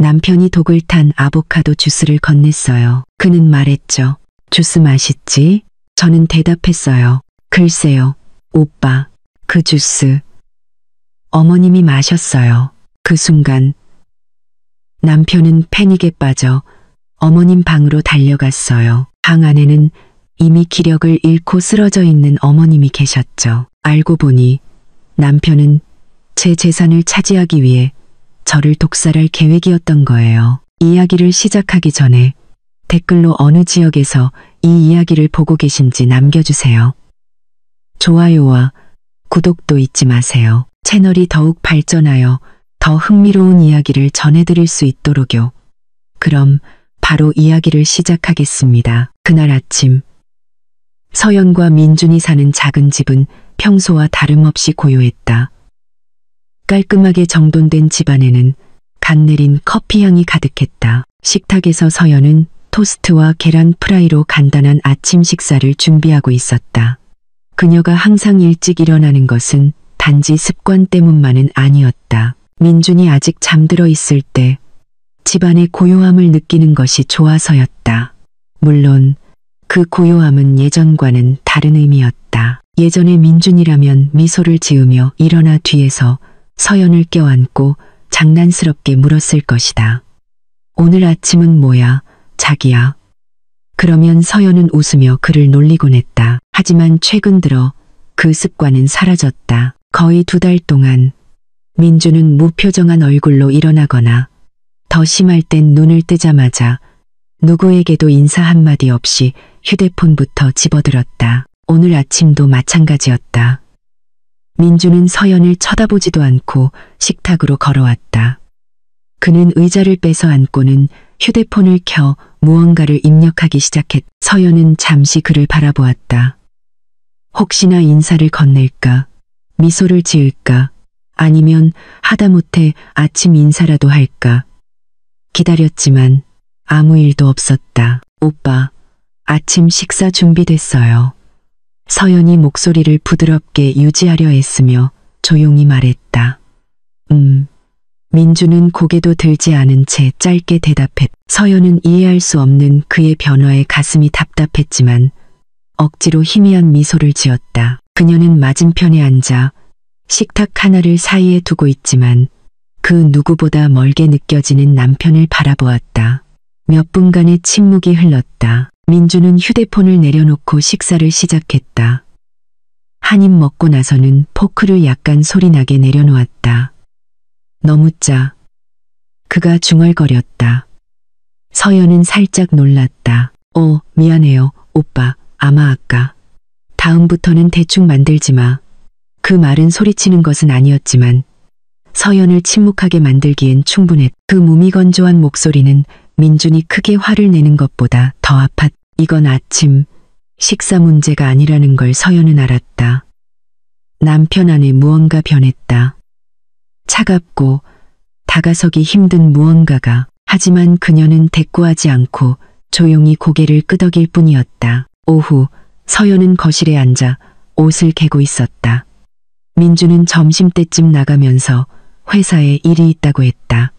남편이 독을 탄 아보카도 주스를 건넸어요. 그는 말했죠. 주스 맛있지? 저는 대답했어요. 글쎄요, 오빠, 그 주스. 어머님이 마셨어요. 그 순간 남편은 패닉에 빠져 어머님 방으로 달려갔어요. 방 안에는 이미 기력을 잃고 쓰러져 있는 어머님이 계셨죠. 알고 보니 남편은 제 재산을 차지하기 위해 저를 독살할 계획이었던 거예요. 이야기를 시작하기 전에 댓글로 어느 지역에서 이 이야기를 보고 계신지 남겨주세요. 좋아요와 구독도 잊지 마세요. 채널이 더욱 발전하여 더 흥미로운 이야기를 전해드릴 수 있도록요. 그럼 바로 이야기를 시작하겠습니다. 그날 아침 서연과 민준이 사는 작은 집은 평소와 다름없이 고요했다. 깔끔하게 정돈된 집안에는 간 내린 커피 향이 가득했다. 식탁에서 서연은 토스트와 계란 프라이로 간단한 아침 식사를 준비하고 있었다. 그녀가 항상 일찍 일어나는 것은 단지 습관 때문만은 아니었다. 민준이 아직 잠들어 있을 때 집안의 고요함을 느끼는 것이 좋아서였다. 물론 그 고요함은 예전과는 다른 의미였다. 예전의 민준이라면 미소를 지으며 일어나 뒤에서 서연을 껴안고 장난스럽게 물었을 것이다. 오늘 아침은 뭐야, 자기야? 그러면 서연은 웃으며 그를 놀리곤 했다. 하지만 최근 들어 그 습관은 사라졌다. 거의 2달 동안 민주는 무표정한 얼굴로 일어나거나 더 심할 땐 눈을 뜨자마자 누구에게도 인사 한마디 없이 휴대폰부터 집어들었다. 오늘 아침도 마찬가지였다. 민주는 서연을 쳐다보지도 않고 식탁으로 걸어왔다. 그는 의자를 빼서 앉고는 휴대폰을 켜 무언가를 입력하기 시작했다. 서연은 잠시 그를 바라보았다. 혹시나 인사를 건넬까, 미소를 지을까, 아니면 하다못해 아침 인사라도 할까. 기다렸지만 아무 일도 없었다. 오빠, 아침 식사 준비됐어요. 서연이 목소리를 부드럽게 유지하려 했으며 조용히 말했다. 민주는 고개도 들지 않은 채 짧게 대답했다. 서연은 이해할 수 없는 그의 변화에 가슴이 답답했지만 억지로 희미한 미소를 지었다. 그녀는 맞은편에 앉아 식탁 하나를 사이에 두고 있지만 그 누구보다 멀게 느껴지는 남편을 바라보았다. 몇 분간의 침묵이 흘렀다. 민주는 휴대폰을 내려놓고 식사를 시작했다. 한 입 먹고 나서는 포크를 약간 소리나게 내려놓았다. 너무 짜. 그가 중얼거렸다. 서연은 살짝 놀랐다. 미안해요, 오빠. 아마 아까. 다음부터는 대충 만들지 마. 그 말은 소리치는 것은 아니었지만 서연을 침묵하게 만들기엔 충분했다. 그 무미건조한 목소리는 민준이 크게 화를 내는 것보다 더 아팠다. 이건 아침 식사 문제가 아니라는 걸 서연은 알았다. 남편 안에 무언가 변했다. 차갑고 다가서기 힘든 무언가가. 하지만 그녀는 대꾸하지 않고 조용히 고개를 끄덕일 뿐이었다. 오후 서연은 거실에 앉아 옷을 개고 있었다. 민주는 점심때쯤 나가면서 회사에 일이 있다고 했다.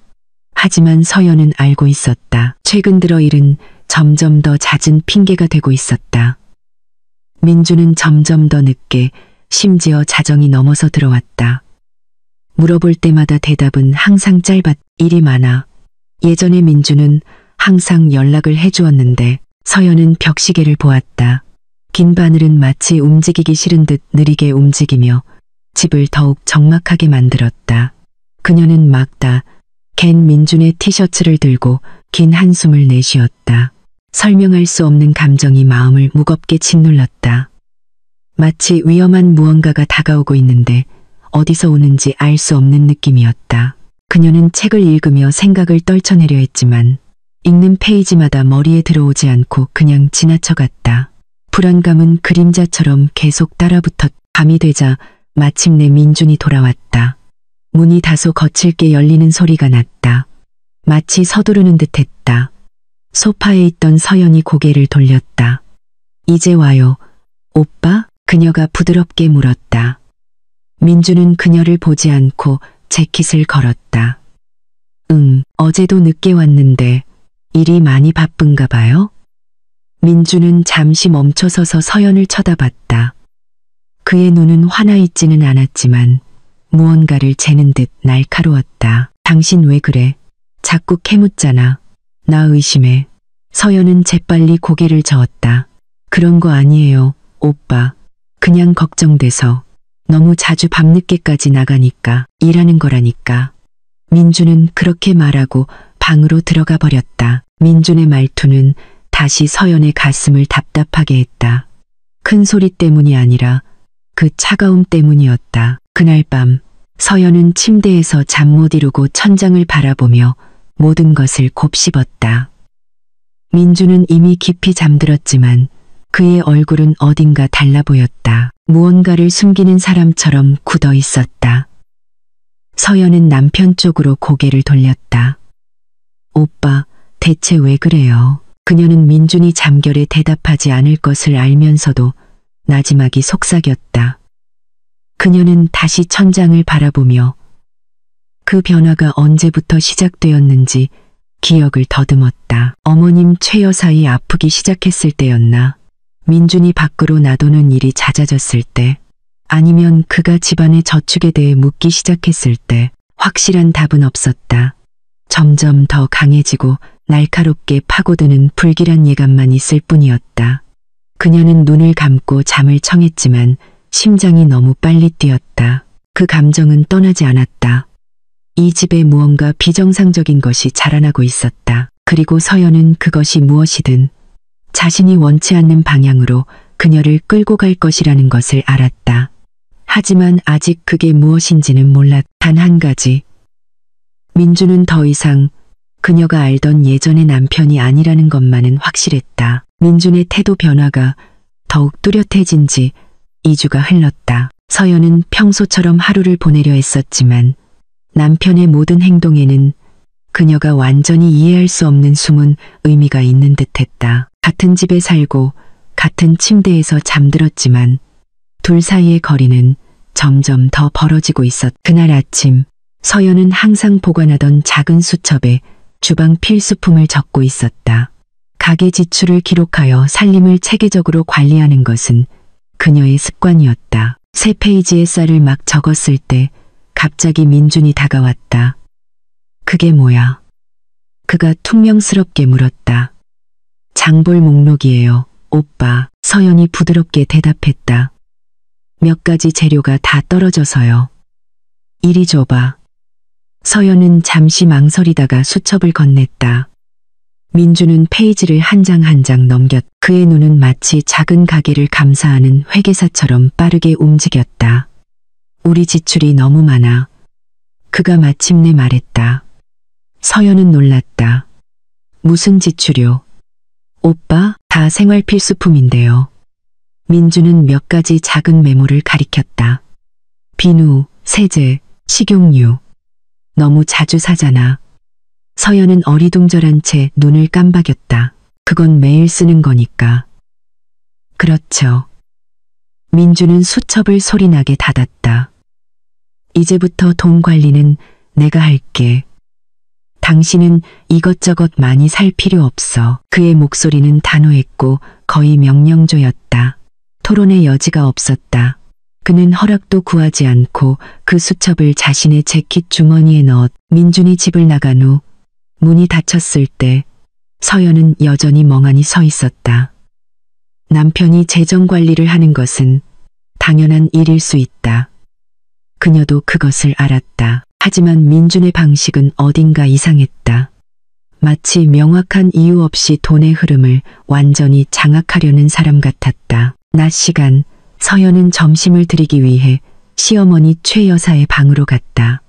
하지만 서연은 알고 있었다. 최근 들어 일은 점점 더 잦은 핑계가 되고 있었다. 민주는 점점 더 늦게, 심지어 자정이 넘어서 들어왔다. 물어볼 때마다 대답은 항상 짧았다. 일이 많아. 예전에 민주는 항상 연락을 해주었는데 서연은 벽시계를 보았다. 긴 바늘은 마치 움직이기 싫은 듯 느리게 움직이며 집을 더욱 적막하게 만들었다. 그녀는 막다 갠 민준의 티셔츠를 들고 긴 한숨을 내쉬었다. 설명할 수 없는 감정이 마음을 무겁게 짓눌렀다. 마치 위험한 무언가가 다가오고 있는데 어디서 오는지 알 수 없는 느낌이었다. 그녀는 책을 읽으며 생각을 떨쳐내려 했지만 읽는 페이지마다 머리에 들어오지 않고 그냥 지나쳐갔다. 불안감은 그림자처럼 계속 따라붙었다. 밤이 되자 마침내 민준이 돌아왔다. 문이 다소 거칠게 열리는 소리가 났다. 마치 서두르는 듯했다. 소파에 있던 서연이 고개를 돌렸다. 이제 와요, 오빠? 그녀가 부드럽게 물었다. 민주는 그녀를 보지 않고 재킷을 걸었다. 응, 어제도 늦게 왔는데 일이 많이 바쁜가 봐요? 민주는 잠시 멈춰서서 서연을 쳐다봤다. 그의 눈은 화나 있지는 않았지만 무언가를 재는 듯 날카로웠다. 당신 왜 그래? 자꾸 캐묻잖아. 나 의심해. 서연은 재빨리 고개를 저었다. 그런 거 아니에요, 오빠. 그냥 걱정돼서. 너무 자주 밤늦게까지 나가니까 일하는 거라니까. 민주는 그렇게 말하고 방으로 들어가 버렸다. 민준의 말투는 다시 서연의 가슴을 답답하게 했다. 큰 소리 때문이 아니라 그 차가움 때문이었다. 그날 밤 서연은 침대에서 잠 못 이루고 천장을 바라보며 모든 것을 곱씹었다. 민주는 이미 깊이 잠들었지만 그의 얼굴은 어딘가 달라 보였다. 무언가를 숨기는 사람처럼 굳어 있었다. 서연은 남편 쪽으로 고개를 돌렸다. 오빠, 대체 왜 그래요? 그녀는 민준이 잠결에 대답하지 않을 것을 알면서도 나지막이 속삭였다. 그녀는 다시 천장을 바라보며 그 변화가 언제부터 시작되었는지 기억을 더듬었다. 어머님 최 여사이 아프기 시작했을 때였나? 민준이 밖으로 나도는 일이 잦아졌을 때, 아니면 그가 집안의 저축에 대해 묻기 시작했을 때. 확실한 답은 없었다. 점점 더 강해지고 날카롭게 파고드는 불길한 예감만 있을 뿐이었다. 그녀는 눈을 감고 잠을 청했지만 심장이 너무 빨리 뛰었다. 그 감정은 떠나지 않았다. 이 집에 무언가 비정상적인 것이 자라나고 있었다. 그리고 서연은 그것이 무엇이든 자신이 원치 않는 방향으로 그녀를 끌고 갈 것이라는 것을 알았다. 하지만 아직 그게 무엇인지는 몰랐. 단 한 가지. 민주는 더 이상 그녀가 알던 예전의 남편이 아니라는 것만은 확실했다. 민준의 태도 변화가 더욱 뚜렷해진 지 2주가 흘렀다. 서연은 평소처럼 하루를 보내려 했었지만 남편의 모든 행동에는 그녀가 완전히 이해할 수 없는 숨은 의미가 있는 듯했다. 같은 집에 살고 같은 침대에서 잠들었지만 둘 사이의 거리는 점점 더 벌어지고 있었. 그날 아침 서연은 항상 보관하던 작은 수첩에 주방 필수품을 적고 있었다. 가계 지출을 기록하여 살림을 체계적으로 관리하는 것은 그녀의 습관이었다. 세 페이지의 쌀을 막 적었을 때 갑자기 민준이 다가왔다. 그게 뭐야? 그가 퉁명스럽게 물었다. 장볼 목록이에요, 오빠. 서연이 부드럽게 대답했다. 몇 가지 재료가 다 떨어져서요. 이리 줘봐. 서연은 잠시 망설이다가 수첩을 건넸다. 민주는 페이지를 한 장 한 장 넘겼. 그의 눈은 마치 작은 가게를 감사하는 회계사처럼 빠르게 움직였다. 우리 지출이 너무 많아. 그가 마침내 말했다. 서연은 놀랐다. 무슨 지출요? 오빠, 다 생활 필수품인데요. 민주는 몇 가지 작은 메모를 가리켰다. 비누, 세제, 식용유. 너무 자주 사잖아. 서연은 어리둥절한 채 눈을 깜박였다. 그건 매일 쓰는 거니까. 그렇죠. 민주는 수첩을 소리나게 닫았다. 이제부터 돈 관리는 내가 할게. 당신은 이것저것 많이 살 필요 없어. 그의 목소리는 단호했고 거의 명령조였다. 토론의 여지가 없었다. 그는 허락도 구하지 않고 그 수첩을 자신의 재킷 주머니에 넣었. 민준이 집을 나간 후 문이 닫혔을 때 서연은 여전히 멍하니 서 있었다. 남편이 재정 관리를 하는 것은 당연한 일일 수 있다. 그녀도 그것을 알았다. 하지만 민준의 방식은 어딘가 이상했다. 마치 명확한 이유 없이 돈의 흐름을 완전히 장악하려는 사람 같았다. 낮 시간 서연은 점심을 드리기 위해 시어머니 최 여사의 방으로 갔다.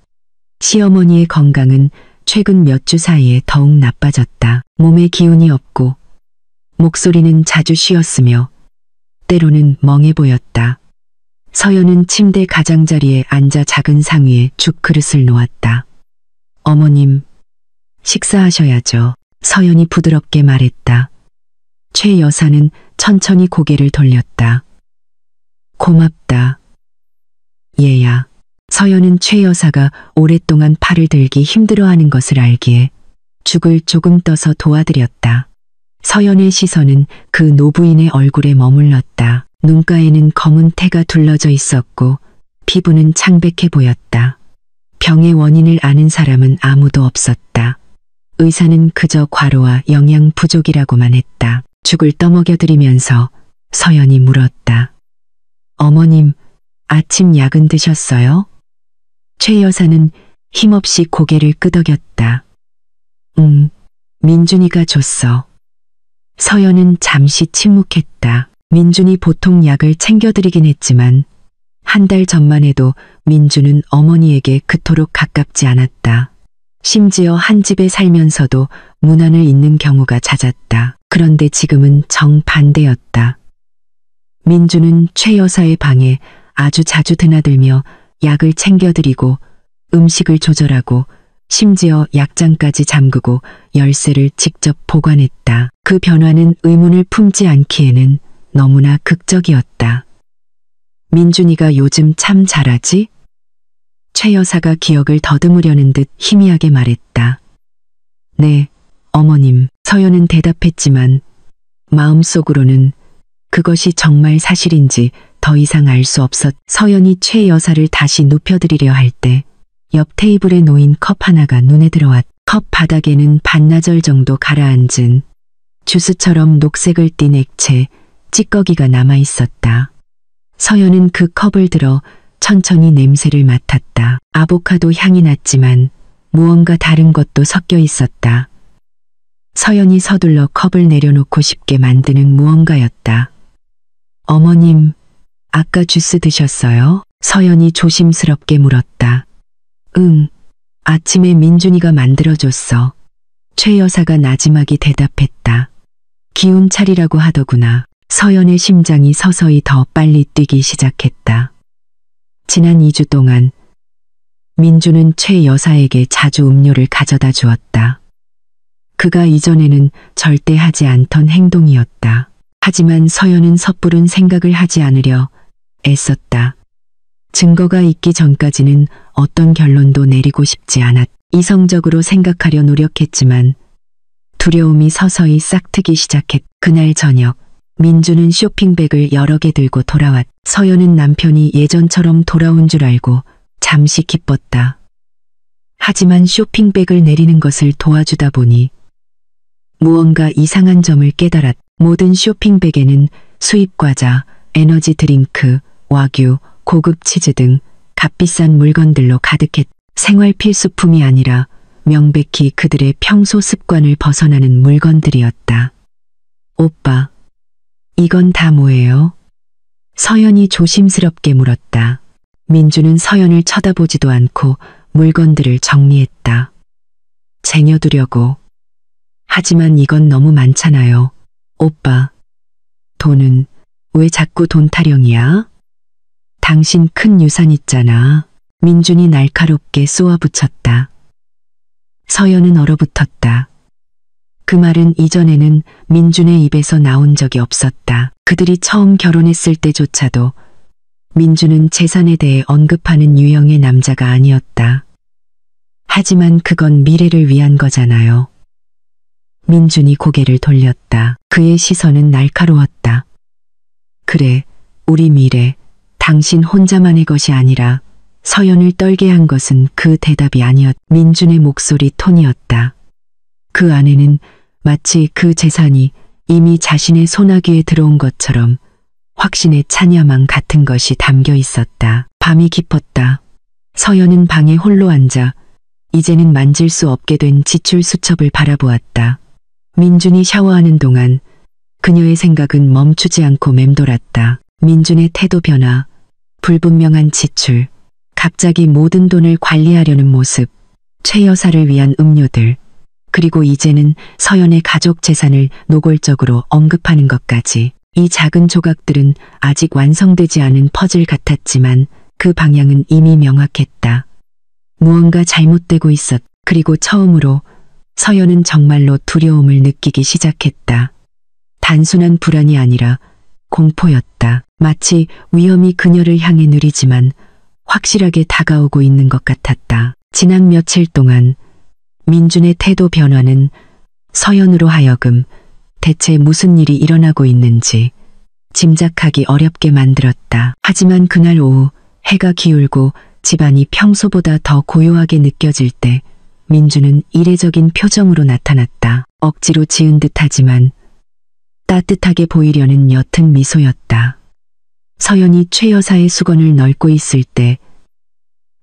시어머니의 건강은 최근 몇 주 사이에 더욱 나빠졌다. 몸에 기운이 없고 목소리는 자주 쉬었으며 때로는 멍해 보였다. 서연은 침대 가장자리에 앉아 작은 상위에 죽 그릇을 놓았다. 어머님, 식사하셔야죠. 서연이 부드럽게 말했다. 최 여사는 천천히 고개를 돌렸다. 고맙다. 얘야. 서연은 최 여사가 오랫동안 팔을 들기 힘들어하는 것을 알기에 죽을 조금 떠서 도와드렸다. 서연의 시선은 그 노부인의 얼굴에 머물렀다. 눈가에는 검은 태가 둘러져 있었고 피부는 창백해 보였다. 병의 원인을 아는 사람은 아무도 없었다. 의사는 그저 과로와 영양 부족이라고만 했다. 죽을 떠먹여드리면서 서연이 물었다. 어머님, 아침 약은 드셨어요? 최 여사는 힘없이 고개를 끄덕였다. 민준이가 줬어. 서연은 잠시 침묵했다. 민준이 보통 약을 챙겨드리긴 했지만 한 달 전만 해도 민준은 어머니에게 그토록 가깝지 않았다. 심지어 한 집에 살면서도 문안을 읽는 경우가 잦았다. 그런데 지금은 정반대였다. 민준은 최 여사의 방에 아주 자주 드나들며 약을 챙겨드리고 음식을 조절하고 심지어 약장까지 잠그고 열쇠를 직접 보관했다. 그 변화는 의문을 품지 않기에는 너무나 극적이었다. 민준이가 요즘 참 잘하지? 최 여사가 기억을 더듬으려는 듯 희미하게 말했다. 네, 어머님. 서연은 대답했지만 마음속으로는 그것이 정말 사실인지 더 이상 알 수 없었. 서연이 최 여사를 다시 눕혀드리려 할 때 옆 테이블에 놓인 컵 하나가 눈에 들어왔. 컵 바닥에는 반나절 정도 가라앉은 주스처럼 녹색을 띤 액체, 찌꺼기가 남아 있었다. 서연은 그 컵을 들어 천천히 냄새를 맡았다. 아보카도 향이 났지만 무언가 다른 것도 섞여 있었다. 서연이 서둘러 컵을 내려놓고 싶게 만드는 무언가였다. 어머님, 아까 주스 드셨어요? 서연이 조심스럽게 물었다. 응, 아침에 민준이가 만들어줬어. 최 여사가 나지막이 대답했다. 기운 차리라고 하더구나. 서연의 심장이 서서히 더 빨리 뛰기 시작했다. 지난 2주 동안 민준은 최 여사에게 자주 음료를 가져다 주었다. 그가 이전에는 절대 하지 않던 행동이었다. 하지만 서연은 섣부른 생각을 하지 않으려 애썼다. 증거가 있기 전까지는 어떤 결론도 내리고 싶지 않았. 이성적으로 생각하려 노력했지만 두려움이 서서히 싹트기 시작했. 그날 저녁 민준은 쇼핑백을 여러 개 들고 돌아왔. 서연은 남편이 예전처럼 돌아온 줄 알고 잠시 기뻤다. 하지만 쇼핑백을 내리는 것을 도와주다 보니 무언가 이상한 점을 깨달았. 모든 쇼핑백에는 수입과자, 에너지 드링크, 와규, 고급 치즈 등 값비싼 물건들로 가득했. 생활 필수품이 아니라 명백히 그들의 평소 습관을 벗어나는 물건들이었다. 오빠, 이건 다 뭐예요? 서연이 조심스럽게 물었다. 민주는 서연을 쳐다보지도 않고 물건들을 정리했다. 쟁여두려고. 하지만 이건 너무 많잖아요. 오빠, 돈은 왜 자꾸 돈 타령이야? 당신 큰 유산 있잖아. 민준이 날카롭게 쏘아붙였다. 서연은 얼어붙었다. 그 말은 이전에는 민준의 입에서 나온 적이 없었다. 그들이 처음 결혼했을 때조차도 민준은 재산에 대해 언급하는 유형의 남자가 아니었다. 하지만 그건 미래를 위한 거잖아요. 민준이 고개를 돌렸다. 그의 시선은 날카로웠다. 그래, 우리 미래, 당신 혼자만의 것이 아니라 서연을 떨게 한 것은 그 대답이 아니었. 민준의 목소리 톤이었다. 그 안에는 마치 그 재산이 이미 자신의 소나기에 들어온 것처럼 확신의 찬야망 같은 것이 담겨 있었다. 밤이 깊었다. 서연은 방에 홀로 앉아 이제는 만질 수 없게 된 지출 수첩을 바라보았다. 민준이 샤워하는 동안 그녀의 생각은 멈추지 않고 맴돌았다. 민준의 태도 변화, 불분명한 지출, 갑자기 모든 돈을 관리하려는 모습, 최 여사를 위한 음료들, 그리고 이제는 서연의 가족 재산을 노골적으로 언급하는 것까지. 이 작은 조각들은 아직 완성되지 않은 퍼즐 같았지만 그 방향은 이미 명확했다. 무언가 잘못되고 있었. 그리고 처음으로 서연은 정말로 두려움을 느끼기 시작했다. 단순한 불안이 아니라 공포였다. 마치 위험이 그녀를 향해 느리지만 확실하게 다가오고 있는 것 같았다. 지난 며칠 동안 민준의 태도 변화는 서연으로 하여금 대체 무슨 일이 일어나고 있는지 짐작하기 어렵게 만들었다. 하지만 그날 오후 해가 기울고 집안이 평소보다 더 고요하게 느껴질 때 민주는 이례적인 표정으로 나타났다. 억지로 지은 듯하지만 따뜻하게 보이려는 옅은 미소였다. 서연이 최 여사의 수건을 널고 있을 때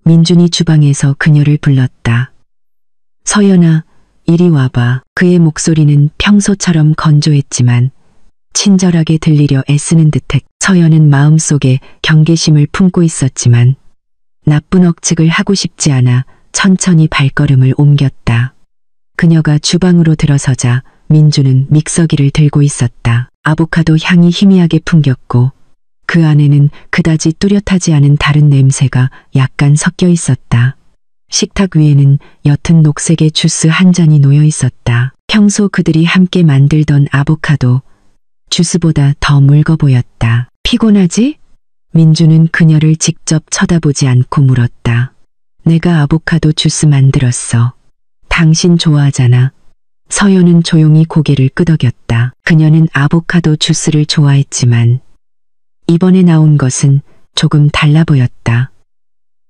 민준이 주방에서 그녀를 불렀다. 서연아, 이리 와봐. 그의 목소리는 평소처럼 건조했지만 친절하게 들리려 애쓰는 듯했. 서연은 마음속에 경계심을 품고 있었지만 나쁜 억측을 하고 싶지 않아 천천히 발걸음을 옮겼다. 그녀가 주방으로 들어서자 민주는 믹서기를 들고 있었다. 아보카도 향이 희미하게 풍겼고 그 안에는 그다지 뚜렷하지 않은 다른 냄새가 약간 섞여 있었다. 식탁 위에는 옅은 녹색의 주스 한 잔이 놓여 있었다. 평소 그들이 함께 만들던 아보카도 주스보다 더 묽어 보였다. 피곤하지? 민주는 그녀를 직접 쳐다보지 않고 물었다. 내가 아보카도 주스 만들었어. 당신 좋아하잖아. 서연은 조용히 고개를 끄덕였다. 그녀는 아보카도 주스를 좋아했지만 이번에 나온 것은 조금 달라 보였다.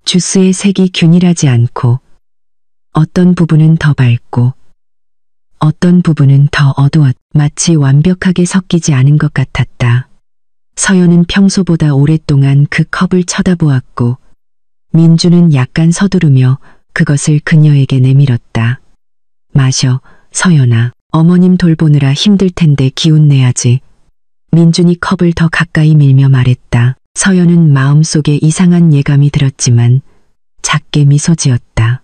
주스의 색이 균일하지 않고 어떤 부분은 더 밝고 어떤 부분은 더 어두웠. 마치 완벽하게 섞이지 않은 것 같았다. 서연은 평소보다 오랫동안 그 컵을 쳐다보았고 민주는 약간 서두르며 그것을 그녀에게 내밀었다. 마셔, 서연아. 어머님 돌보느라 힘들 텐데 기운 내야지. 민준이 컵을 더 가까이 밀며 말했다. 서연은 마음속에 이상한 예감이 들었지만 작게 미소 지었다.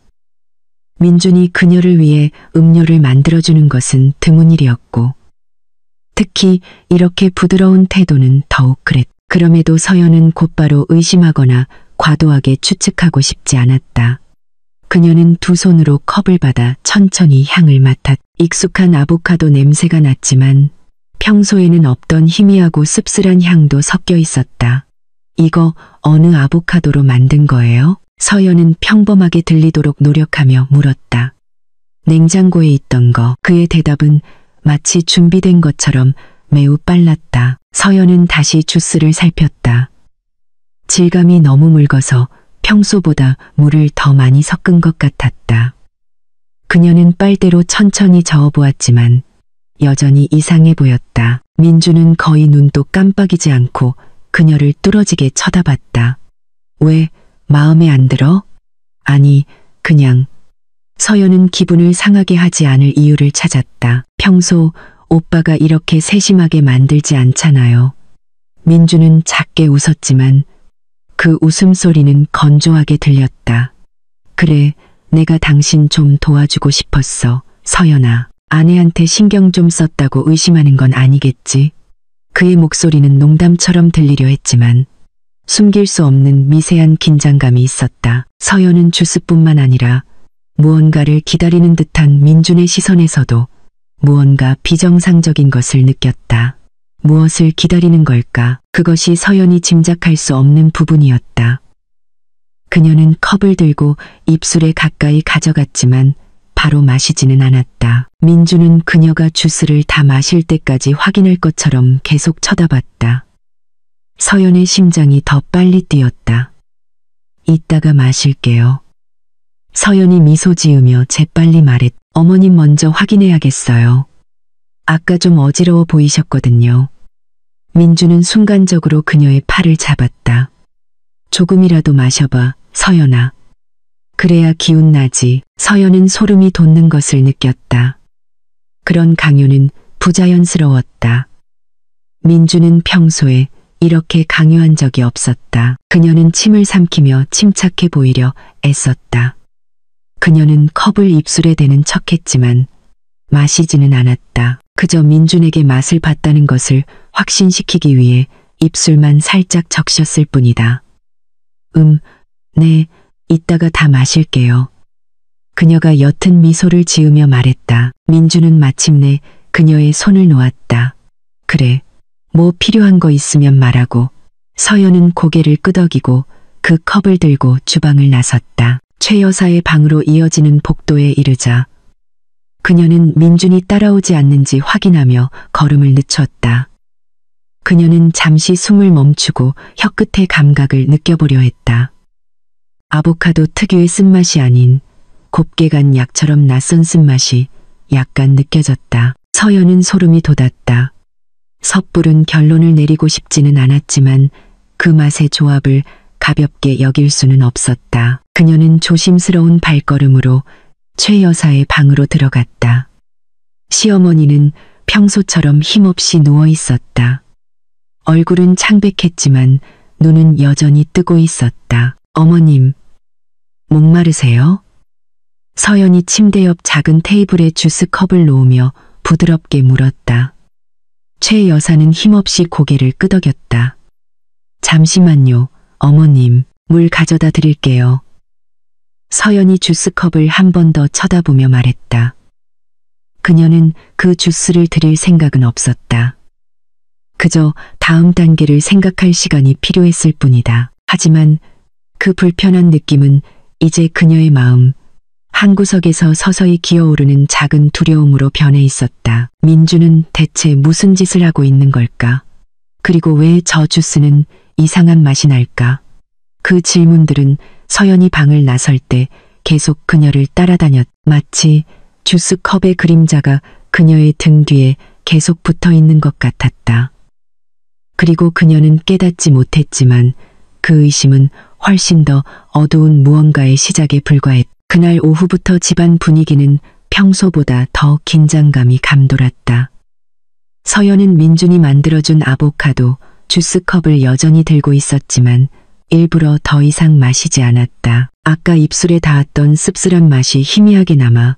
민준이 그녀를 위해 음료를 만들어주는 것은 드문 일이었고 특히 이렇게 부드러운 태도는 더욱 그랬다. 그럼에도 서연은 곧바로 의심하거나 과도하게 추측하고 싶지 않았다. 그녀는 두 손으로 컵을 받아 천천히 향을 맡았다. 익숙한 아보카도 냄새가 났지만 평소에는 없던 희미하고 씁쓸한 향도 섞여 있었다. 이거 어느 아보카도로 만든 거예요? 서연은 평범하게 들리도록 노력하며 물었다. 냉장고에 있던 거. 그의 대답은 마치 준비된 것처럼 매우 빨랐다. 서연은 다시 주스를 살폈다. 질감이 너무 묽어서 평소보다 물을 더 많이 섞은 것 같았다. 그녀는 빨대로 천천히 저어보았지만 여전히 이상해 보였다. 민주는 거의 눈도 깜빡이지 않고 그녀를 뚫어지게 쳐다봤다. 왜 마음에 안 들어? 아니, 그냥. 서연은 기분을 상하게 하지 않을 이유를 찾았다. 평소 오빠가 이렇게 세심하게 만들지 않잖아요. 민주는 작게 웃었지만 그 웃음소리는 건조하게 들렸다. 그래, 내가 당신 좀 도와주고 싶었어. 서연아, 아내한테 신경 좀 썼다고 의심하는 건 아니겠지? 그의 목소리는 농담처럼 들리려 했지만 숨길 수 없는 미세한 긴장감이 있었다. 서연은 주스뿐만 아니라 무언가를 기다리는 듯한 민준의 시선에서도 무언가 비정상적인 것을 느꼈다. 무엇을 기다리는 걸까? 그것이 서연이 짐작할 수 없는 부분이었다. 그녀는 컵을 들고 입술에 가까이 가져갔지만 바로 마시지는 않았다. 민주는 그녀가 주스를 다 마실 때까지 확인할 것처럼 계속 쳐다봤다. 서연의 심장이 더 빨리 뛰었다. 이따가 마실게요. 서연이 미소 지으며 재빨리 말했. 어머님 먼저 확인해야겠어요. 아까 좀 어지러워 보이셨거든요. 민주는 순간적으로 그녀의 팔을 잡았다. 조금이라도 마셔봐, 서연아. 그래야 기운 나지. 서연은 소름이 돋는 것을 느꼈다. 그런 강요는 부자연스러웠다. 민주는 평소에 이렇게 강요한 적이 없었다. 그녀는 침을 삼키며 침착해 보이려 애썼다. 그녀는 컵을 입술에 대는 척했지만 마시지는 않았다. 그저 민준에게 맛을 봤다는 것을 확신시키기 위해 입술만 살짝 적셨을 뿐이다. 네, 이따가 다 마실게요. 그녀가 옅은 미소를 지으며 말했다. 민주는 마침내 그녀의 손을 놓았다. 그래, 뭐 필요한 거 있으면 말하고. 서연은 고개를 끄덕이고 그 컵을 들고 주방을 나섰다. 최 여사의 방으로 이어지는 복도에 이르자 그녀는 민준이 따라오지 않는지 확인하며 걸음을 늦췄다. 그녀는 잠시 숨을 멈추고 혀끝의 감각을 느껴보려 했다. 아보카도 특유의 쓴맛이 아닌 곱게 간 약처럼 낯선 쓴맛이 약간 느껴졌다. 서연은 소름이 돋았다. 섣부른 결론을 내리고 싶지는 않았지만 그 맛의 조합을 가볍게 여길 수는 없었다. 그녀는 조심스러운 발걸음으로 최 여사의 방으로 들어갔다. 시어머니는 평소처럼 힘없이 누워 있었다. 얼굴은 창백했지만 눈은 여전히 뜨고 있었다. 어머님, 목마르세요? 서연이 침대 옆 작은 테이블에 주스컵을 놓으며 부드럽게 물었다. 최 여사는 힘없이 고개를 끄덕였다. 잠시만요, 어머님, 물 가져다 드릴게요. 서연이 주스컵을 한 번 더 쳐다보며 말했다. 그녀는 그 주스를 드릴 생각은 없었다. 그저 다음 단계를 생각할 시간이 필요했을 뿐이다. 하지만 그 불편한 느낌은 이제 그녀의 마음 한구석에서 서서히 기어오르는 작은 두려움으로 변해 있었다. 민주는 대체 무슨 짓을 하고 있는 걸까? 그리고 왜 저 주스는 이상한 맛이 날까? 그 질문들은 서연이 방을 나설 때 계속 그녀를 따라다녔. 마치 주스컵의 그림자가 그녀의 등 뒤에 계속 붙어 있는 것 같았다. 그리고 그녀는 깨닫지 못했지만 그 의심은 훨씬 더 어두운 무언가의 시작에 불과했다. 그날 오후부터 집안 분위기는 평소보다 더 긴장감이 감돌았다. 서연은 민준이 만들어준 아보카도 주스컵을 여전히 들고 있었지만 일부러 더 이상 마시지 않았다. 아까 입술에 닿았던 씁쓸한 맛이 희미하게 남아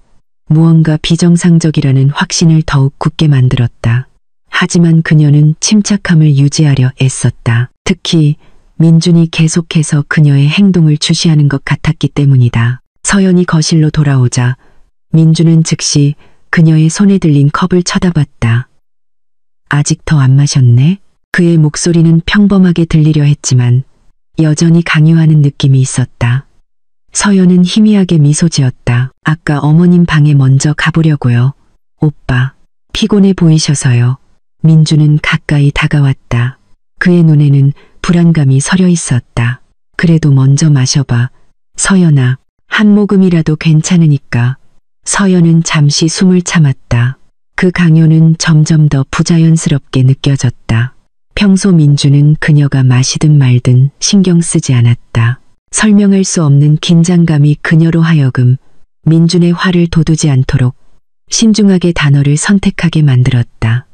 무언가 비정상적이라는 확신을 더욱 굳게 만들었다. 하지만 그녀는 침착함을 유지하려 애썼다. 특히 민준이 계속해서 그녀의 행동을 주시하는 것 같았기 때문이다. 서연이 거실로 돌아오자 민준은 즉시 그녀의 손에 들린 컵을 쳐다봤다. 아직 더 안 마셨네? 그의 목소리는 평범하게 들리려 했지만 여전히 강요하는 느낌이 있었다. 서연은 희미하게 미소 지었다. 아까 어머님 방에 먼저 가보려고요. 오빠, 피곤해 보이셔서요. 민준은 가까이 다가왔다. 그의 눈에는 불안감이 서려 있었다. 그래도 먼저 마셔봐. 서연아, 한 모금이라도 괜찮으니까. 서연은 잠시 숨을 참았다. 그 강요는 점점 더 부자연스럽게 느껴졌다. 평소 민주는 그녀가 마시든 말든 신경 쓰지 않았다. 설명할 수 없는 긴장감이 그녀로 하여금 민준의 화를 돋우지 않도록 신중하게 단어를 선택하게 만들었다.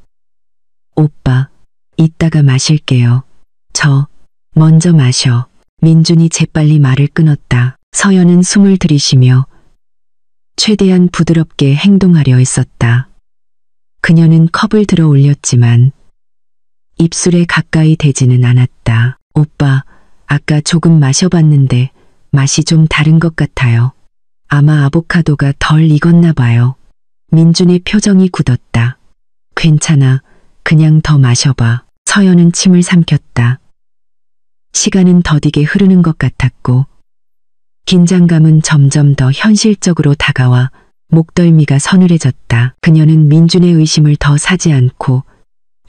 오빠, 이따가 마실게요. 저, 먼저 마셔. 민준이 재빨리 말을 끊었다. 서연은 숨을 들이쉬며 최대한 부드럽게 행동하려 했었다. 그녀는 컵을 들어 올렸지만 입술에 가까이 대지는 않았다. 오빠, 아까 조금 마셔봤는데 맛이 좀 다른 것 같아요. 아마 아보카도가 덜 익었나 봐요. 민준의 표정이 굳었다. 괜찮아. 그냥 더 마셔봐. 서연은 침을 삼켰다. 시간은 더디게 흐르는 것 같았고 긴장감은 점점 더 현실적으로 다가와 목덜미가 서늘해졌다. 그녀는 민준의 의심을 더 사지 않고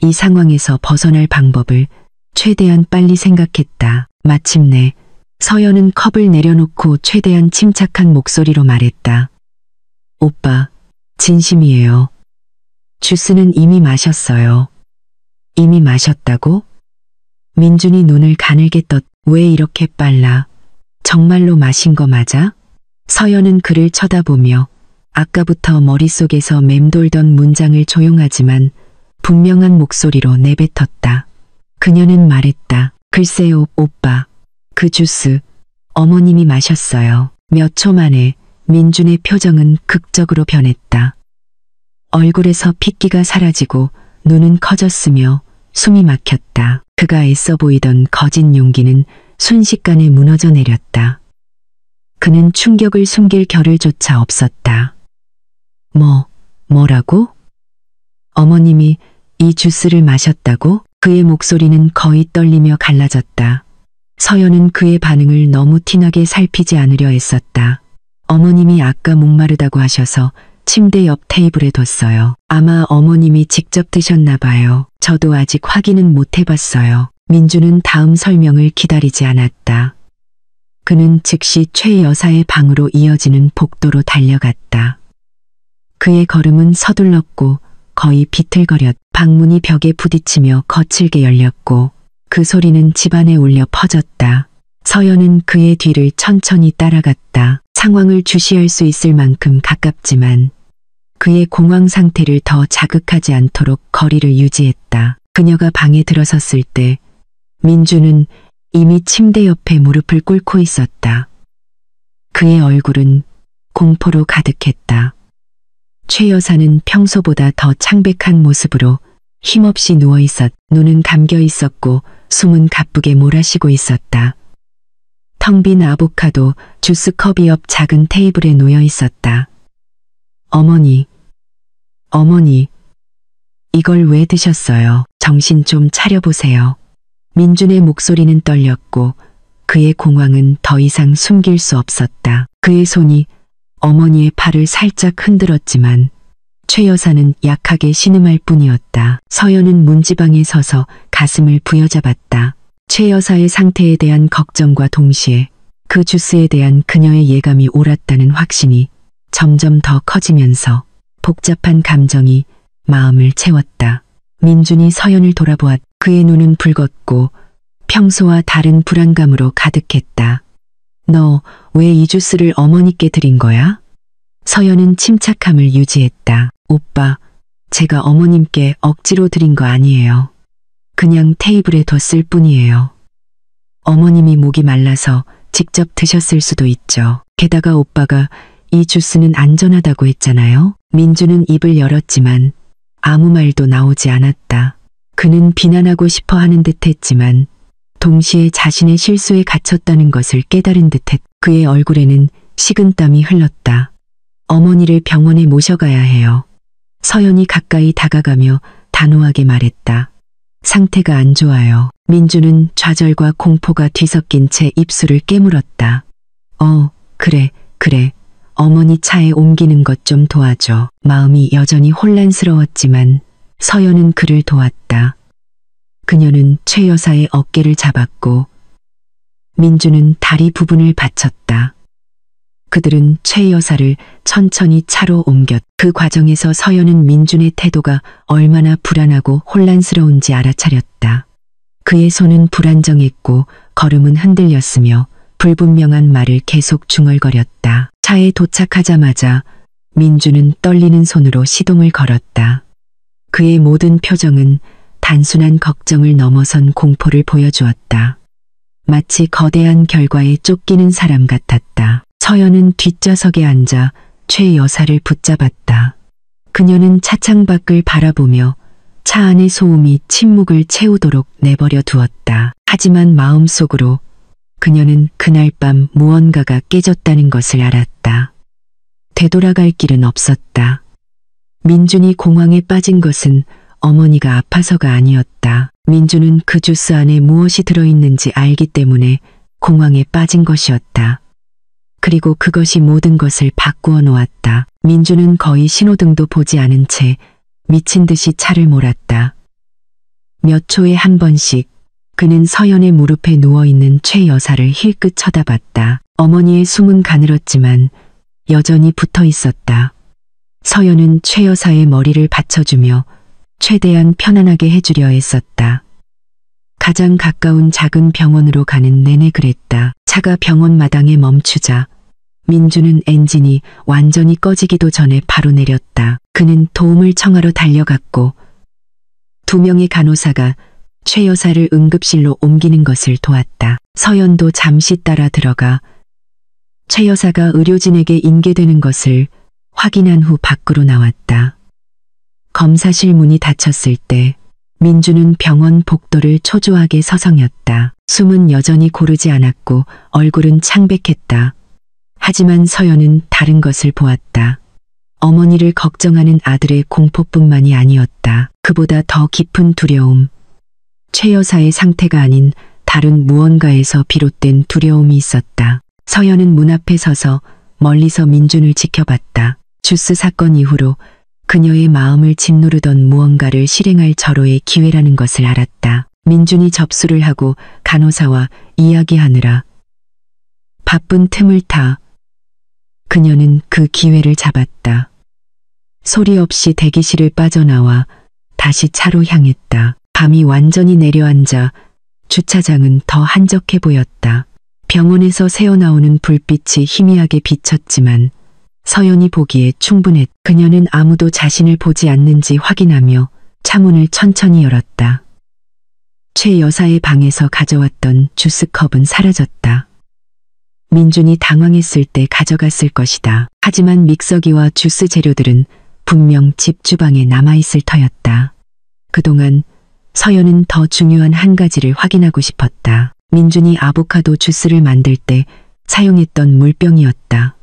이 상황에서 벗어날 방법을 최대한 빨리 생각했다. 마침내 서연은 컵을 내려놓고 최대한 침착한 목소리로 말했다. 오빠, 진심이에요. 주스는 이미 마셨어요. 이미 마셨다고? 민준이 눈을 가늘게 떴. 왜 이렇게 빨라? 정말로 마신 거 맞아? 서연은 그를 쳐다보며 아까부터 머릿속에서 맴돌던 문장을 조용하지만 분명한 목소리로 내뱉었다. 그녀는 말했다. 글쎄요, 오빠. 그 주스 어머님이 마셨어요. 몇 초 만에 민준의 표정은 극적으로 변했다. 얼굴에서 핏기가 사라지고 눈은 커졌으며 숨이 막혔다. 그가 애써 보이던 거짓 용기는 순식간에 무너져 내렸다. 그는 충격을 숨길 겨를조차 없었다. 뭐라고? 어머님이 이 주스를 마셨다고? 그의 목소리는 거의 떨리며 갈라졌다. 서연은 그의 반응을 너무 티나게 살피지 않으려 애썼다. 어머님이 아까 목마르다고 하셔서 침대 옆 테이블에 뒀어요. 아마 어머님이 직접 드셨나 봐요. 저도 아직 확인은 못 해봤어요. 민주는 다음 설명을 기다리지 않았다. 그는 즉시 최 여사의 방으로 이어지는 복도로 달려갔다. 그의 걸음은 서둘렀고 거의 비틀거렸. 방문이 벽에 부딪히며 거칠게 열렸고 그 소리는 집안에 울려 퍼졌다. 서연은 그의 뒤를 천천히 따라갔다. 상황을 주시할 수 있을 만큼 가깝지만 그의 공황 상태를 더 자극하지 않도록 거리를 유지했다. 그녀가 방에 들어섰을 때 민주는 이미 침대 옆에 무릎을 꿇고 있었다. 그의 얼굴은 공포로 가득했다. 최 여사는 평소보다 더 창백한 모습으로 힘없이 누워있었. 눈은 감겨 있었고 숨은 가쁘게 몰아쉬고 있었다. 텅 빈 아보카도 주스컵이 옆 작은 테이블에 놓여 있었다. 어머니, 이걸 왜 드셨어요? 정신 좀 차려보세요. 민준의 목소리는 떨렸고 그의 공황은 더 이상 숨길 수 없었다. 그의 손이 어머니의 팔을 살짝 흔들었지만 최 여사는 약하게 신음할 뿐이었다. 서연은 문지방에 서서 가슴을 부여잡았다. 최 여사의 상태에 대한 걱정과 동시에 그 주스에 대한 그녀의 예감이 옳았다는 확신이 점점 더 커지면서 복잡한 감정이 마음을 채웠다. 민준이 서연을 돌아보았. 그의 눈은 붉었고 평소와 다른 불안감으로 가득했다. 너 왜 이 주스를 어머니께 드린 거야? 서연은 침착함을 유지했다. 오빠, 제가 어머님께 억지로 드린 거 아니에요. 그냥 테이블에 뒀을 뿐이에요. 어머님이 목이 말라서 직접 드셨을 수도 있죠. 게다가 오빠가 이 주스는 안전하다고 했잖아요. 민주는 입을 열었지만 아무 말도 나오지 않았다. 그는 비난하고 싶어 하는 듯 했지만 동시에 자신의 실수에 갇혔다는 것을 깨달은 듯했. 그의 얼굴에는 식은땀이 흘렀다. 어머니를 병원에 모셔가야 해요. 서연이 가까이 다가가며 단호하게 말했다. 상태가 안 좋아요. 민주는 좌절과 공포가 뒤섞인 채 입술을 깨물었다. 그래. 어머니 차에 옮기는 것 좀 도와줘. 마음이 여전히 혼란스러웠지만 서연은 그를 도왔다. 그녀는 최 여사의 어깨를 잡았고 민주는 다리 부분을 받쳤다. 그들은 최 여사를 천천히 차로 옮겼. 그 과정에서 서연은 민준의 태도가 얼마나 불안하고 혼란스러운지 알아차렸다. 그의 손은 불안정했고 걸음은 흔들렸으며 불분명한 말을 계속 중얼거렸다. 차에 도착하자마자 민주는 떨리는 손으로 시동을 걸었다. 그의 모든 표정은 단순한 걱정을 넘어선 공포를 보여주었다. 마치 거대한 결과에 쫓기는 사람 같았다. 서연은 뒷좌석에 앉아 최 여사를 붙잡았다. 그녀는 차창 밖을 바라보며 차 안의 소음이 침묵을 채우도록 내버려 두었다. 하지만 마음속으로 그녀는 그날 밤 무언가가 깨졌다는 것을 알았다. 되돌아갈 길은 없었다. 민준이 공황에 빠진 것은 어머니가 아파서가 아니었다. 민준은 그 주스 안에 무엇이 들어있는지 알기 때문에 공황에 빠진 것이었다. 그리고 그것이 모든 것을 바꾸어 놓았다. 민준은 거의 신호등도 보지 않은 채 미친 듯이 차를 몰았다. 몇 초에 한 번씩 그는 서연의 무릎에 누워있는 최 여사를 힐끗 쳐다봤다. 어머니의 숨은 가늘었지만 여전히 붙어 있었다. 서연은 최 여사의 머리를 받쳐주며 최대한 편안하게 해주려 애썼다. 가장 가까운 작은 병원으로 가는 내내 그랬다. 차가 병원 마당에 멈추자 민주는 엔진이 완전히 꺼지기도 전에 바로 내렸다. 그는 도움을 청하러 달려갔고 2명의 간호사가 최 여사를 응급실로 옮기는 것을 도왔다. 서연도 잠시 따라 들어가 최 여사가 의료진에게 인계되는 것을 확인한 후 밖으로 나왔다. 검사실 문이 닫혔을 때 민주는 병원 복도를 초조하게 서성였다. 숨은 여전히 고르지 않았고 얼굴은 창백했다. 하지만 서연은 다른 것을 보았다. 어머니를 걱정하는 아들의 공포뿐만이 아니었다. 그보다 더 깊은 두려움. 최 여사의 상태가 아닌 다른 무언가에서 비롯된 두려움이 있었다. 서연은 문 앞에 서서 멀리서 민준을 지켜봤다. 주스 사건 이후로 그녀의 마음을 짓누르던 무언가를 실행할 절호의 기회라는 것을 알았다. 민준이 접수를 하고 간호사와 이야기하느라 바쁜 틈을 타 그녀는 그 기회를 잡았다. 소리 없이 대기실을 빠져나와 다시 차로 향했다. 밤이 완전히 내려앉아 주차장은 더 한적해 보였다. 병원에서 새어나오는 불빛이 희미하게 비쳤지만 서연이 보기에 충분했다. 그녀는 아무도 자신을 보지 않는지 확인하며 차문을 천천히 열었다. 최 여사의 방에서 가져왔던 주스컵은 사라졌다. 민준이 당황했을 때 가져갔을 것이다. 하지만 믹서기와 주스 재료들은 분명 집 주방에 남아있을 터였다. 그동안 서연은 더 중요한 한 가지를 확인하고 싶었다. 민준이 아보카도 주스를 만들 때 사용했던 물병이었다.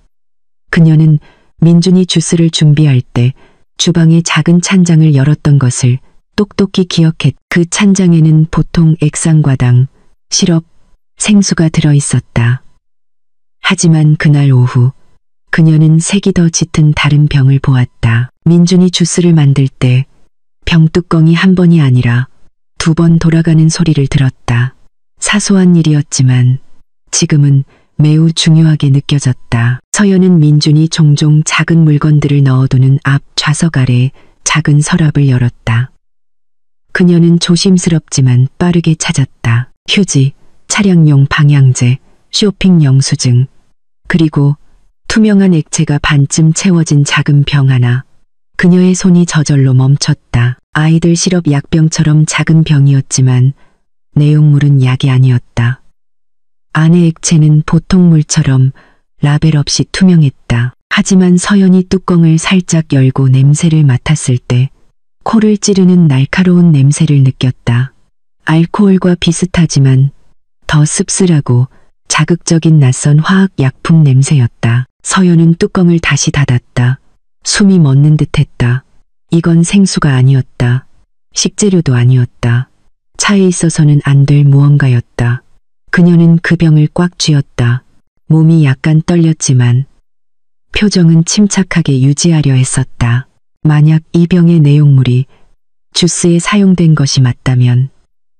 그녀는 민준이 주스를 준비할 때 주방의 작은 찬장을 열었던 것을 똑똑히 기억했다. 그 찬장에는 보통 액상과당, 시럽, 생수가 들어있었다. 하지만 그날 오후 그녀는 색이 더 짙은 다른 병을 보았다. 민준이 주스를 만들 때 병뚜껑이 한 번이 아니라 2번 돌아가는 소리를 들었다. 사소한 일이었지만 지금은 매우 중요하게 느껴졌다. 서연은 민준이 종종 작은 물건들을 넣어두는 앞 좌석 아래 작은 서랍을 열었다. 그녀는 조심스럽지만 빠르게 찾았다. 휴지, 차량용 방향제, 쇼핑 영수증, 그리고 투명한 액체가 반쯤 채워진 작은 병 하나. 그녀의 손이 저절로 멈췄다. 아이들 시럽 약병처럼 작은 병이었지만 내용물은 약이 아니었다. 안의 액체는 보통 물처럼 라벨 없이 투명했다. 하지만 서연이 뚜껑을 살짝 열고 냄새를 맡았을 때 코를 찌르는 날카로운 냄새를 느꼈다. 알코올과 비슷하지만 더 씁쓸하고 자극적인 낯선 화학 약품 냄새였다. 서연은 뚜껑을 다시 닫았다. 숨이 멎는 듯했다. 이건 생수가 아니었다. 식재료도 아니었다. 차에 있어서는 안 될 무언가였다. 그녀는 그 병을 꽉 쥐었다. 몸이 약간 떨렸지만 표정은 침착하게 유지하려 했었다. 만약 이 병의 내용물이 주스에 사용된 것이 맞다면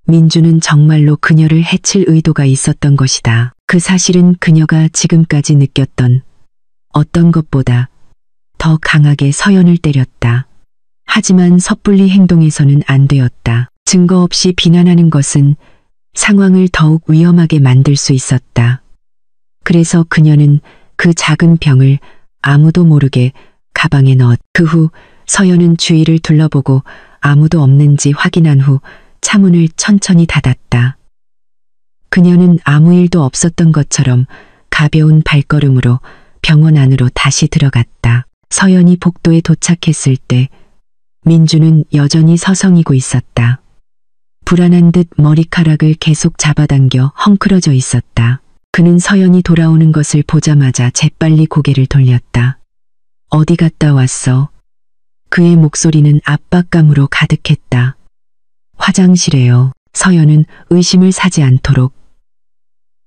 민주는 정말로 그녀를 해칠 의도가 있었던 것이다. 그 사실은 그녀가 지금까지 느꼈던 어떤 것보다 더 강하게 서연을 때렸다. 하지만 섣불리 행동해서는 안 되었다. 증거 없이 비난하는 것은 상황을 더욱 위험하게 만들 수 있었다. 그래서 그녀는 그 작은 병을 아무도 모르게 가방에 넣었다. 그 후 서연은 주위를 둘러보고 아무도 없는지 확인한 후 차문을 천천히 닫았다. 그녀는 아무 일도 없었던 것처럼 가벼운 발걸음으로 병원 안으로 다시 들어갔다. 서연이 복도에 도착했을 때 민주는 여전히 서성이고 있었다. 불안한 듯 머리카락을 계속 잡아당겨 헝클어져 있었다. 그는 서연이 돌아오는 것을 보자마자 재빨리 고개를 돌렸다. 어디 갔다 왔어? 그의 목소리는 압박감으로 가득했다. 화장실에요. 서연은 의심을 사지 않도록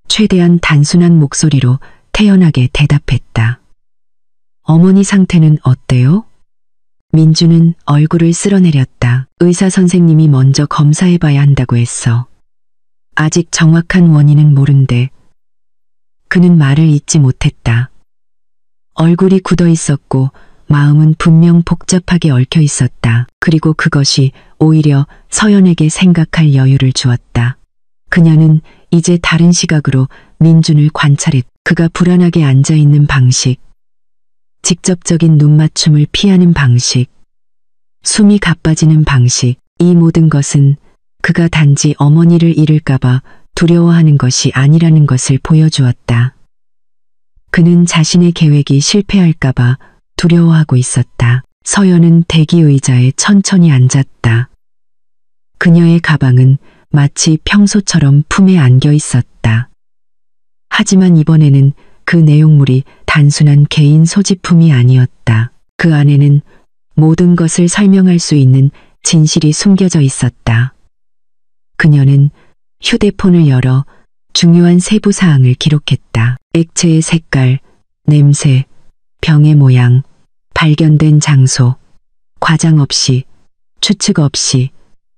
최대한 단순한 목소리로 태연하게 대답했다. 어머니 상태는 어때요? 민주는 얼굴을 쓸어내렸다. 의사 선생님이 먼저 검사해봐야 한다고 했어. 아직 정확한 원인은 모른대. 그는 말을 잇지 못했다. 얼굴이 굳어 있었고 마음은 분명 복잡하게 얽혀 있었다. 그리고 그것이 오히려 서연에게 생각할 여유를 주었다. 그녀는 이제 다른 시각으로 민준을 관찰했다. 그가 불안하게 앉아있는 방식, 직접적인 눈맞춤을 피하는 방식, 숨이 가빠지는 방식, 이 모든 것은 그가 단지 어머니를 잃을까봐 두려워하는 것이 아니라는 것을 보여주었다. 그는 자신의 계획이 실패할까봐 두려워하고 있었다. 서연은 대기 의자에 천천히 앉았다. 그녀의 가방은 마치 평소처럼 품에 안겨 있었다. 하지만 이번에는 그 내용물이 단순한 개인 소지품이 아니었다. 그 안에는 모든 것을 설명할 수 있는 진실이 숨겨져 있었다. 그녀는 휴대폰을 열어 중요한 세부 사항을 기록했다. 액체의 색깔, 냄새, 병의 모양, 발견된 장소, 과장 없이, 추측 없이,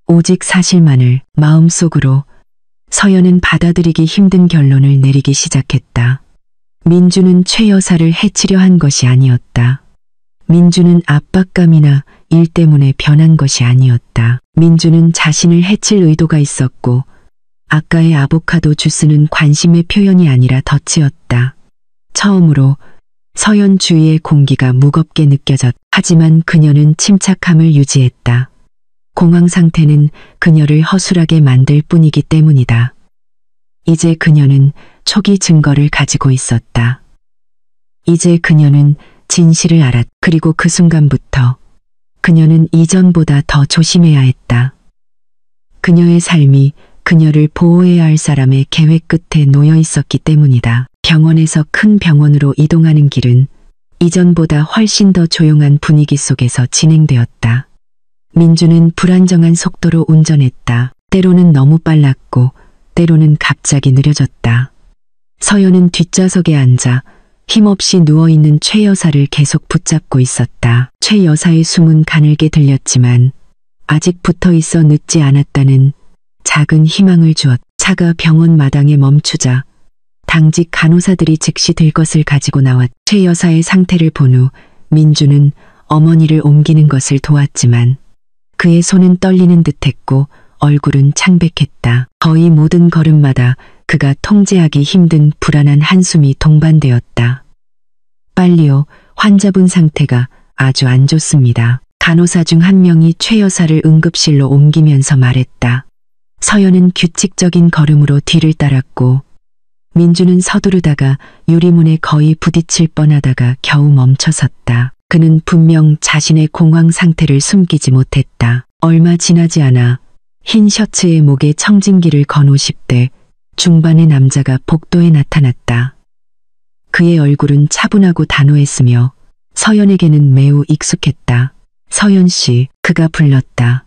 오직 사실만을 마음속으로 서연은 받아들이기 힘든 결론을 내리기 시작했다. 민주는 최 여사를 해치려 한 것이 아니었다. 민주는 압박감이나 일 때문에 변한 것이 아니었다. 민주는 자신을 해칠 의도가 있었고 아까의 아보카도 주스는 관심의 표현이 아니라 덫이었다. 처음으로 서연 주위의 공기가 무겁게 느껴졌다. 하지만 그녀는 침착함을 유지했다. 공황 상태는 그녀를 허술하게 만들 뿐이기 때문이다. 이제 그녀는 초기 증거를 가지고 있었다. 이제 그녀는 진실을 알았다. 그리고 그 순간부터 그녀는 이전보다 더 조심해야 했다. 그녀의 삶이 그녀를 보호해야 할 사람의 계획 끝에 놓여 있었기 때문이다. 병원에서 큰 병원으로 이동하는 길은 이전보다 훨씬 더 조용한 분위기 속에서 진행되었다. 민주는 불안정한 속도로 운전했다. 때로는 너무 빨랐고 때로는 갑자기 느려졌다. 서연은 뒷좌석에 앉아 힘없이 누워있는 최 여사를 계속 붙잡고 있었다. 최 여사의 숨은 가늘게 들렸지만 아직 붙어 있어 늦지 않았다는 작은 희망을 주었다. 차가 병원 마당에 멈추자 당직 간호사들이 즉시 들 것을 가지고 나왔다. 최 여사의 상태를 본 후 민주는 어머니를 옮기는 것을 도왔지만 그의 손은 떨리는 듯했고 얼굴은 창백했다. 거의 모든 걸음마다 그가 통제하기 힘든 불안한 한숨이 동반되었다. 빨리요, 환자분 상태가 아주 안 좋습니다. 간호사 중 한 명이 최 여사를 응급실로 옮기면서 말했다. 서연은 규칙적인 걸음으로 뒤를 따랐고 민주는 서두르다가 유리문에 거의 부딪힐 뻔하다가 겨우 멈춰섰다. 그는 분명 자신의 공황 상태를 숨기지 못했다. 얼마 지나지 않아 흰 셔츠에 목에 청진기를 건 50대 중반의 남자가 복도에 나타났다. 그의 얼굴은 차분하고 단호했으며 서연에게는 매우 익숙했다. 서연 씨, 그가 불렀다.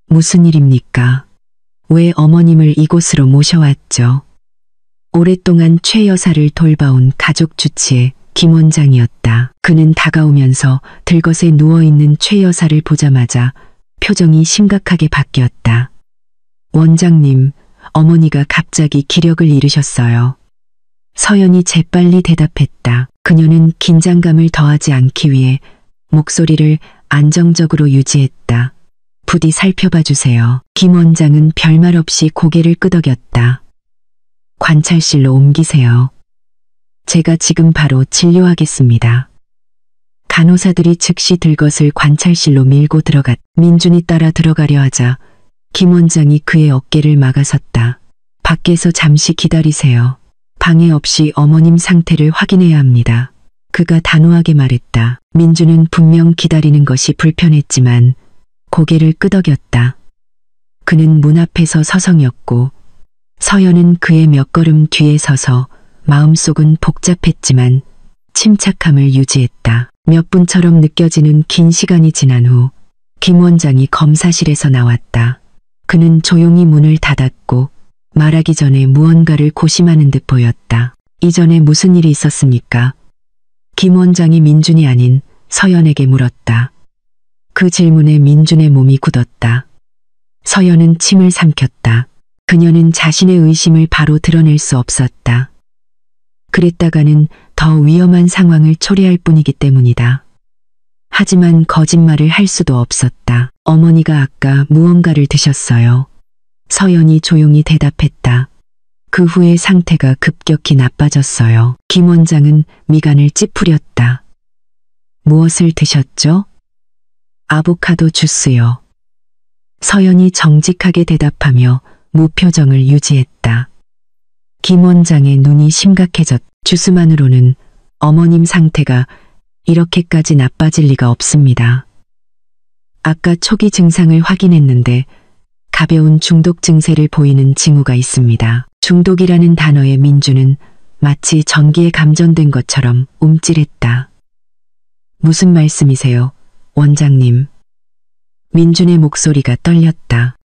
무슨 일입니까? 왜 어머님을 이곳으로 모셔왔죠? 오랫동안 최 여사를 돌봐온 가족 주치의 김 원장이었다. 그는 다가오면서 들것에 누워있는 최 여사를 보자마자 표정이 심각하게 바뀌었다. 원장님, 어머니가 갑자기 기력을 잃으셨어요. 서연이 재빨리 대답했다. 그녀는 긴장감을 더하지 않기 위해 목소리를 안정적으로 유지했다. 부디 살펴봐 주세요. 김 원장은 별말 없이 고개를 끄덕였다. 관찰실로 옮기세요. 제가 지금 바로 진료하겠습니다. 간호사들이 즉시 들것을 관찰실로 밀고 들어갔다. 민준이 따라 들어가려 하자 김 원장이 그의 어깨를 막아섰다. 밖에서 잠시 기다리세요. 방해 없이 어머님 상태를 확인해야 합니다. 그가 단호하게 말했다. 민주는 분명 기다리는 것이 불편했지만 고개를 끄덕였다. 그는 문 앞에서 서성였고 서연은 그의 몇 걸음 뒤에 서서 마음속은 복잡했지만 침착함을 유지했다. 몇 분처럼 느껴지는 긴 시간이 지난 후 김 원장이 검사실에서 나왔다. 그는 조용히 문을 닫았고 말하기 전에 무언가를 고심하는 듯 보였다. 이전에 무슨 일이 있었습니까? 김 원장이 민준이 아닌 서연에게 물었다. 그 질문에 민준의 몸이 굳었다. 서연은 침을 삼켰다. 그녀는 자신의 의심을 바로 드러낼 수 없었다. 그랬다가는 더 위험한 상황을 초래할 뿐이기 때문이다. 하지만 거짓말을 할 수도 없었다. 어머니가 아까 무언가를 드셨어요. 서연이 조용히 대답했다. 그 후에 상태가 급격히 나빠졌어요. 김 원장은 미간을 찌푸렸다. 무엇을 드셨죠? 아보카도 주스요. 서연이 정직하게 대답하며 무표정을 유지했다. 김 원장의 눈이 심각해졌다. 주스만으로는 어머님 상태가 이렇게까지 나빠질 리가 없습니다. 아까 초기 증상을 확인했는데 가벼운 중독 증세를 보이는 징후가 있습니다. 중독이라는 단어에 민주는 마치 전기에 감전된 것처럼 움찔했다. 무슨 말씀이세요, 원장님? 민준의 목소리가 떨렸다.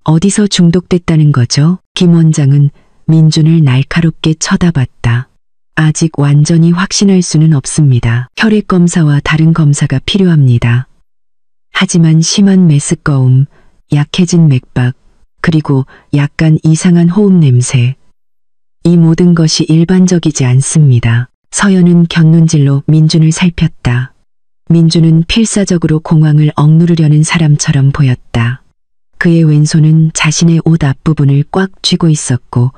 어디서 중독됐다는 거죠? 김 원장은 민준을 날카롭게 쳐다봤다. 아직 완전히 확신할 수는 없습니다. 혈액 검사와 다른 검사가 필요합니다. 하지만 심한 메스꺼움, 약해진 맥박, 그리고 약간 이상한 호흡 냄새. 이 모든 것이 일반적이지 않습니다. 서연은 곁눈질로 민준을 살폈다. 민준은 필사적으로 공황을 억누르려는 사람처럼 보였다. 그의 왼손은 자신의 옷 앞부분을 꽉 쥐고 있었고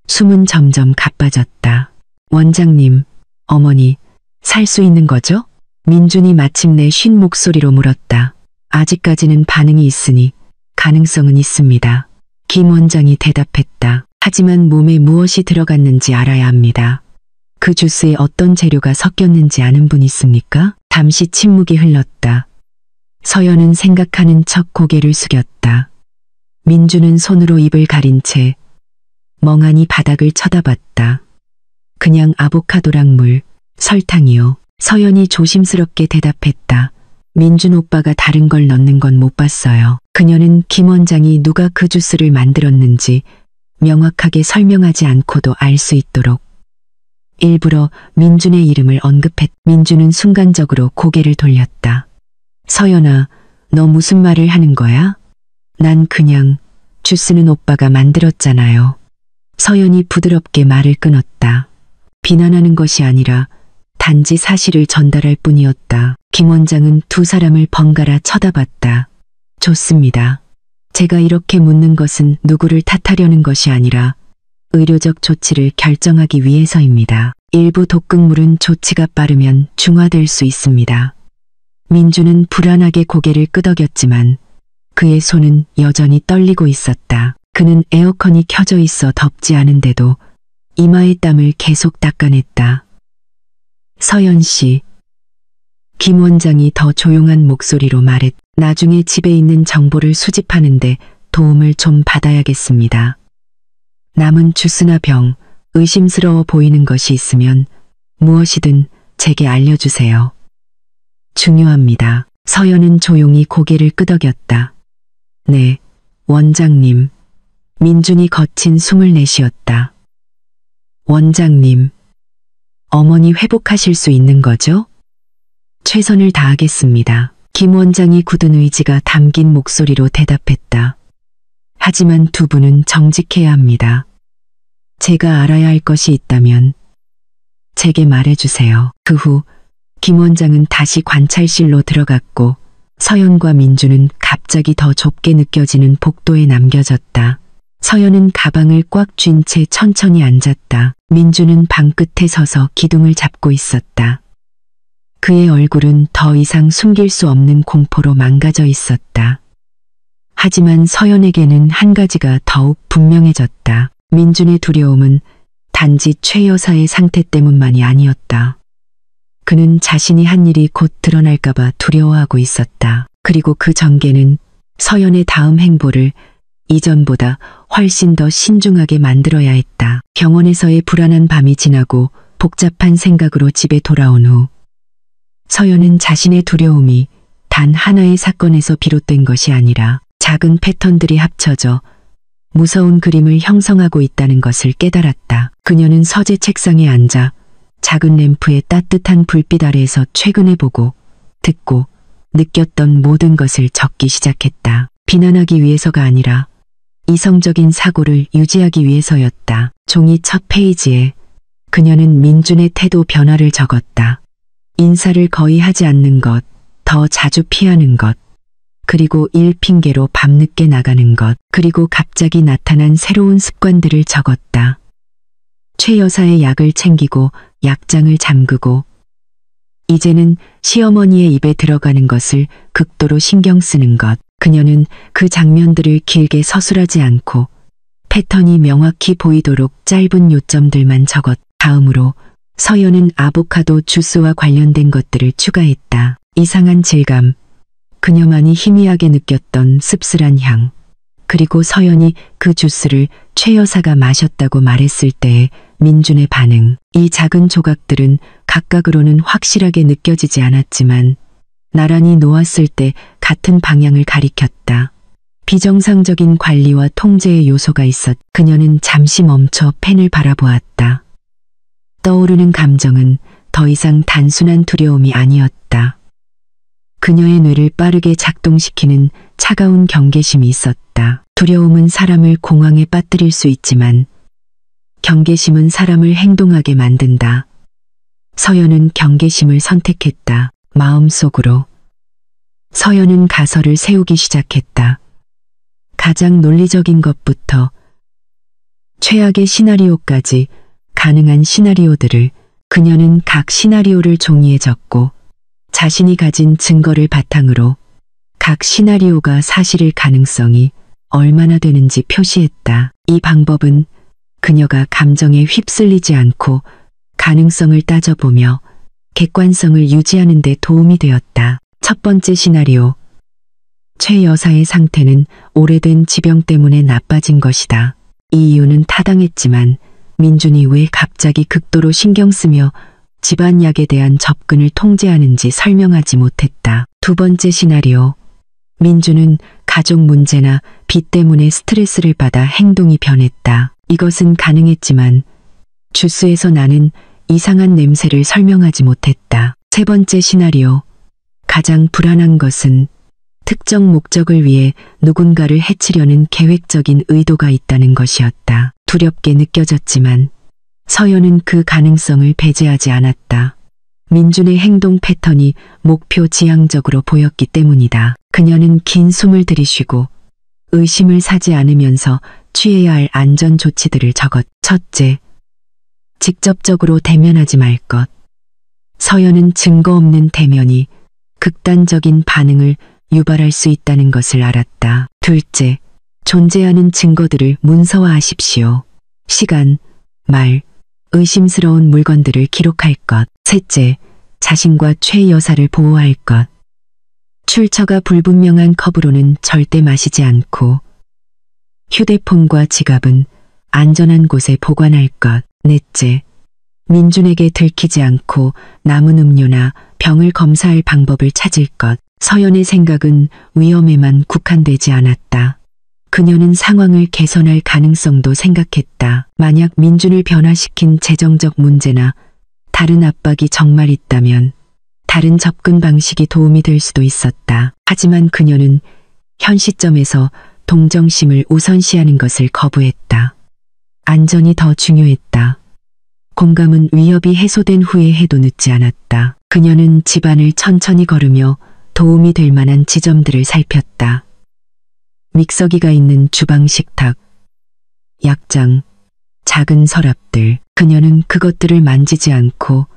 숨은 점점 가빠졌다. 원장님, 어머니, 살 수 있는 거죠? 민준이 마침내 쉰 목소리로 물었다. 아직까지는 반응이 있으니 가능성은 있습니다. 김 원장이 대답했다. 하지만 몸에 무엇이 들어갔는지 알아야 합니다. 그 주스에 어떤 재료가 섞였는지 아는 분 있습니까? 잠시 침묵이 흘렀다. 서연은 생각하는 척 고개를 숙였다. 민준은 손으로 입을 가린 채 멍하니 바닥을 쳐다봤다. 그냥 아보카도랑 물, 설탕이요. 서연이 조심스럽게 대답했다. 민준 오빠가 다른 걸 넣는 건 못 봤어요. 그녀는 김 원장이 누가 그 주스를 만들었는지 명확하게 설명하지 않고도 알 수 있도록 일부러 민준의 이름을 언급했. 민준은 순간적으로 고개를 돌렸다. 서연아, 너 무슨 말을 하는 거야? 난 그냥 주스는 오빠가 만들었잖아요. 서연이 부드럽게 말을 끊었다. 비난하는 것이 아니라 단지 사실을 전달할 뿐이었다. 김 원장은 두 사람을 번갈아 쳐다봤다. 좋습니다. 제가 이렇게 묻는 것은 누구를 탓하려는 것이 아니라 의료적 조치를 결정하기 위해서입니다. 일부 독극물은 조치가 빠르면 중화될 수 있습니다. 민주는 불안하게 고개를 끄덕였지만 그의 손은 여전히 떨리고 있었다. 그는 에어컨이 켜져 있어 덥지 않은데도 이마의 땀을 계속 닦아냈다. 서연 씨. 김 원장이 더 조용한 목소리로 말했. 나중에 집에 있는 정보를 수집하는데 도움을 좀 받아야겠습니다. 남은 주스나 병, 의심스러워 보이는 것이 있으면 무엇이든 제게 알려주세요. 중요합니다. 서연은 조용히 고개를 끄덕였다. 네, 원장님. 민준이 거친 숨을 내쉬었다. 원장님. 어머니 회복하실 수 있는 거죠? 최선을 다하겠습니다. 김 원장이 굳은 의지가 담긴 목소리로 대답했다. 하지만 두 분은 정직해야 합니다. 제가 알아야 할 것이 있다면 제게 말해주세요. 그 후 김 원장은 다시 관찰실로 들어갔고 서연과 민주는 갑자기 더 좁게 느껴지는 복도에 남겨졌다. 서연은 가방을 꽉 쥔 채 천천히 앉았다. 민주는 방 끝에 서서 기둥을 잡고 있었다. 그의 얼굴은 더 이상 숨길 수 없는 공포로 망가져 있었다. 하지만 서연에게는 한 가지가 더욱 분명해졌다. 민준의 두려움은 단지 최 여사의 상태 때문만이 아니었다. 그는 자신이 한 일이 곧 드러날까봐 두려워하고 있었다. 그리고 그 전개는 서연의 다음 행보를 이전보다 훨씬 더 신중하게 만들어야 했다. 병원에서의 불안한 밤이 지나고 복잡한 생각으로 집에 돌아온 후 서연은 자신의 두려움이 단 하나의 사건에서 비롯된 것이 아니라 작은 패턴들이 합쳐져 무서운 그림을 형성하고 있다는 것을 깨달았다. 그녀는 서재 책상에 앉아 작은 램프의 따뜻한 불빛 아래에서 최근에 보고, 듣고, 느꼈던 모든 것을 적기 시작했다. 비난하기 위해서가 아니라 이성적인 사고를 유지하기 위해서였다. 종이 첫 페이지에 그녀는 민준의 태도 변화를 적었다. 인사를 거의 하지 않는 것, 더 자주 피하는 것, 그리고 일 핑계로 밤늦게 나가는 것, 그리고 갑자기 나타난 새로운 습관들을 적었다. 최 여사의 약을 챙기고 약장을 잠그고 이제는 시어머니의 입에 들어가는 것을 극도로 신경 쓰는 것. 그녀는 그 장면들을 길게 서술하지 않고 패턴이 명확히 보이도록 짧은 요점들만 적었. 다음으로 서연은 아보카도 주스와 관련된 것들을 추가했다. 이상한 질감, 그녀만이 희미하게 느꼈던 씁쓸한 향, 그리고 서연이 그 주스를 최 여사가 마셨다고 말했을 때의 민준의 반응. 이 작은 조각들은 각각으로는 확실하게 느껴지지 않았지만 나란히 놓았을 때 같은 방향을 가리켰다. 비정상적인 관리와 통제의 요소가 있었. 그녀는 잠시 멈춰 펜을 바라보았다. 떠오르는 감정은 더 이상 단순한 두려움이 아니었다. 그녀의 뇌를 빠르게 작동시키는 차가운 경계심이 있었다. 두려움은 사람을 공황에 빠뜨릴 수 있지만 경계심은 사람을 행동하게 만든다. 서연은 경계심을 선택했다. 마음속으로 서연은 가설을 세우기 시작했다. 가장 논리적인 것부터 최악의 시나리오까지 가능한 시나리오들을 그녀는 각 시나리오를 종이에 적고 자신이 가진 증거를 바탕으로 각 시나리오가 사실일 가능성이 얼마나 되는지 표시했다. 이 방법은 그녀가 감정에 휩쓸리지 않고 가능성을 따져보며 객관성을 유지하는 데 도움이 되었다. 첫 번째 시나리오. 최 여사의 상태는 오래된 지병 때문에 나빠진 것이다. 이 이유는 타당했지만 민준이 왜 갑자기 극도로 신경 쓰며 집안약에 대한 접근을 통제하는지 설명하지 못했다. 두 번째 시나리오. 민준은 가족 문제나 빚 때문에 스트레스를 받아 행동이 변했다. 이것은 가능했지만 주스에서 나는 이상한 냄새를 설명하지 못했다. 세 번째 시나리오. 가장 불안한 것은 특정 목적을 위해 누군가를 해치려는 계획적인 의도가 있다는 것이었다. 두렵게 느껴졌지만 서연은 그 가능성을 배제하지 않았다. 민준의 행동 패턴이 목표 지향적으로 보였기 때문이다. 그녀는 긴 숨을 들이쉬고 의심을 사지 않으면서 취해야 할 안전 조치들을 적었. 첫째, 직접적으로 대면하지 말 것. 서연은 증거 없는 대면이 극단적인 반응을 유발할 수 있다는 것을 알았다. 둘째, 존재하는 증거들을 문서화하십시오. 시간, 말, 의심스러운 물건들을 기록할 것. 셋째, 자신과 최 여사를 보호할 것. 출처가 불분명한 컵으로는 절대 마시지 않고 휴대폰과 지갑은 안전한 곳에 보관할 것. 넷째, 민준에게 들키지 않고 남은 음료나 병을 검사할 방법을 찾을 것. 서연의 생각은 위험에만 국한되지 않았다. 그녀는 상황을 개선할 가능성도 생각했다. 만약 민준을 변화시킨 재정적 문제나 다른 압박이 정말 있다면 다른 접근 방식이 도움이 될 수도 있었다. 하지만 그녀는 현 시점에서 동정심을 우선시하는 것을 거부했다. 안전이 더 중요했다. 공감은 위협이 해소된 후에 해도 늦지 않았다. 그녀는 집안을 천천히 걸으며 도움이 될 만한 지점들을 살폈다. 믹서기가 있는 주방 식탁, 약장, 작은 서랍들. 그녀는 그것들을 만지지 않고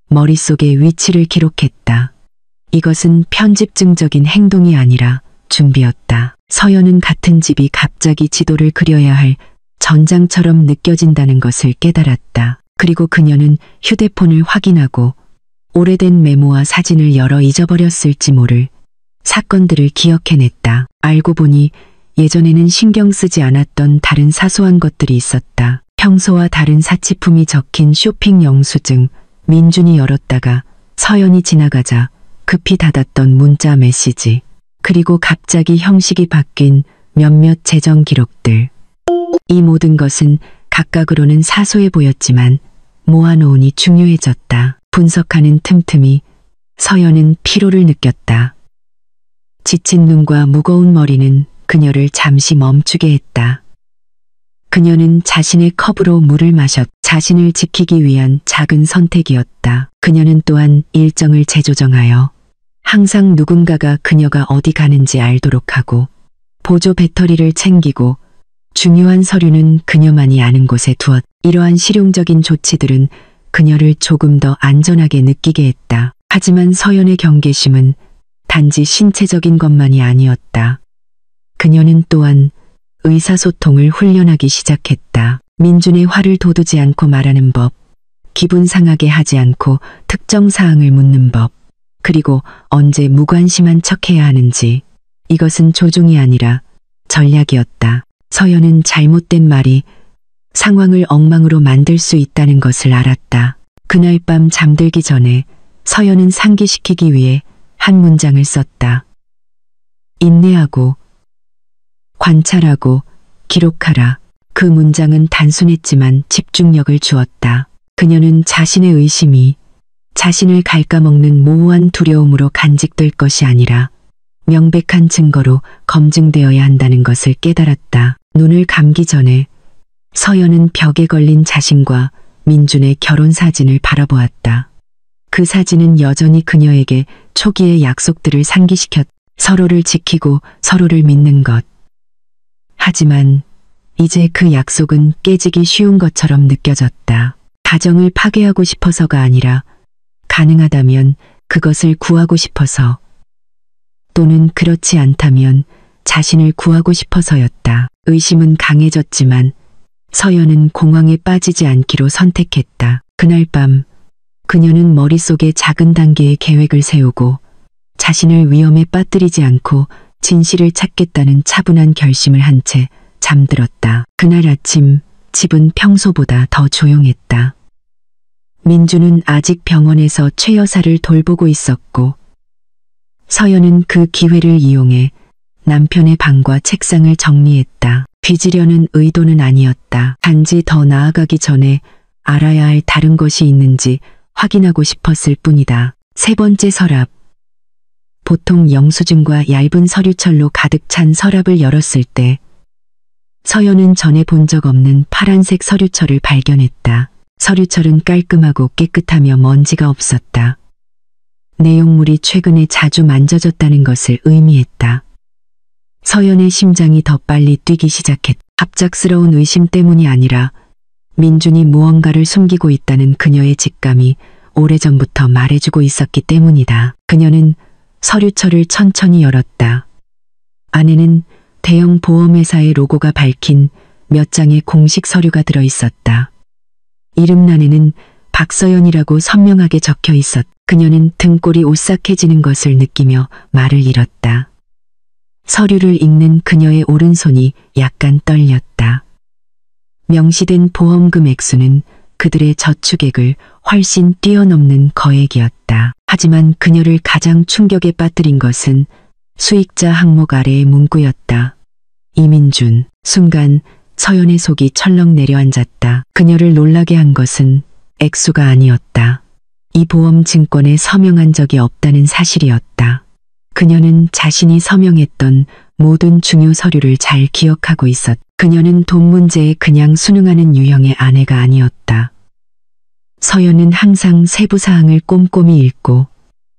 머릿속에 위치를 기록했다. 이것은 편집증적인 행동이 아니라 준비였다. 서연은 같은 집이 갑자기 지도를 그려야 할 전장처럼 느껴진다는 것을 깨달았다. 그리고 그녀는 휴대폰을 확인하고 오래된 메모와 사진을 열어 잊어버렸을지 모를 사건들을 기억해냈다. 알고 보니 예전에는 신경 쓰지 않았던 다른 사소한 것들이 있었다. 평소와 다른 사치품이 적힌 쇼핑 영수증, 민준이 열었다가 서연이 지나가자 급히 닫았던 문자 메시지, 그리고 갑자기 형식이 바뀐 몇몇 재정 기록들. 이 모든 것은 각각으로는 사소해 보였지만 모아놓으니 중요해졌다. 분석하는 틈틈이 서연은 피로를 느꼈다. 지친 눈과 무거운 머리는 그녀를 잠시 멈추게 했다. 그녀는 자신의 컵으로 물을 마셨. 자신을 지키기 위한 작은 선택이었다. 그녀는 또한 일정을 재조정하여 항상 누군가가 그녀가 어디 가는지 알도록 하고 보조 배터리를 챙기고 중요한 서류는 그녀만이 아는 곳에 두었. 이러한 실용적인 조치들은 그녀를 조금 더 안전하게 느끼게 했다. 하지만 서연의 경계심은 단지 신체적인 것만이 아니었다. 그녀는 또한 의사소통을 훈련하기 시작했다. 민준의 화를 돋우지 않고 말하는 법, 기분 상하게 하지 않고 특정 사항을 묻는 법, 그리고 언제 무관심한 척해야 하는지. 이것은 조종이 아니라 전략이었다. 서연은 잘못된 말이 상황을 엉망으로 만들 수 있다는 것을 알았다. 그날 밤 잠들기 전에 서연은 상기시키기 위해 한 문장을 썼다. 인내하고 관찰하고 기록하라. 그 문장은 단순했지만 집중력을 주었다. 그녀는 자신의 의심이 자신을 갉아먹는 모호한 두려움으로 간직될 것이 아니라 명백한 증거로 검증되어야 한다는 것을 깨달았다. 눈을 감기 전에 서연은 벽에 걸린 자신과 민준의 결혼 사진을 바라보았다. 그 사진은 여전히 그녀에게 초기의 약속들을 상기시켰다. 서로를 지키고 서로를 믿는 것. 하지만 이제 그 약속은 깨지기 쉬운 것처럼 느껴졌다. 가정을 파괴하고 싶어서가 아니라 가능하다면 그것을 구하고 싶어서, 또는 그렇지 않다면 자신을 구하고 싶어서였다. 의심은 강해졌지만 서연은 공황에 빠지지 않기로 선택했다. 그날 밤 그녀는 머릿속에 작은 단계의 계획을 세우고 자신을 위험에 빠뜨리지 않고 진실을 찾겠다는 차분한 결심을 한 채 잠들었다. 그날 아침 집은 평소보다 더 조용했다. 민주는 아직 병원에서 최 여사를 돌보고 있었고 서연은 그 기회를 이용해 남편의 방과 책상을 정리했다. 빚으려는 의도는 아니었다. 단지 더 나아가기 전에 알아야 할 다른 것이 있는지 확인하고 싶었을 뿐이다. 세 번째 서랍. 보통 영수증과 얇은 서류철로 가득 찬 서랍을 열었을 때 서연은 전에 본 적 없는 파란색 서류철을 발견했다. 서류철은 깔끔하고 깨끗하며 먼지가 없었다. 내용물이 최근에 자주 만져졌다는 것을 의미했다. 서연의 심장이 더 빨리 뛰기 시작했다. 갑작스러운 의심 때문이 아니라 민준이 무언가를 숨기고 있다는 그녀의 직감이 오래전부터 말해주고 있었기 때문이다. 그녀는 서류철을 천천히 열었다. 안에는 대형 보험회사의 로고가 밝힌 몇 장의 공식 서류가 들어있었다. 이름란에는 박서연이라고 선명하게 적혀 있었다. 그녀는 등골이 오싹해지는 것을 느끼며 말을 잃었다. 서류를 읽는 그녀의 오른손이 약간 떨렸다. 명시된 보험금 액수는 그들의 저축액을 훨씬 뛰어넘는 거액이었다. 하지만 그녀를 가장 충격에 빠뜨린 것은 수익자 항목 아래의 문구였다. 이민준. 순간 서연의 속이 철렁 내려앉았다. 그녀를 놀라게 한 것은 액수가 아니었다. 이 보험 증권에 서명한 적이 없다는 사실이었다. 그녀는 자신이 서명했던 모든 중요 서류를 잘 기억하고 있었다. 그녀는 돈 문제에 그냥 순응하는 유형의 아내가 아니었다. 서연은 항상 세부 사항을 꼼꼼히 읽고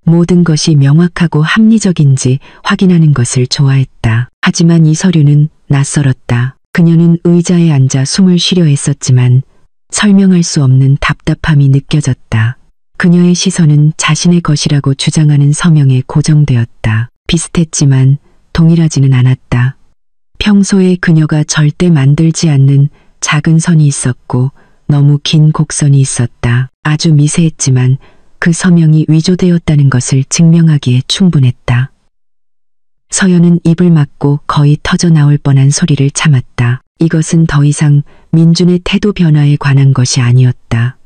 모든 것이 명확하고 합리적인지 확인하는 것을 좋아했다. 하지만 이 서류는 낯설었다. 그녀는 의자에 앉아 숨을 쉬려 했었지만 설명할 수 없는 답답함이 느껴졌다. 그녀의 시선은 자신의 것이라고 주장하는 서명에 고정되었다. 비슷했지만 동일하지는 않았다. 평소에 그녀가 절대 만들지 않는 작은 선이 있었고 너무 긴 곡선이 있었다. 아주 미세했지만 그 서명이 위조되었다는 것을 증명하기에 충분했다. 서연은 입을 막고 거의 터져 나올 뻔한 소리를 참았다. 이것은 더 이상 민준의 태도 변화에 관한 것이 아니었다.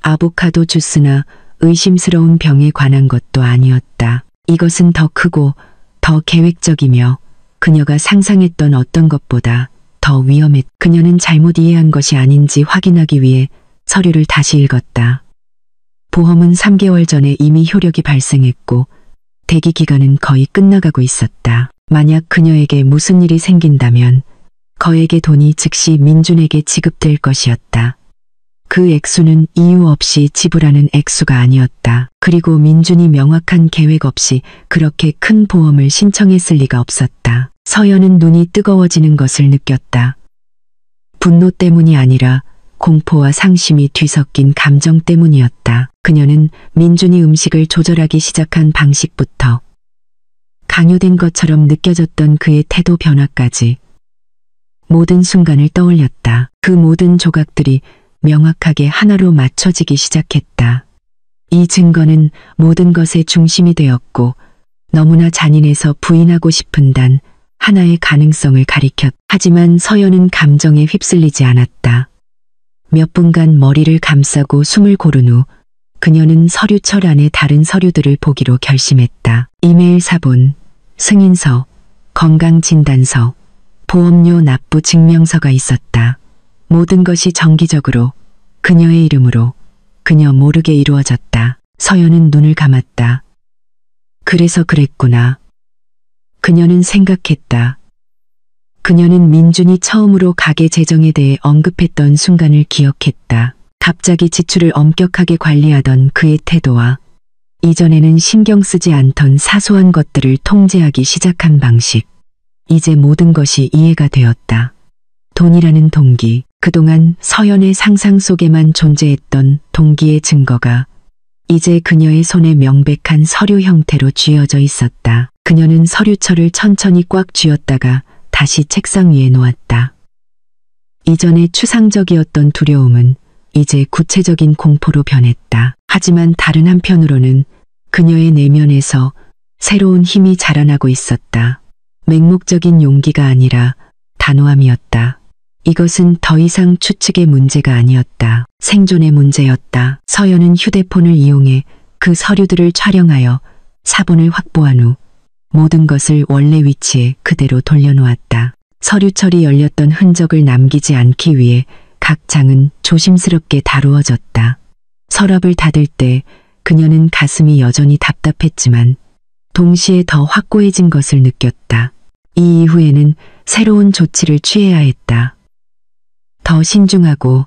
아보카도 주스나 의심스러운 병에 관한 것도 아니었다. 이것은 더 크고 더 계획적이며 그녀가 상상했던 어떤 것보다 더 위험했다. 그녀는 잘못 이해한 것이 아닌지 확인하기 위해 서류를 다시 읽었다. 보험은 3개월 전에 이미 효력이 발생했고 대기 기간은 거의 끝나가고 있었다. 만약 그녀에게 무슨 일이 생긴다면 거액의 돈이 즉시 민준에게 지급될 것이었다. 그 액수는 이유 없이 지불하는 액수가 아니었다. 그리고 민준이 명확한 계획 없이 그렇게 큰 보험을 신청했을 리가 없었다. 서연은 눈이 뜨거워지는 것을 느꼈다. 분노 때문이 아니라 공포와 상심이 뒤섞인 감정 때문이었다. 그녀는 민준이 음식을 조절하기 시작한 방식부터 강요된 것처럼 느껴졌던 그의 태도 변화까지 모든 순간을 떠올렸다. 그 모든 조각들이 명확하게 하나로 맞춰지기 시작했다. 이 증거는 모든 것의 중심이 되었고 너무나 잔인해서 부인하고 싶은 단 하나의 가능성을 가리켰다. 하지만 서연은 감정에 휩쓸리지 않았다. 몇 분간 머리를 감싸고 숨을 고른 후 그녀는 서류철 안에 다른 서류들을 보기로 결심했다. 이메일 사본, 승인서, 건강진단서, 보험료 납부 증명서가 있었다. 모든 것이 정기적으로 그녀의 이름으로 그녀 모르게 이루어졌다. 서연은 눈을 감았다. 그래서 그랬구나. 그녀는 생각했다. 그녀는 민준이 처음으로 가게 재정에 대해 언급했던 순간을 기억했다. 갑자기 지출을 엄격하게 관리하던 그의 태도와 이전에는 신경 쓰지 않던 사소한 것들을 통제하기 시작한 방식. 이제 모든 것이 이해가 되었다. 돈이라는 동기, 그동안 서연의 상상 속에만 존재했던 동기의 증거가 이제 그녀의 손에 명백한 서류 형태로 쥐어져 있었다. 그녀는 서류철을 천천히 꽉 쥐었다가 다시 책상 위에 놓았다. 이전에 추상적이었던 두려움은 이제 구체적인 공포로 변했다. 하지만 다른 한편으로는 그녀의 내면에서 새로운 힘이 자라나고 있었다. 맹목적인 용기가 아니라 단호함이었다. 이것은 더 이상 추측의 문제가 아니었다. 생존의 문제였다. 서연은 휴대폰을 이용해 그 서류들을 촬영하여 사본을 확보한 후 모든 것을 원래 위치에 그대로 돌려놓았다. 서류철이 열렸던 흔적을 남기지 않기 위해 각 장은 조심스럽게 다루어졌다. 서랍을 닫을 때 그녀는 가슴이 여전히 답답했지만 동시에 더 확고해진 것을 느꼈다. 이 이후에는 새로운 조치를 취해야 했다. 더 신중하고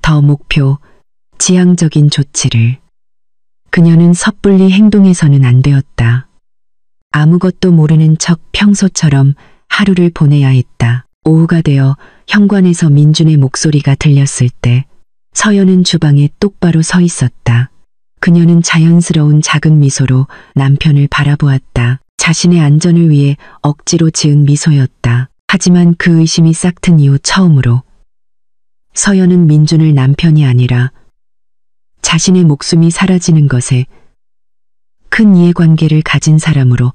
더 목표, 지향적인 조치를. 그녀는 섣불리 행동해서는 안 되었다. 아무것도 모르는 척 평소처럼 하루를 보내야 했다. 오후가 되어 현관에서 민준의 목소리가 들렸을 때 서연은 주방에 똑바로 서 있었다. 그녀는 자연스러운 작은 미소로 남편을 바라보았다. 자신의 안전을 위해 억지로 지은 미소였다. 하지만 그 의심이 싹튼 이후 처음으로 서연은 민준을 남편이 아니라 자신의 목숨이 사라지는 것에 큰 이해관계를 가진 사람으로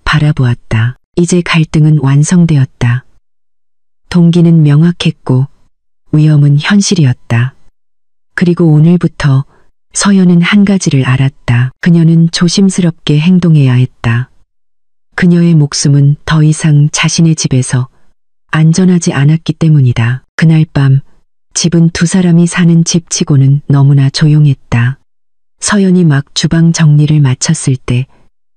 바라보았다. 이제 갈등은 완성되었다. 동기는 명확했고 위험은 현실이었다. 그리고 오늘부터 서연은 한 가지를 알았다. 그녀는 조심스럽게 행동해야 했다. 그녀의 목숨은 더 이상 자신의 집에서 안전하지 않았기 때문이다. 그날 밤 집은 두 사람이 사는 집치고는 너무나 조용했다. 서연이 막 주방 정리를 마쳤을 때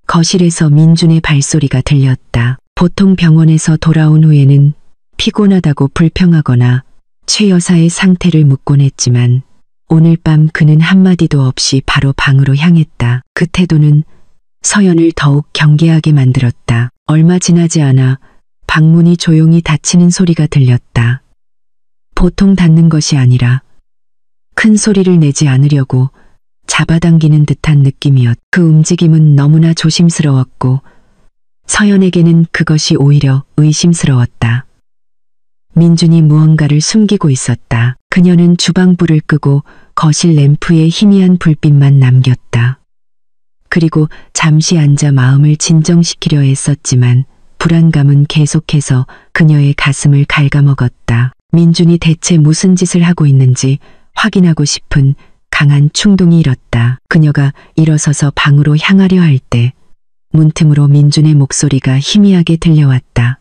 거실에서 민준의 발소리가 들렸다. 보통 병원에서 돌아온 후에는 피곤하다고 불평하거나 최 여사의 상태를 묻곤 했지만 오늘 밤 그는 한마디도 없이 바로 방으로 향했다. 그 태도는 서연을 더욱 경계하게 만들었다. 얼마 지나지 않아 방문이 조용히 닫히는 소리가 들렸다. 보통 닫는 것이 아니라 큰 소리를 내지 않으려고 잡아당기는 듯한 느낌이었다. 그 움직임은 너무나 조심스러웠고 서연에게는 그것이 오히려 의심스러웠다. 민준이 무언가를 숨기고 있었다. 그녀는 주방불을 끄고 거실 램프에 희미한 불빛만 남겼다. 그리고 잠시 앉아 마음을 진정시키려 했었지만 불안감은 계속해서 그녀의 가슴을 갉아먹었다. 민준이 대체 무슨 짓을 하고 있는지 확인하고 싶은 강한 충동이 일었다. 그녀가 일어서서 방으로 향하려 할 때 문틈으로 민준의 목소리가 희미하게 들려왔다.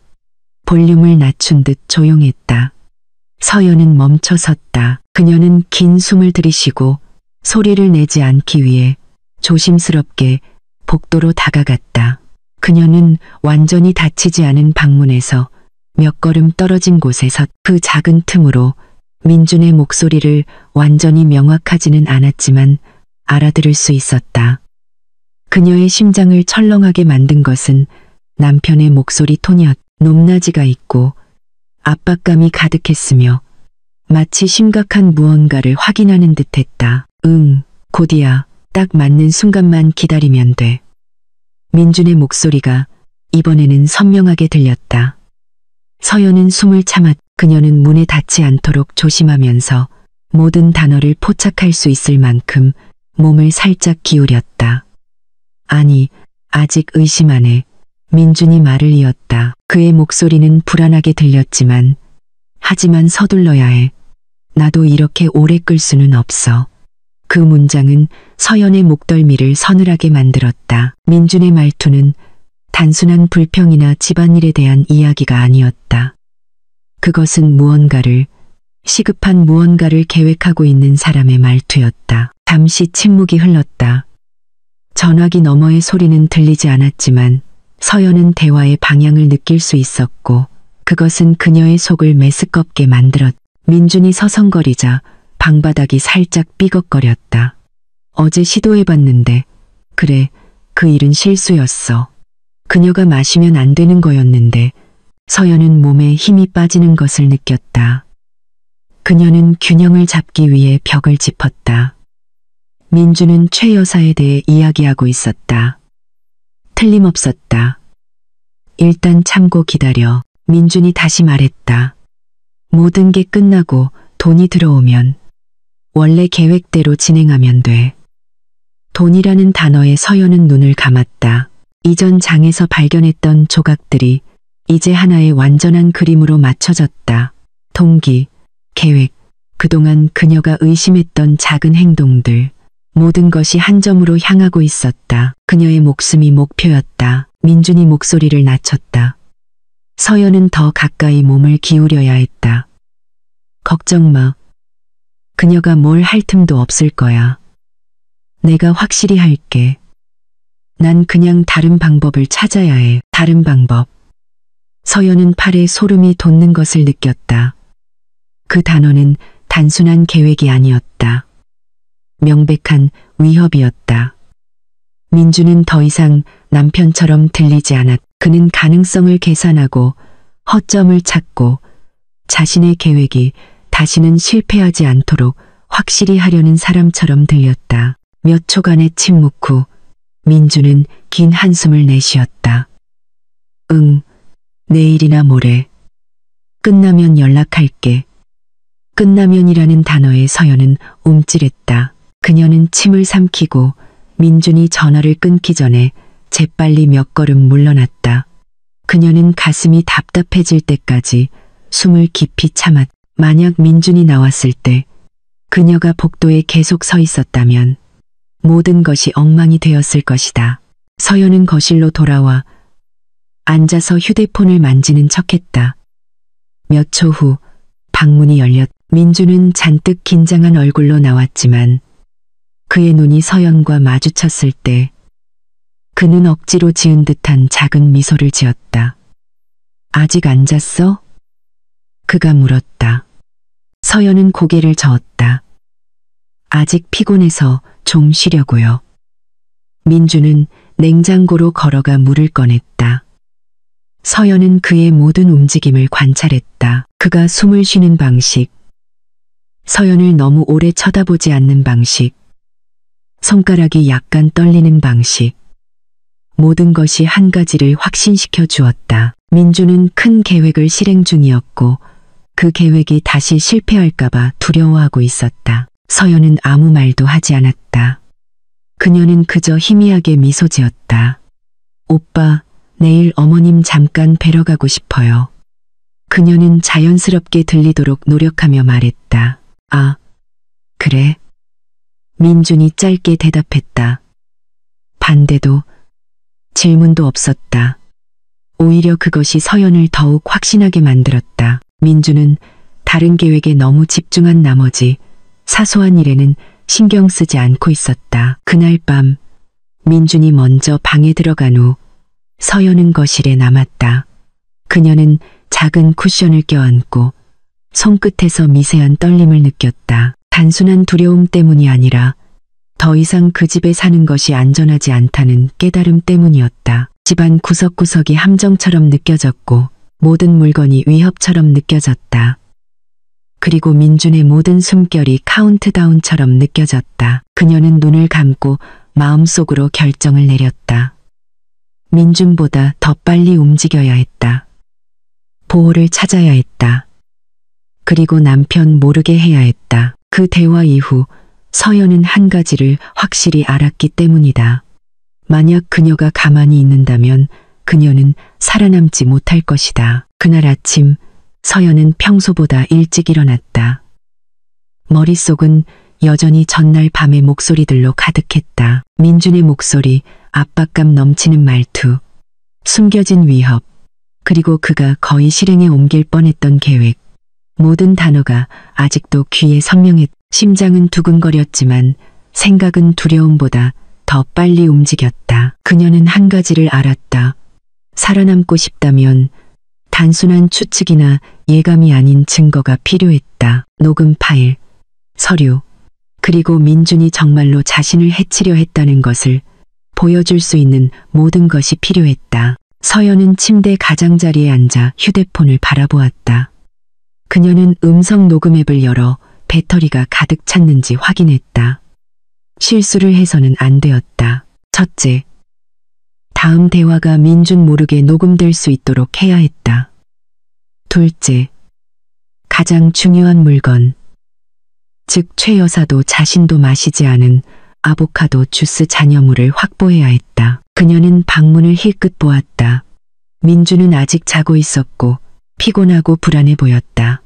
볼륨을 낮춘 듯 조용했다. 서연은 멈춰 섰다. 그녀는 긴 숨을 들이쉬고 소리를 내지 않기 위해 조심스럽게 복도로 다가갔다. 그녀는 완전히 닫히지 않은 방문에서 몇 걸음 떨어진 곳에 섰. 그 작은 틈으로 민준의 목소리를 완전히 명확하지는 않았지만 알아들을 수 있었다. 그녀의 심장을 철렁하게 만든 것은 남편의 목소리 톤이었다. 높낮이가 있고 압박감이 가득했으며 마치 심각한 무언가를 확인하는 듯했다. 응, 곧이야. 딱 맞는 순간만 기다리면 돼. 민준의 목소리가 이번에는 선명하게 들렸다. 서연은 숨을 참았. 그녀는 문에 닿지 않도록 조심하면서 모든 단어를 포착할 수 있을 만큼 몸을 살짝 기울였다. 아니, 아직 의심 안 해. 민준이 말을 이었다. 그의 목소리는 불안하게 들렸지만 하지만 서둘러야 해. 나도 이렇게 오래 끌 수는 없어. 그 문장은 서연의 목덜미를 서늘하게 만들었다. 민준의 말투는 단순한 불평이나 집안일에 대한 이야기가 아니었다. 그것은 시급한 무언가를 계획하고 있는 사람의 말투였다. 잠시 침묵이 흘렀다. 전화기 너머의 소리는 들리지 않았지만 서연은 대화의 방향을 느낄 수 있었고 그것은 그녀의 속을 메스껍게 만들었다. 민준이 서성거리자 방바닥이 살짝 삐걱거렸다. 어제 시도해봤는데 그래, 그 일은 실수였어. 그녀가 마시면 안 되는 거였는데 서연은 몸에 힘이 빠지는 것을 느꼈다. 그녀는 균형을 잡기 위해 벽을 짚었다. 민주는 최 여사에 대해 이야기하고 있었다. 틀림없었다. 일단 참고 기다려. 민준이 다시 말했다. 모든 게 끝나고 돈이 들어오면 원래 계획대로 진행하면 돼. 돈이라는 단어에 서연은 눈을 감았다. 이전 장에서 발견했던 조각들이 이제 하나의 완전한 그림으로 맞춰졌다. 동기, 계획, 그동안 그녀가 의심했던 작은 행동들, 모든 것이 한 점으로 향하고 있었다. 그녀의 목숨이 목표였다. 민준이 목소리를 낮췄다. 서연은 더 가까이 몸을 기울여야 했다. 걱정 마. 그녀가 뭘 할 틈도 없을 거야. 내가 확실히 할게. 난 그냥 다른 방법을 찾아야 해. 다른 방법. 서연은 팔에 소름이 돋는 것을 느꼈다. 그 단어는 단순한 계획이 아니었다. 명백한 위협이었다. 민주는 더 이상 남편처럼 들리지 않았다. 그는 가능성을 계산하고 허점을 찾고 자신의 계획이 다시는 실패하지 않도록 확실히 하려는 사람처럼 들렸다. 몇 초간의 침묵 후 민주는 긴 한숨을 내쉬었다. 응, 내일이나 모레. 끝나면 연락할게. 끝나면이라는 단어에 서연은 움찔했다. 그녀는 침을 삼키고 민준이 전화를 끊기 전에 재빨리 몇 걸음 물러났다. 그녀는 가슴이 답답해질 때까지 숨을 깊이 참았다. 만약 민준이 나왔을 때 그녀가 복도에 계속 서 있었다면 모든 것이 엉망이 되었을 것이다. 서연은 거실로 돌아와 앉아서 휴대폰을 만지는 척했다. 몇 초 후 방문이 열렸다. 민준은 잔뜩 긴장한 얼굴로 나왔지만 그의 눈이 서연과 마주쳤을 때 그는 억지로 지은 듯한 작은 미소를 지었다. 아직 안 잤어? 그가 물었다. 서연은 고개를 저었다. 아직 피곤해서 좀 쉬려고요. 민주는 냉장고로 걸어가 물을 꺼냈다. 서연은 그의 모든 움직임을 관찰했다. 그가 숨을 쉬는 방식, 서연을 너무 오래 쳐다보지 않는 방식, 손가락이 약간 떨리는 방식, 모든 것이 한 가지를 확신시켜 주었다. 민주는 큰 계획을 실행 중이었고 그 계획이 다시 실패할까봐 두려워하고 있었다. 서연은 아무 말도 하지 않았다. 그녀는 그저 희미하게 미소 지었다. 오빠, 내일 어머님 잠깐 뵈러 가고 싶어요. 그녀는 자연스럽게 들리도록 노력하며 말했다. 아, 그래? 민준이 짧게 대답했다. 반대도, 질문도 없었다. 오히려 그것이 서연을 더욱 확신하게 만들었다. 민주는 다른 계획에 너무 집중한 나머지 사소한 일에는 신경 쓰지 않고 있었다. 그날 밤 민준이 먼저 방에 들어간 후 서연은 거실에 남았다. 그녀는 작은 쿠션을 껴안고 손끝에서 미세한 떨림을 느꼈다. 단순한 두려움 때문이 아니라 더 이상 그 집에 사는 것이 안전하지 않다는 깨달음 때문이었다. 집안 구석구석이 함정처럼 느껴졌고 모든 물건이 위협처럼 느껴졌다. 그리고 민준의 모든 숨결이 카운트다운처럼 느껴졌다. 그녀는 눈을 감고 마음속으로 결정을 내렸다. 민준보다 더 빨리 움직여야 했다. 보호를 찾아야 했다. 그리고 남편 모르게 해야 했다. 그 대화 이후 서연은 한 가지를 확실히 알았기 때문이다. 만약 그녀가 가만히 있는다면 그녀는 살아남지 못할 것이다. 그날 아침 서연은 평소보다 일찍 일어났다. 머릿속은 여전히 전날 밤의 목소리들로 가득했다. 민준의 목소리, 압박감 넘치는 말투, 숨겨진 위협, 그리고 그가 거의 실행에 옮길 뻔했던 계획. 모든 단어가 아직도 귀에 선명했. 심장은 두근거렸지만 생각은 두려움보다 더 빨리 움직였다. 그녀는 한 가지를 알았다. 살아남고 싶다면 단순한 추측이나 예감이 아닌 증거가 필요했다. 녹음 파일, 서류, 그리고 민준이 정말로 자신을 해치려 했다는 것을 보여줄 수 있는 모든 것이 필요했다. 서연은 침대 가장자리에 앉아 휴대폰을 바라보았다. 그녀는 음성 녹음 앱을 열어 배터리가 가득 찼는지 확인했다. 실수를 해서는 안 되었다. 첫째, 다음 대화가 민준 모르게 녹음될 수 있도록 해야 했다. 둘째, 가장 중요한 물건, 즉 최 여사도 자신도 마시지 않은 아보카도 주스 잔여물을 확보해야 했다. 그녀는 방문을 힐끗 보았다. 민준은 아직 자고 있었고 피곤하고 불안해 보였다.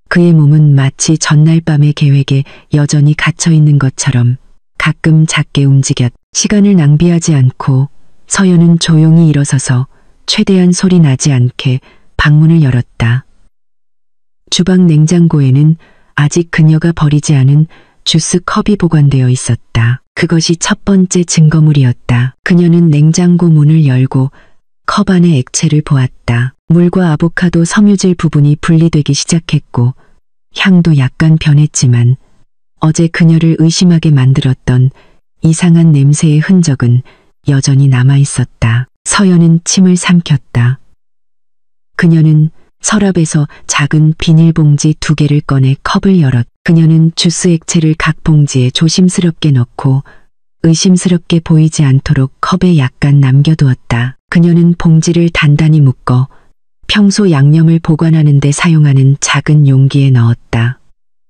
그의 몸은 마치 전날 밤의 계획에 여전히 갇혀 있는 것처럼 가끔 작게 움직였. 시간을 낭비하지 않고 서연은 조용히 일어서서 최대한 소리 나지 않게 방문을 열었다. 주방 냉장고에는 아직 그녀가 버리지 않은 주스 컵이 보관되어 있었다. 그것이 첫 번째 증거물이었다. 그녀는 냉장고 문을 열고 컵 안의 액체를 보았다. 물과 아보카도 섬유질 부분이 분리되기 시작했고 향도 약간 변했지만 어제 그녀를 의심하게 만들었던 이상한 냄새의 흔적은 여전히 남아 있었다. 서연은 침을 삼켰다. 그녀는 서랍에서 작은 비닐봉지 2개를 꺼내 컵을 열었. 그녀는 주스 액체를 각 봉지에 조심스럽게 넣고 의심스럽게 보이지 않도록 컵에 약간 남겨두었다. 그녀는 봉지를 단단히 묶어 평소 양념을 보관하는 데 사용하는 작은 용기에 넣었다.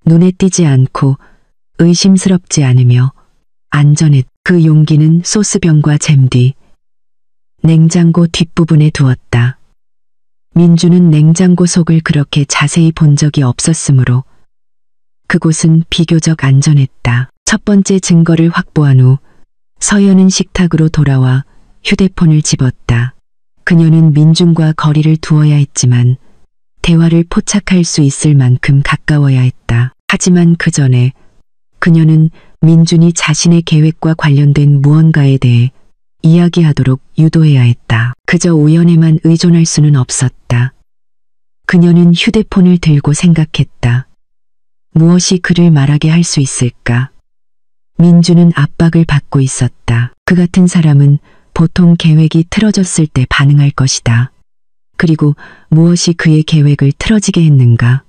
눈에 띄지 않고 의심스럽지 않으며 안전했. 그 용기는 소스병과 잼 뒤 냉장고 뒷부분에 두었다. 민주는 냉장고 속을 그렇게 자세히 본 적이 없었으므로 그곳은 비교적 안전했다. 첫 번째 증거를 확보한 후 서연은 식탁으로 돌아와 휴대폰을 집었다. 그녀는 민준과 거리를 두어야 했지만 대화를 포착할 수 있을 만큼 가까워야 했다. 하지만 그 전에 그녀는 민준이 자신의 계획과 관련된 무언가에 대해 이야기하도록 유도해야 했다. 그저 우연에만 의존할 수는 없었다. 그녀는 휴대폰을 들고 생각했다. 무엇이 그를 말하게 할 수 있을까? 민준은 압박을 받고 있었다. 그 같은 사람은 보통 계획이 틀어졌을 때 반응할 것이다. 그리고 무엇이 그의 계획을 틀어지게 했는가?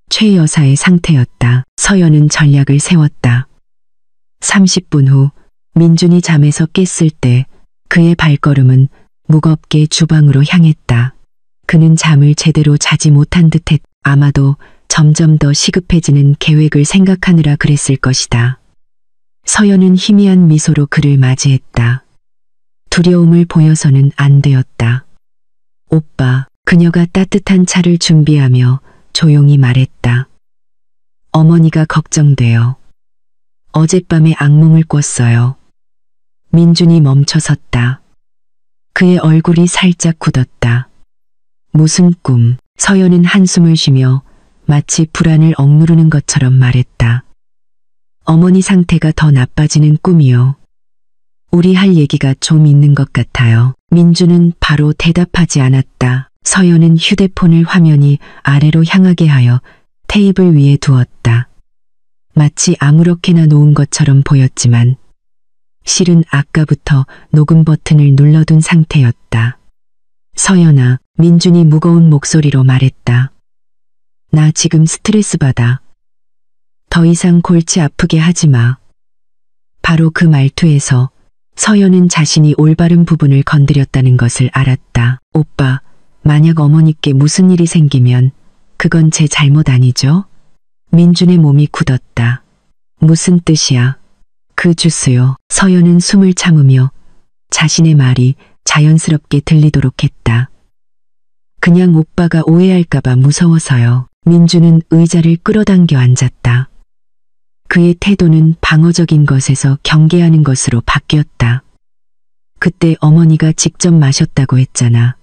최 여사의 상태였다. 서연은 전략을 세웠다. 30분 후 민준이 잠에서 깼을 때 그의 발걸음은 무겁게 주방으로 향했다. 그는 잠을 제대로 자지 못한 듯했. 아마도 점점 더 시급해지는 계획을 생각하느라 그랬을 것이다. 서연은 희미한 미소로 그를 맞이했다. 두려움을 보여서는 안 되었다. 오빠, 그녀가 따뜻한 차를 준비하며 조용히 말했다. 어머니가 걱정돼요. 어젯밤에 악몽을 꿨어요. 민준이 멈춰섰다. 그의 얼굴이 살짝 굳었다. 무슨 꿈? 서연은 한숨을 쉬며 마치 불안을 억누르는 것처럼 말했다. 어머니 상태가 더 나빠지는 꿈이요. 우리 할 얘기가 좀 있는 것 같아요. 민준은 바로 대답하지 않았다. 서연은 휴대폰을 화면이 아래로 향하게 하여 테이블 위에 두었다. 마치 아무렇게나 놓은 것처럼 보였지만 실은 아까부터 녹음 버튼을 눌러둔 상태였다. 서연아, 민준이 무거운 목소리로 말했다. 나 지금 스트레스 받아. 더 이상 골치 아프게 하지 마. 바로 그 말투에서 서연은 자신이 올바른 부분을 건드렸다는 것을 알았다. 오빠, 만약 어머니께 무슨 일이 생기면 그건 제 잘못 아니죠? 민준의 몸이 굳었다. 무슨 뜻이야? 그 주스요. 서연은 숨을 참으며 자신의 말이 자연스럽게 들리도록 했다. 그냥 오빠가 오해할까봐 무서워서요. 민준은 의자를 끌어당겨 앉았다. 그의 태도는 방어적인 것에서 경계하는 것으로 바뀌었다. 그때 어머니가 직접 마셨다고 했잖아.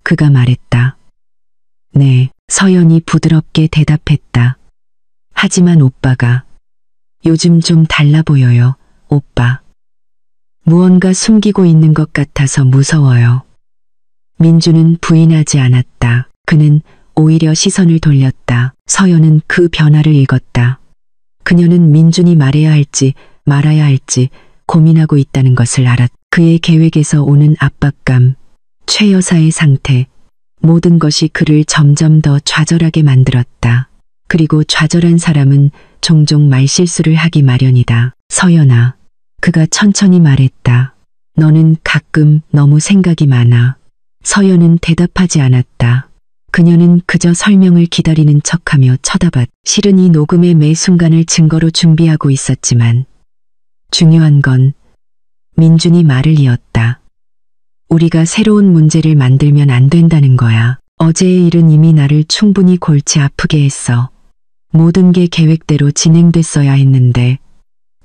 그가 말했다. 네, 서연이 부드럽게 대답했다. 하지만 오빠가 요즘 좀 달라 보여요, 오빠. 무언가 숨기고 있는 것 같아서 무서워요. 민주는 부인하지 않았다. 그는 오히려 시선을 돌렸다. 서연은 그 변화를 읽었다. 그녀는 민준이 말해야 할지 말아야 할지 고민하고 있다는 것을 알았다. 그의 계획에서 오는 압박감, 최 여사의 상태, 모든 것이 그를 점점 더 좌절하게 만들었다. 그리고 좌절한 사람은 종종 말실수를 하기 마련이다. 서연아, 그가 천천히 말했다. 너는 가끔 너무 생각이 많아. 서연은 대답하지 않았다. 그녀는 그저 설명을 기다리는 척하며 쳐다봤다. 실은 이 녹음의 매 순간을 증거로 준비하고 있었지만 중요한 건 민준이 말을 이었다. 우리가 새로운 문제를 만들면 안 된다는 거야. 어제의 일은 이미 나를 충분히 골치 아프게 했어. 모든 게 계획대로 진행됐어야 했는데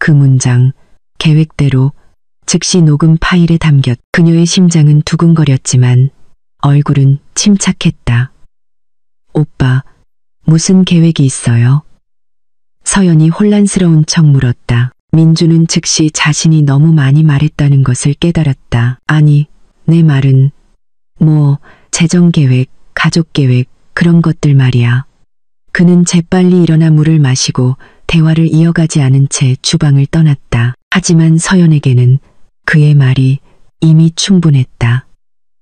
그 문장, 계획대로, 즉시 녹음 파일에 담겼. 그녀의 심장은 두근거렸지만 얼굴은 침착했다. 오빠, 무슨 계획이 있어요? 서연이 혼란스러운 척 물었다. 민주는 즉시 자신이 너무 많이 말했다는 것을 깨달았다. 아니, 내 말은 재정계획, 가족계획, 그런 것들 말이야. 그는 재빨리 일어나 물을 마시고 대화를 이어가지 않은 채 주방을 떠났다. 하지만 서연에게는 그의 말이 이미 충분했다.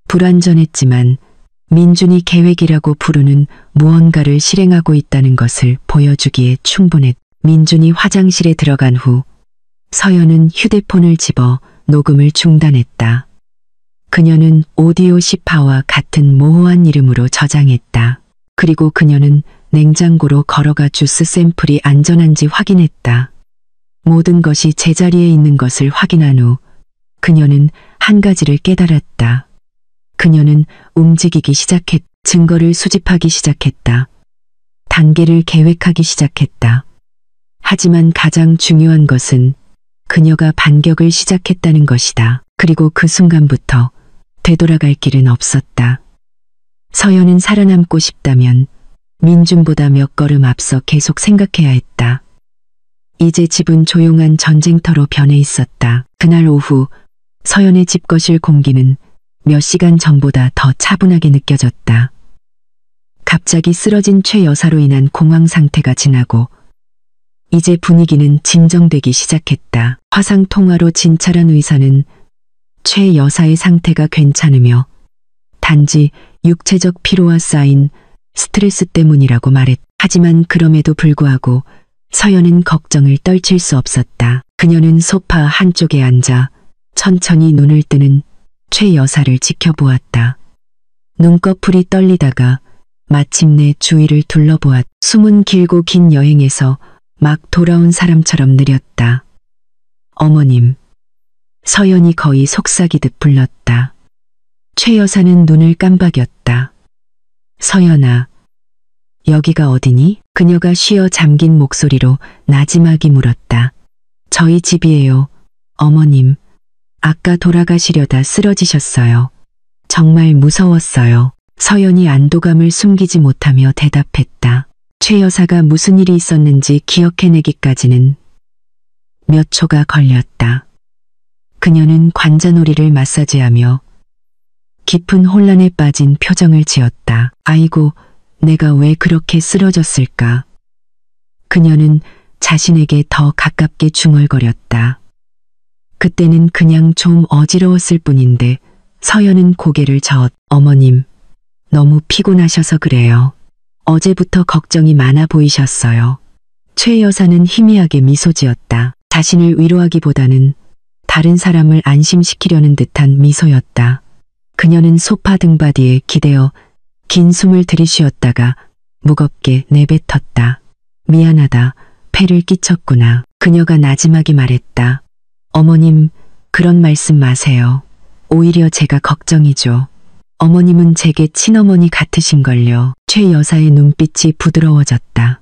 불완전했지만 민준이 계획이라고 부르는 무언가를 실행하고 있다는 것을 보여주기에 충분했다. 민준이 화장실에 들어간 후 서연은 휴대폰을 집어 녹음을 중단했다. 그녀는 오디오 시파와 같은 모호한 이름으로 저장했다. 그리고 그녀는 냉장고로 걸어가 주스 샘플이 안전한지 확인했다. 모든 것이 제자리에 있는 것을 확인한 후 그녀는 한 가지를 깨달았다. 그녀는 움직이기 시작했다. 증거를 수집하기 시작했다. 단계를 계획하기 시작했다. 하지만 가장 중요한 것은 그녀가 반격을 시작했다는 것이다. 그리고 그 순간부터 되돌아갈 길은 없었다. 서연은 살아남고 싶다면 민준보다 몇 걸음 앞서 계속 생각해야 했다. 이제 집은 조용한 전쟁터로 변해 있었다. 그날 오후 서연의 집 거실 공기는 몇 시간 전보다 더 차분하게 느껴졌다. 갑자기 쓰러진 최 여사로 인한 공황 상태가 지나고 이제 분위기는 진정되기 시작했다. 화상 통화로 진찰한 의사는 최 여사의 상태가 괜찮으며 단지 육체적 피로와 쌓인 스트레스 때문이라고 말했다. 하지만 그럼에도 불구하고 서연은 걱정을 떨칠 수 없었다. 그녀는 소파 한쪽에 앉아 천천히 눈을 뜨는 최 여사를 지켜보았다. 눈꺼풀이 떨리다가 마침내 주위를 둘러보았다. 숨은 길고 긴 여행에서 막 돌아온 사람처럼 느렸다. 어머님. 서연이 거의 속삭이듯 불렀다. 최 여사는 눈을 깜박였다. 서연아, 여기가 어디니? 그녀가 쉬어 잠긴 목소리로 나지막이 물었다. 저희 집이에요, 어머님. 아까 돌아가시려다 쓰러지셨어요. 정말 무서웠어요. 서연이 안도감을 숨기지 못하며 대답했다. 최 여사가 무슨 일이 있었는지 기억해내기까지는 몇 초가 걸렸다. 그녀는 관자놀이를 마사지하며 깊은 혼란에 빠진 표정을 지었다. 아이고, 내가 왜 그렇게 쓰러졌을까? 그녀는 자신에게 더 가깝게 중얼거렸다. 그때는 그냥 좀 어지러웠을 뿐인데 서연은 고개를 저었. 어머님, 너무 피곤하셔서 그래요. 어제부터 걱정이 많아 보이셨어요. 최 여사는 희미하게 미소 지었다. 자신을 위로하기보다는 다른 사람을 안심시키려는 듯한 미소였다. 그녀는 소파 등받이에 기대어 긴 숨을 들이쉬었다가 무겁게 내뱉었다. 미안하다. 폐를 끼쳤구나. 그녀가 나지막이 말했다. 어머님, 그런 말씀 마세요. 오히려 제가 걱정이죠. 어머님은 제게 친어머니 같으신걸요. 최 여사의 눈빛이 부드러워졌다.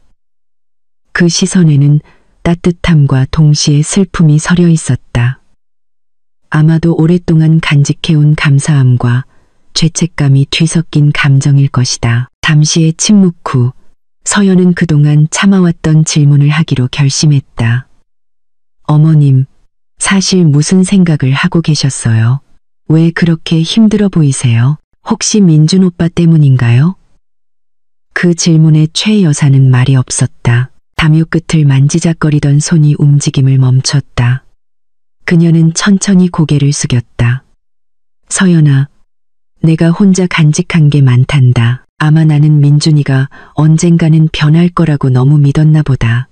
그 시선에는 따뜻함과 동시에 슬픔이 서려 있었다. 아마도 오랫동안 간직해온 감사함과 죄책감이 뒤섞인 감정일 것이다. 잠시의 침묵 후 서연은 그동안 참아왔던 질문을 하기로 결심했다. 어머님, 사실 무슨 생각을 하고 계셨어요? 왜 그렇게 힘들어 보이세요? 혹시 민준 오빠 때문인가요? 그 질문에 최 여사는 말이 없었다. 담요 끝을 만지작거리던 손이 움직임을 멈췄다. 그녀는 천천히 고개를 숙였다. 서연아, 내가 혼자 간직한 게 많단다. 아마 나는 민준이가 언젠가는 변할 거라고 너무 믿었나 보다.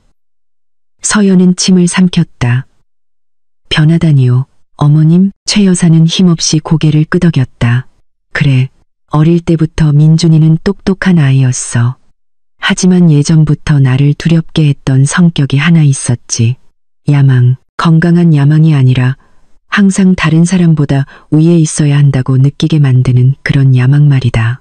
서연은 침을 삼켰다. 변하다니요. 어머님, 최 여사는 힘없이 고개를 끄덕였다. 그래, 어릴 때부터 민준이는 똑똑한 아이였어. 하지만 예전부터 나를 두렵게 했던 성격이 하나 있었지. 야망, 건강한 야망이 아니라 항상 다른 사람보다 위에 있어야 한다고 느끼게 만드는 그런 야망 말이다.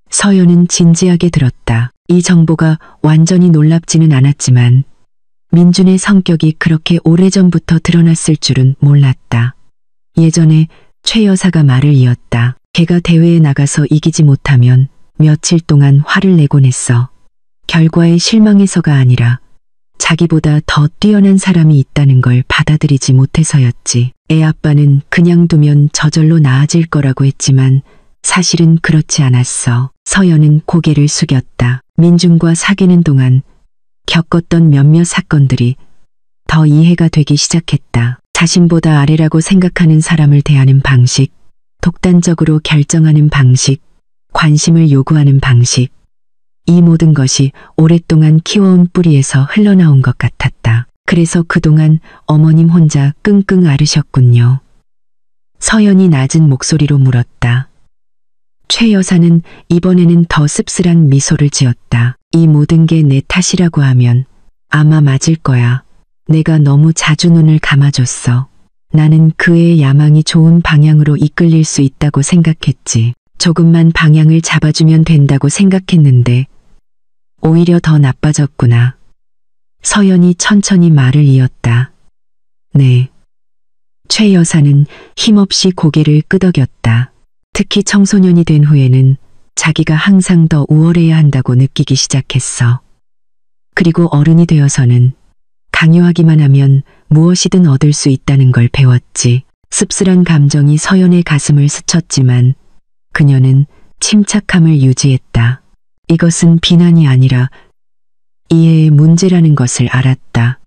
서연은 진지하게 들었다. 이 정보가 완전히 놀랍지는 않았지만 민준의 성격이 그렇게 오래전부터 드러났을 줄은 몰랐다. 예전에 최 여사가 말을 이었다. 걔가 대회에 나가서 이기지 못하면 며칠 동안 화를 내곤 했어. 결과에 실망해서가 아니라 자기보다 더 뛰어난 사람이 있다는 걸 받아들이지 못해서였지. 애 아빠는 그냥 두면 저절로 나아질 거라고 했지만 사실은 그렇지 않았어. 서연은 고개를 숙였다. 민준과 사귀는 동안 겪었던 몇몇 사건들이 더 이해가 되기 시작했다. 자신보다 아래라고 생각하는 사람을 대하는 방식, 독단적으로 결정하는 방식, 관심을 요구하는 방식. 이 모든 것이 오랫동안 키워온 뿌리에서 흘러나온 것 같았다. 그래서 그동안 어머님 혼자 끙끙 앓으셨군요. 서연이 낮은 목소리로 물었다. 최 여사는 이번에는 더 씁쓸한 미소를 지었다. 이 모든 게 내 탓이라고 하면 아마 맞을 거야. 내가 너무 자주 눈을 감아줬어. 나는 그의 야망이 좋은 방향으로 이끌릴 수 있다고 생각했지. 조금만 방향을 잡아주면 된다고 생각했는데 오히려 더 나빠졌구나. 서연이 천천히 말을 이었다. 네. 최 여사는 힘없이 고개를 끄덕였다. 특히 청소년이 된 후에는 자기가 항상 더 우월해야 한다고 느끼기 시작했어. 그리고 어른이 되어서는 강요하기만 하면 무엇이든 얻을 수 있다는 걸 배웠지. 씁쓸한 감정이 서연의 가슴을 스쳤지만 그녀는 침착함을 유지했다. 이것은 비난이 아니라 이해의 문제라는 것을 알았다.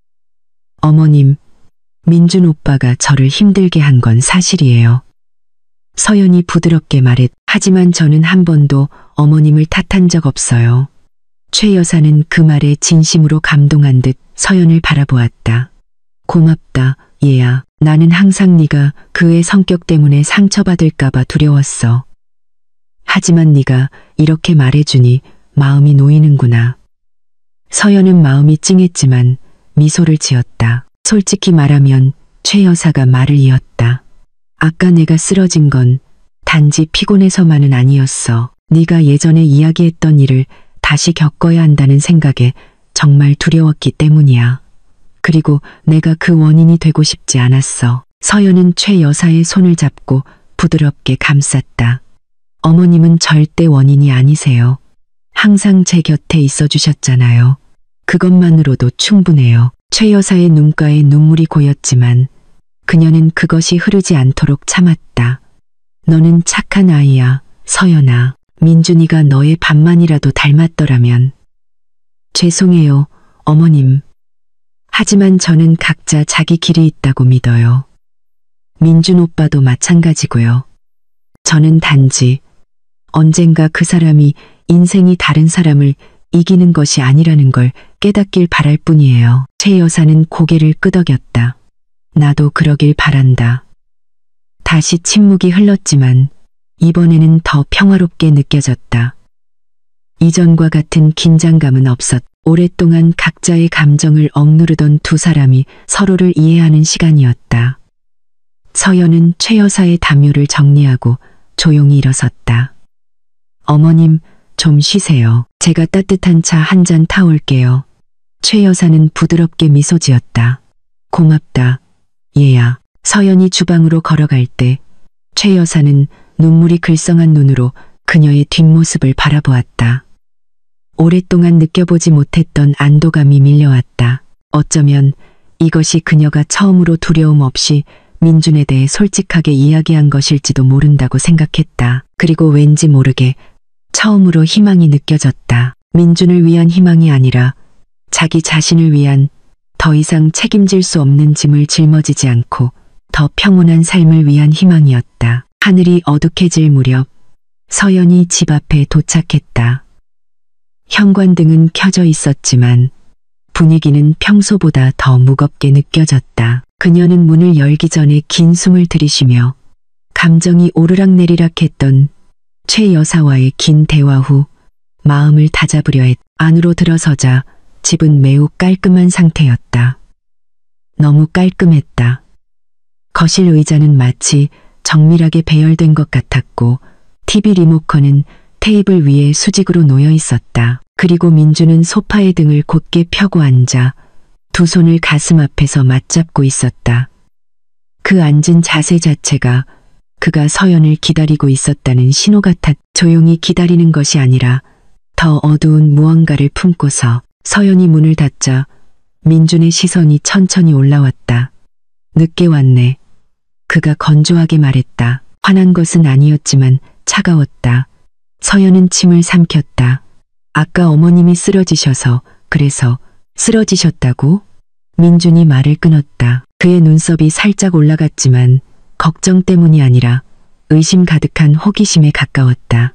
어머님, 민준 오빠가 저를 힘들게 한 건 사실이에요. 서연이 부드럽게 말했. 하지만 저는 한 번도 어머님을 탓한 적 없어요. 최 여사는 그 말에 진심으로 감동한 듯 서연을 바라보았다. 고맙다, 얘야. 나는 항상 네가 그의 성격 때문에 상처받을까봐 두려웠어. 하지만 네가 이렇게 말해주니 마음이 놓이는구나. 서연은 마음이 찡했지만 미소를 지었다. 솔직히 말하면 최 여사가 말을 이었다. 아까 내가 쓰러진 건 단지 피곤해서만은 아니었어. 네가 예전에 이야기했던 일을 다시 겪어야 한다는 생각에 정말 두려웠기 때문이야. 그리고 내가 그 원인이 되고 싶지 않았어. 서연은 최 여사의 손을 잡고 부드럽게 감쌌다. 어머님은 절대 원인이 아니세요. 항상 제 곁에 있어 주셨잖아요. 그것만으로도 충분해요. 최 여사의 눈가에 눈물이 고였지만 그녀는 그것이 흐르지 않도록 참았다. 너는 착한 아이야, 서연아. 민준이가 너의 반만이라도 닮았더라면. 죄송해요, 어머님. 하지만 저는 각자 자기 길이 있다고 믿어요. 민준 오빠도 마찬가지고요. 저는 단지 언젠가 그 사람이 인생이 다른 사람을 이기는 것이 아니라는 걸 깨닫길 바랄 뿐이에요. 최 여사는 고개를 끄덕였다. 나도 그러길 바란다. 다시 침묵이 흘렀지만 이번에는 더 평화롭게 느껴졌다. 이전과 같은 긴장감은 없었. 오랫동안 각자의 감정을 억누르던 두 사람이 서로를 이해하는 시간이었다. 서연은 최 여사의 담요를 정리하고 조용히 일어섰다. 어머님, 좀 쉬세요. 제가 따뜻한 차 한 잔 타올게요. 최 여사는 부드럽게 미소 지었다. 고맙다, 얘야. 서연이 주방으로 걸어갈 때 최 여사는 눈물이 글썽한 눈으로 그녀의 뒷모습을 바라보았다. 오랫동안 느껴보지 못했던 안도감이 밀려왔다. 어쩌면 이것이 그녀가 처음으로 두려움 없이 민준에 대해 솔직하게 이야기한 것일지도 모른다고 생각했다. 그리고 왠지 모르게 처음으로 희망이 느껴졌다. 민준을 위한 희망이 아니라 자기 자신을 위한 더 이상 책임질 수 없는 짐을 짊어지지 않고 더 평온한 삶을 위한 희망이었다. 하늘이 어둑해질 무렵 서연이 집 앞에 도착했다. 현관등은 켜져 있었지만 분위기는 평소보다 더 무겁게 느껴졌다. 그녀는 문을 열기 전에 긴 숨을 들이쉬며 감정이 오르락내리락 했던 최 여사와의 긴 대화 후 마음을 다잡으려 했. 안으로 들어서자 집은 매우 깔끔한 상태였다. 너무 깔끔했다. 거실 의자는 마치 정밀하게 배열된 것 같았고 TV 리모컨은 테이블 위에 수직으로 놓여 있었다. 그리고 민주는 소파에 등을 곧게 펴고 앉아 두 손을 가슴 앞에서 맞잡고 있었다. 그 앉은 자세 자체가 그가 서연을 기다리고 있었다는 신호 같았. 조용히 기다리는 것이 아니라 더 어두운 무언가를 품고서. 서연이 문을 닫자 민준의 시선이 천천히 올라왔다. 늦게 왔네. 그가 건조하게 말했다. 화난 것은 아니었지만 차가웠다. 서연은 침을 삼켰다. 아까 어머님이 쓰러지셔서. 그래서 쓰러지셨다고? 민준이 말을 끊었다. 그의 눈썹이 살짝 올라갔지만 걱정 때문이 아니라 의심 가득한 호기심에 가까웠다.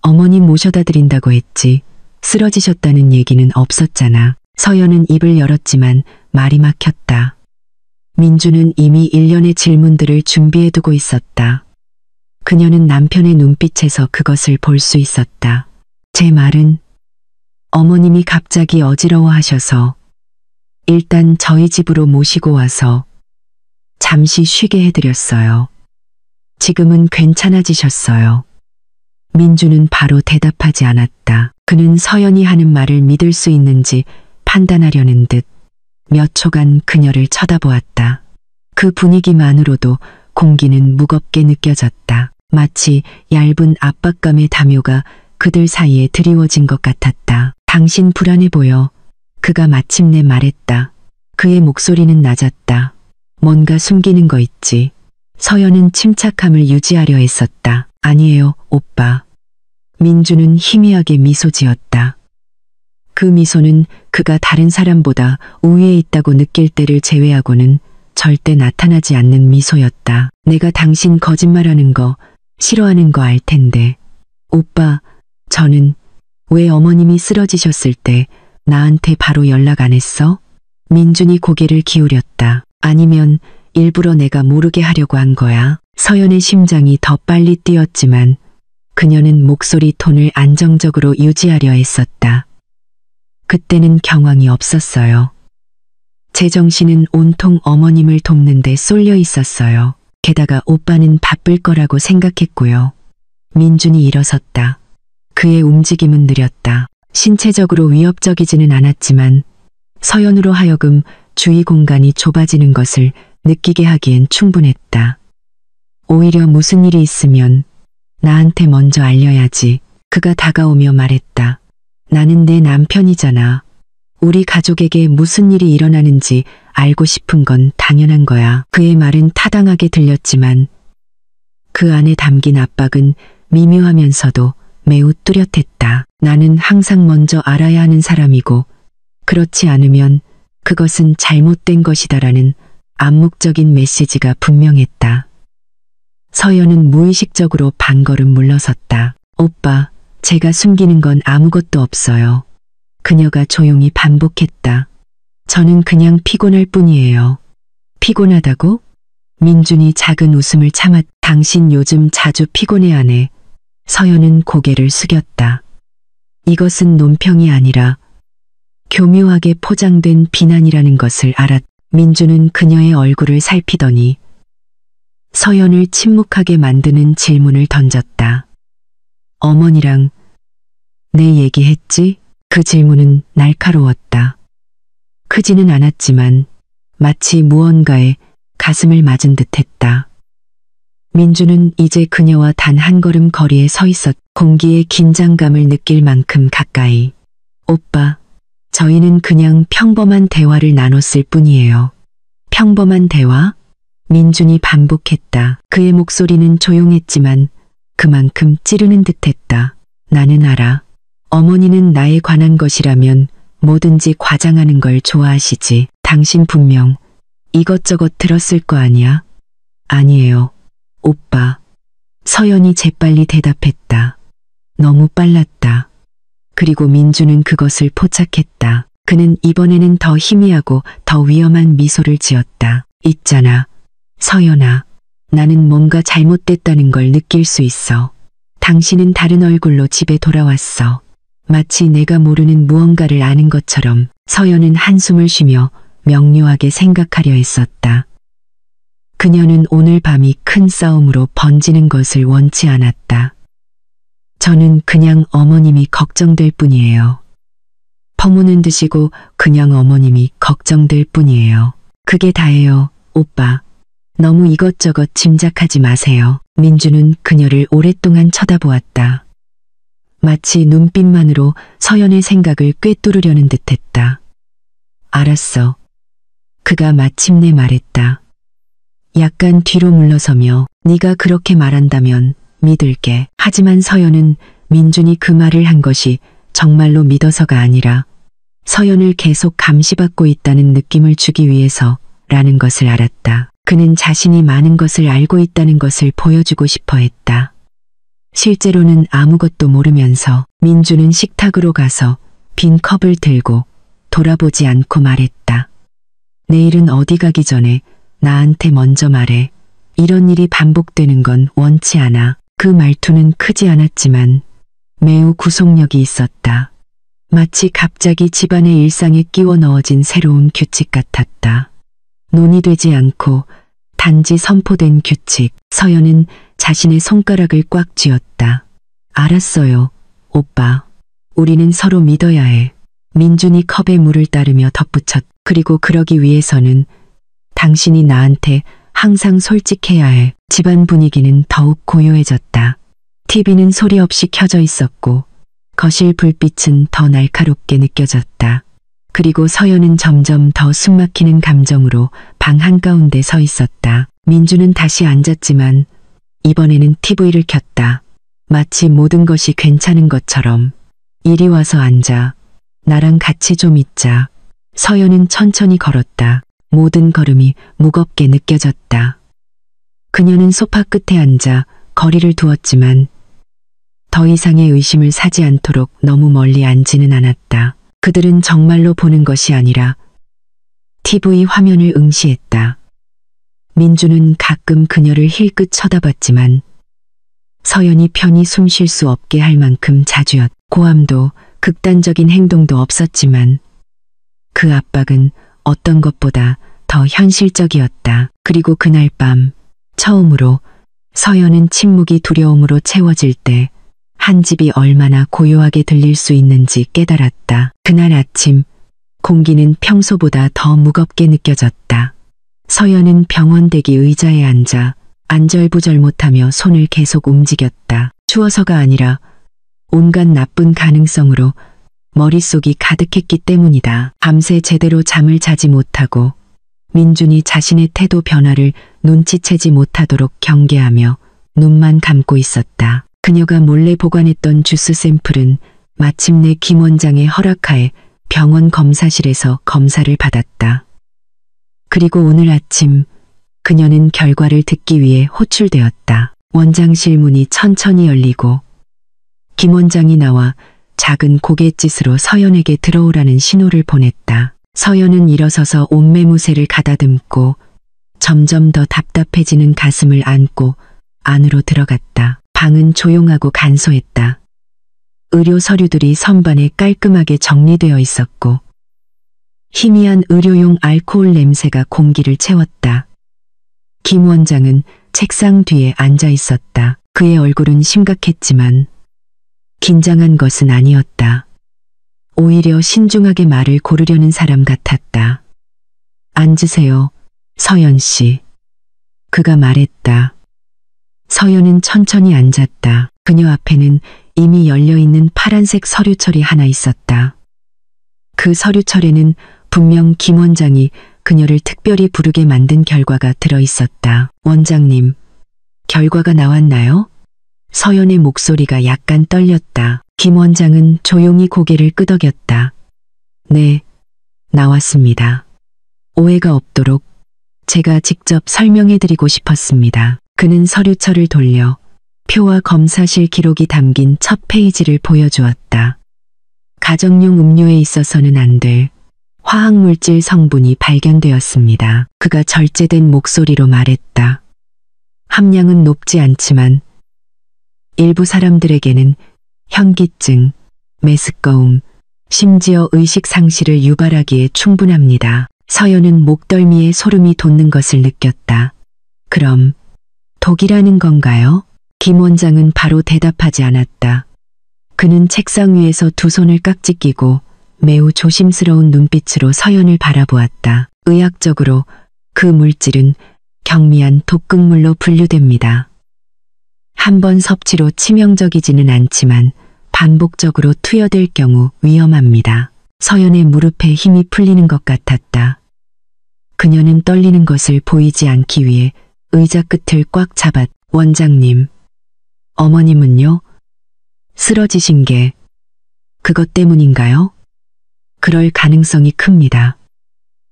어머님 모셔다 드린다고 했지. 쓰러지셨다는 얘기는 없었잖아. 서연은 입을 열었지만 말이 막혔다. 민주는 이미 일련의 질문들을 준비해두고 있었다. 그녀는 남편의 눈빛에서 그것을 볼 수 있었다. 제 말은 어머님이 갑자기 어지러워하셔서 일단 저희 집으로 모시고 와서 잠시 쉬게 해드렸어요. 지금은 괜찮아지셨어요. 민주는 바로 대답하지 않았다. 그는 서연이 하는 말을 믿을 수 있는지 판단하려는 듯 몇 초간 그녀를 쳐다보았다. 그 분위기만으로도 공기는 무겁게 느껴졌다. 마치 얇은 압박감의 담요가 그들 사이에 드리워진 것 같았다. 당신 불안해 보여. 그가 마침내 말했다. 그의 목소리는 낮았다. 뭔가 숨기는 거 있지. 서연은 침착함을 유지하려 했었다. 아니에요, 오빠. 민주는 희미하게 미소 지었다. 그 미소는 그가 다른 사람보다 우위에 있다고 느낄 때를 제외하고는 절대 나타나지 않는 미소였다. 내가 당신 거짓말하는 거 싫어하는 거 알 텐데. 오빠, 저는 왜 어머님이 쓰러지셨을 때 나한테 바로 연락 안 했어? 민준이 고개를 기울였다. 아니면 일부러 내가 모르게 하려고 한 거야? 서연의 심장이 더 빨리 뛰었지만 그녀는 목소리 톤을 안정적으로 유지하려 했었다. 그때는 경황이 없었어요. 제 정신은 온통 어머님을 돕는 데 쏠려 있었어요. 게다가 오빠는 바쁠 거라고 생각했고요. 민준이 일어섰다. 그의 움직임은 느렸다. 신체적으로 위협적이지는 않았지만 서연으로 하여금 주위 공간이 좁아지는 것을 느끼게 하기엔 충분했다. 오히려 무슨 일이 있으면 나한테 먼저 알려야지. 그가 다가오며 말했다. 나는 내 남편이잖아. 우리 가족에게 무슨 일이 일어나는지 알고 싶은 건 당연한 거야. 그의 말은 타당하게 들렸지만 그 안에 담긴 압박은 미묘하면서도 매우 뚜렷했다. 나는 항상 먼저 알아야 하는 사람이고 그렇지 않으면 그것은 잘못된 것이다라는 암묵적인 메시지가 분명했다. 서연은 무의식적으로 반걸음 물러섰다. 오빠, 제가 숨기는 건 아무것도 없어요. 그녀가 조용히 반복했다. 저는 그냥 피곤할 뿐이에요. 피곤하다고? 민준이 작은 웃음을 참았. 당신 요즘 자주 피곤해하네. 서연은 고개를 숙였다. 이것은 논평이 아니라 교묘하게 포장된 비난이라는 것을 알았. 민준은 그녀의 얼굴을 살피더니 서연을 침묵하게 만드는 질문을 던졌다. 어머니랑 내 얘기했지? 그 질문은 날카로웠다. 크지는 않았지만 마치 무언가에 가슴을 맞은 듯했다. 민주는 이제 그녀와 단 한 걸음 거리에 서 있었. 공기의 긴장감을 느낄 만큼 가까이. 오빠, 저희는 그냥 평범한 대화를 나눴을 뿐이에요. 평범한 대화? 민준이 반복했다. 그의 목소리는 조용했지만 그만큼 찌르는 듯했다. 나는 알아. 어머니는 나에 관한 것이라면 뭐든지 과장하는 걸 좋아하시지. 당신 분명 이것저것 들었을 거 아니야? 아니에요. 오빠. 서연이 재빨리 대답했다. 너무 빨랐다. 그리고 민주는 그것을 포착했다. 그는 이번에는 더 희미하고 더 위험한 미소를 지었다. 있잖아. 서연아. 나는 뭔가 잘못됐다는 걸 느낄 수 있어. 당신은 다른 얼굴로 집에 돌아왔어. 마치 내가 모르는 무언가를 아는 것처럼. 서연은 한숨을 쉬며 명료하게 생각하려 했었다. 그녀는 오늘 밤이 큰 싸움으로 번지는 것을 원치 않았다. 저는 그냥 어머님이 걱정될 뿐이에요. 퍼무는 듯이고 그냥 어머님이 걱정될 뿐이에요. 그게 다예요, 오빠. 너무 이것저것 짐작하지 마세요. 민주는 그녀를 오랫동안 쳐다보았다. 마치 눈빛만으로 서연의 생각을 꿰뚫으려는 듯했다. 알았어. 그가 마침내 말했다. 약간 뒤로 물러서며 네가 그렇게 말한다면 믿을게. 하지만 서연은 민준이 그 말을 한 것이 정말로 믿어서가 아니라 서연을 계속 감시받고 있다는 느낌을 주기 위해서라는 것을 알았다. 그는 자신이 많은 것을 알고 있다는 것을 보여주고 싶어 했다. 실제로는 아무것도 모르면서. 민주는 식탁으로 가서 빈 컵을 들고 돌아보지 않고 말했다. 내일은 어디 가기 전에 나한테 먼저 말해. 이런 일이 반복되는 건 원치 않아. 그 말투는 크지 않았지만 매우 구속력이 있었다. 마치 갑자기 집안의 일상에 끼워 넣어진 새로운 규칙 같았다. 논의되지 않고 단지 선포된 규칙. 서연은 자신의 손가락을 꽉 쥐었다. 알았어요, 오빠. 우리는 서로 믿어야 해. 민준이 컵에 물을 따르며 덧붙였. 그리고 그러기 위해서는 당신이 나한테 항상 솔직해야 해. 집안 분위기는 더욱 고요해졌다. TV는 소리 없이 켜져 있었고 거실 불빛은 더 날카롭게 느껴졌다. 그리고 서연은 점점 더 숨막히는 감정으로 방 한가운데 서 있었다. 민주는 다시 앉았지만 이번에는 TV를 켰다. 마치 모든 것이 괜찮은 것처럼. 이리 와서 앉아. 나랑 같이 좀 있자. 서연은 천천히 걸었다. 모든 걸음이 무겁게 느껴졌다. 그녀는 소파 끝에 앉아 거리를 두었지만 더 이상의 의심을 사지 않도록 너무 멀리 앉지는 않았다. 그들은 정말로 보는 것이 아니라 TV 화면을 응시했다. 민주는 가끔 그녀를 힐끗 쳐다봤지만 서연이 편히 숨 쉴 수 없게 할 만큼 자주였다. 고함도 극단적인 행동도 없었지만 그 압박은 어떤 것보다 더 현실적이었다. 그리고 그날 밤 처음으로 서연은 침묵이 두려움으로 채워질 때 한 집이 얼마나 고요하게 들릴 수 있는지 깨달았다. 그날 아침 공기는 평소보다 더 무겁게 느껴졌다. 서연은 병원 대기 의자에 앉아 안절부절 못하며 손을 계속 움직였다. 추워서가 아니라 온갖 나쁜 가능성으로 머릿속이 가득했기 때문이다. 밤새 제대로 잠을 자지 못하고 민준이 자신의 태도 변화를 눈치채지 못하도록 경계하며 눈만 감고 있었다. 그녀가 몰래 보관했던 주스 샘플은 마침내 김 원장의 허락하에 병원 검사실에서 검사를 받았다. 그리고 오늘 아침 그녀는 결과를 듣기 위해 호출되었다. 원장실 문이 천천히 열리고 김 원장이 나와 작은 고갯짓으로 서연에게 들어오라는 신호를 보냈다. 서연은 일어서서 옷매무새를 가다듬고 점점 더 답답해지는 가슴을 안고 안으로 들어갔다. 방은 조용하고 간소했다. 의료 서류들이 선반에 깔끔하게 정리되어 있었고 희미한 의료용 알코올 냄새가 공기를 채웠다. 김 원장은 책상 뒤에 앉아 있었다. 그의 얼굴은 심각했지만 긴장한 것은 아니었다. 오히려 신중하게 말을 고르려는 사람 같았다. 앉으세요, 서연 씨. 그가 말했다. 서연은 천천히 앉았다. 그녀 앞에는 이미 열려있는 파란색 서류철이 하나 있었다. 그 서류철에는 분명 김 원장이 그녀를 특별히 부르게 만든 결과가 들어있었다. 원장님, 결과가 나왔나요? 서연의 목소리가 약간 떨렸다. 김 원장은 조용히 고개를 끄덕였다. 네, 나왔습니다. 오해가 없도록 제가 직접 설명해드리고 싶었습니다. 그는 서류철을 돌려 표와 검사실 기록이 담긴 첫 페이지를 보여주었다. 가정용 음료에 있어서는 안 될 화학물질 성분이 발견되었습니다. 그가 절제된 목소리로 말했다. 함량은 높지 않지만 일부 사람들에게는 현기증, 메스꺼움, 심지어 의식 상실을 유발하기에 충분합니다. 서연은 목덜미에 소름이 돋는 것을 느꼈다. 그럼 독이라는 건가요? 김 원장은 바로 대답하지 않았다. 그는 책상 위에서 두 손을 깍지 끼고 매우 조심스러운 눈빛으로 서연을 바라보았다. 의학적으로 그 물질은 경미한 독극물로 분류됩니다. 한 번 섭취로 치명적이지는 않지만 반복적으로 투여될 경우 위험합니다. 서연의 무릎에 힘이 풀리는 것 같았다. 그녀는 떨리는 것을 보이지 않기 위해 의자 끝을 꽉 잡았. 원장님, 어머님은요? 쓰러지신 게 그것 때문인가요? 그럴 가능성이 큽니다.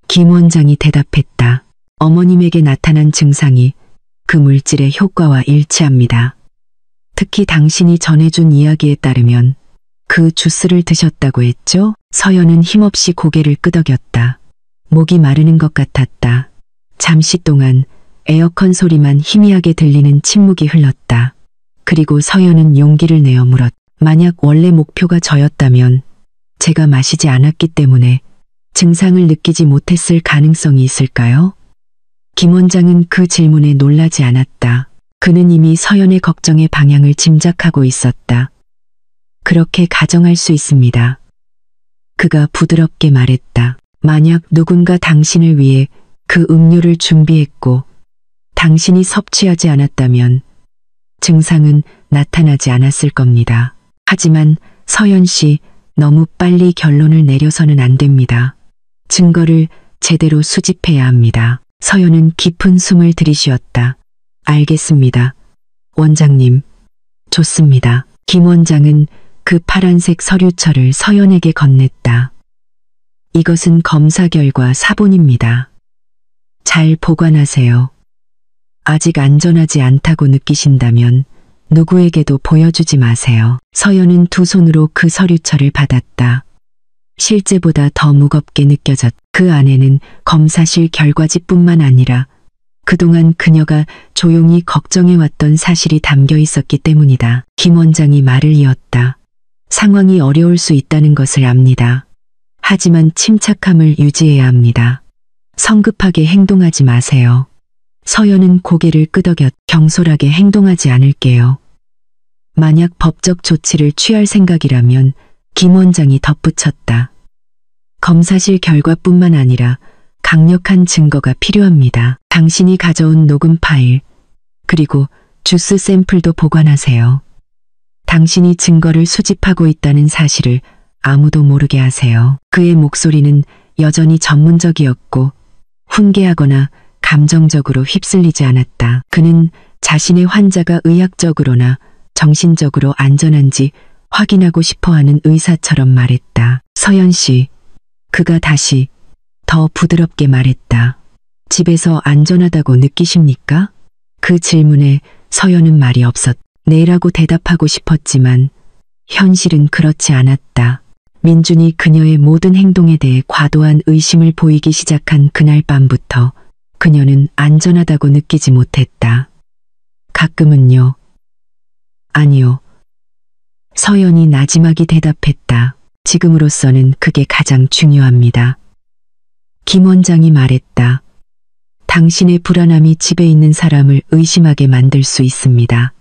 김 원장이 대답했다. 어머님에게 나타난 증상이 그 물질의 효과와 일치합니다. 특히 당신이 전해준 이야기에 따르면 그 주스를 드셨다고 했죠? 서연은 힘없이 고개를 끄덕였다. 목이 마르는 것 같았다. 잠시 동안 에어컨 소리만 희미하게 들리는 침묵이 흘렀다. 그리고 서연은 용기를 내어 물었다. 만약 원래 목표가 저였다면 제가 마시지 않았기 때문에 증상을 느끼지 못했을 가능성이 있을까요? 김 원장은 그 질문에 놀라지 않았다. 그는 이미 서연의 걱정의 방향을 짐작하고 있었다. 그렇게 가정할 수 있습니다. 그가 부드럽게 말했다. 만약 누군가 당신을 위해 그 음료를 준비했고 당신이 섭취하지 않았다면 증상은 나타나지 않았을 겁니다. 하지만 서연 씨, 너무 빨리 결론을 내려서는 안 됩니다. 증거를 제대로 수집해야 합니다. 서연은 깊은 숨을 들이쉬었다. 알겠습니다. 원장님. 좋습니다. 김 원장은 그 파란색 서류철을 서연에게 건넸다. 이것은 검사 결과 사본입니다. 잘 보관하세요. 아직 안전하지 않다고 느끼신다면 누구에게도 보여주지 마세요. 서연은 두 손으로 그 서류철을 받았다. 실제보다 더 무겁게 느껴졌. 그 안에는 검사실 결과지뿐만 아니라 그동안 그녀가 조용히 걱정해왔던 사실이 담겨 있었기 때문이다. 김 원장이 말을 이었다. 상황이 어려울 수 있다는 것을 압니다. 하지만 침착함을 유지해야 합니다. 성급하게 행동하지 마세요. 서연은 고개를 끄덕였. 경솔하게 행동하지 않을게요. 만약 법적 조치를 취할 생각이라면 김 원장이 덧붙였다. 검사실 결과뿐만 아니라 강력한 증거가 필요합니다. 당신이 가져온 녹음 파일, 그리고 주스 샘플도 보관하세요. 당신이 증거를 수집하고 있다는 사실을 아무도 모르게 하세요. 그의 목소리는 여전히 전문적이었고 훈계하거나 감정적으로 휩쓸리지 않았다. 그는 자신의 환자가 의학적으로나 정신적으로 안전한지 확인하고 싶어하는 의사처럼 말했다. 서연 씨, 그가 다시 더 부드럽게 말했다. 집에서 안전하다고 느끼십니까? 그 질문에 서연은 말이 없었다. 네라고 대답하고 싶었지만 현실은 그렇지 않았다. 민준이 그녀의 모든 행동에 대해 과도한 의심을 보이기 시작한 그날 밤부터 그녀는 안전하다고 느끼지 못했다. 가끔은요. 아니요. 서연이 나지막이 대답했다. 지금으로서는 그게 가장 중요합니다. 김 원장이 말했다. 당신의 불안함이 집에 있는 사람을 의심하게 만들 수 있습니다.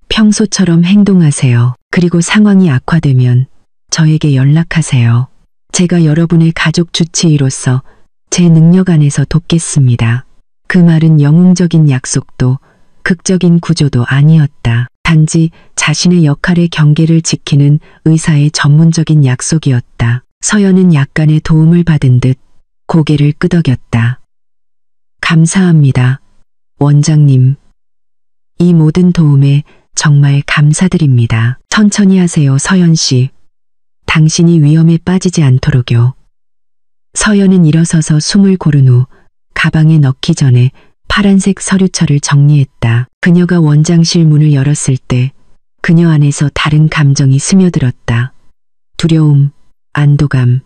평소처럼 행동하세요. 그리고 상황이 악화되면 저에게 연락하세요. 제가 여러분의 가족 주치의로서 제 능력 안에서 돕겠습니다. 그 말은 영웅적인 약속도 극적인 구조도 아니었다. 단지 자신의 역할의 경계를 지키는 의사의 전문적인 약속이었다. 서연은 약간의 도움을 받은 듯 고개를 끄덕였다. 감사합니다, 원장님. 이 모든 도움에 정말 감사드립니다. 천천히 하세요, 서연 씨. 당신이 위험에 빠지지 않도록요. 서연은 일어서서 숨을 고른 후 가방에 넣기 전에 파란색 서류철을 정리했다. 그녀가 원장실 문을 열었을 때 그녀 안에서 다른 감정이 스며들었다. 두려움, 안도감,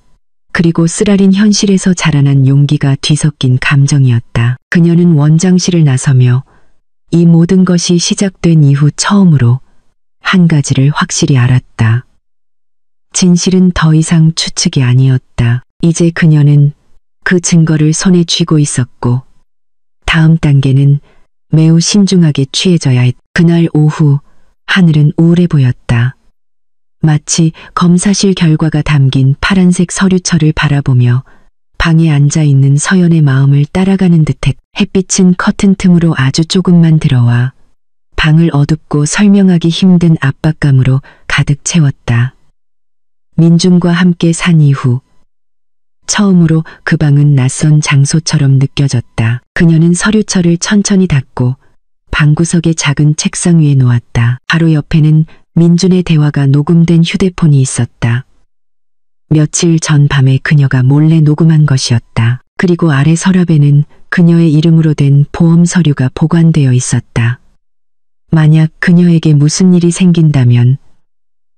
그리고 쓰라린 현실에서 자라난 용기가 뒤섞인 감정이었다. 그녀는 원장실을 나서며 이 모든 것이 시작된 이후 처음으로 한 가지를 확실히 알았다. 진실은 더 이상 추측이 아니었다. 이제 그녀는 그 증거를 손에 쥐고 있었고 다음 단계는 매우 신중하게 취해져야 했다. 그날 오후 하늘은 우울해 보였다. 마치 검사실 결과가 담긴 파란색 서류철을 바라보며 방에 앉아있는 서연의 마음을 따라가는 듯했다. 햇빛은 커튼 틈으로 아주 조금만 들어와 방을 어둡고 설명하기 힘든 압박감으로 가득 채웠다. 민준과 함께 산 이후 처음으로 그 방은 낯선 장소처럼 느껴졌다. 그녀는 서류철을 천천히 닫고 방구석의 작은 책상 위에 놓았다. 바로 옆에는 민준의 대화가 녹음된 휴대폰이 있었다. 며칠 전 밤에 그녀가 몰래 녹음한 것이었다. 그리고 아래 서랍에는 그녀의 이름으로 된 보험 서류가 보관되어 있었다. 만약 그녀에게 무슨 일이 생긴다면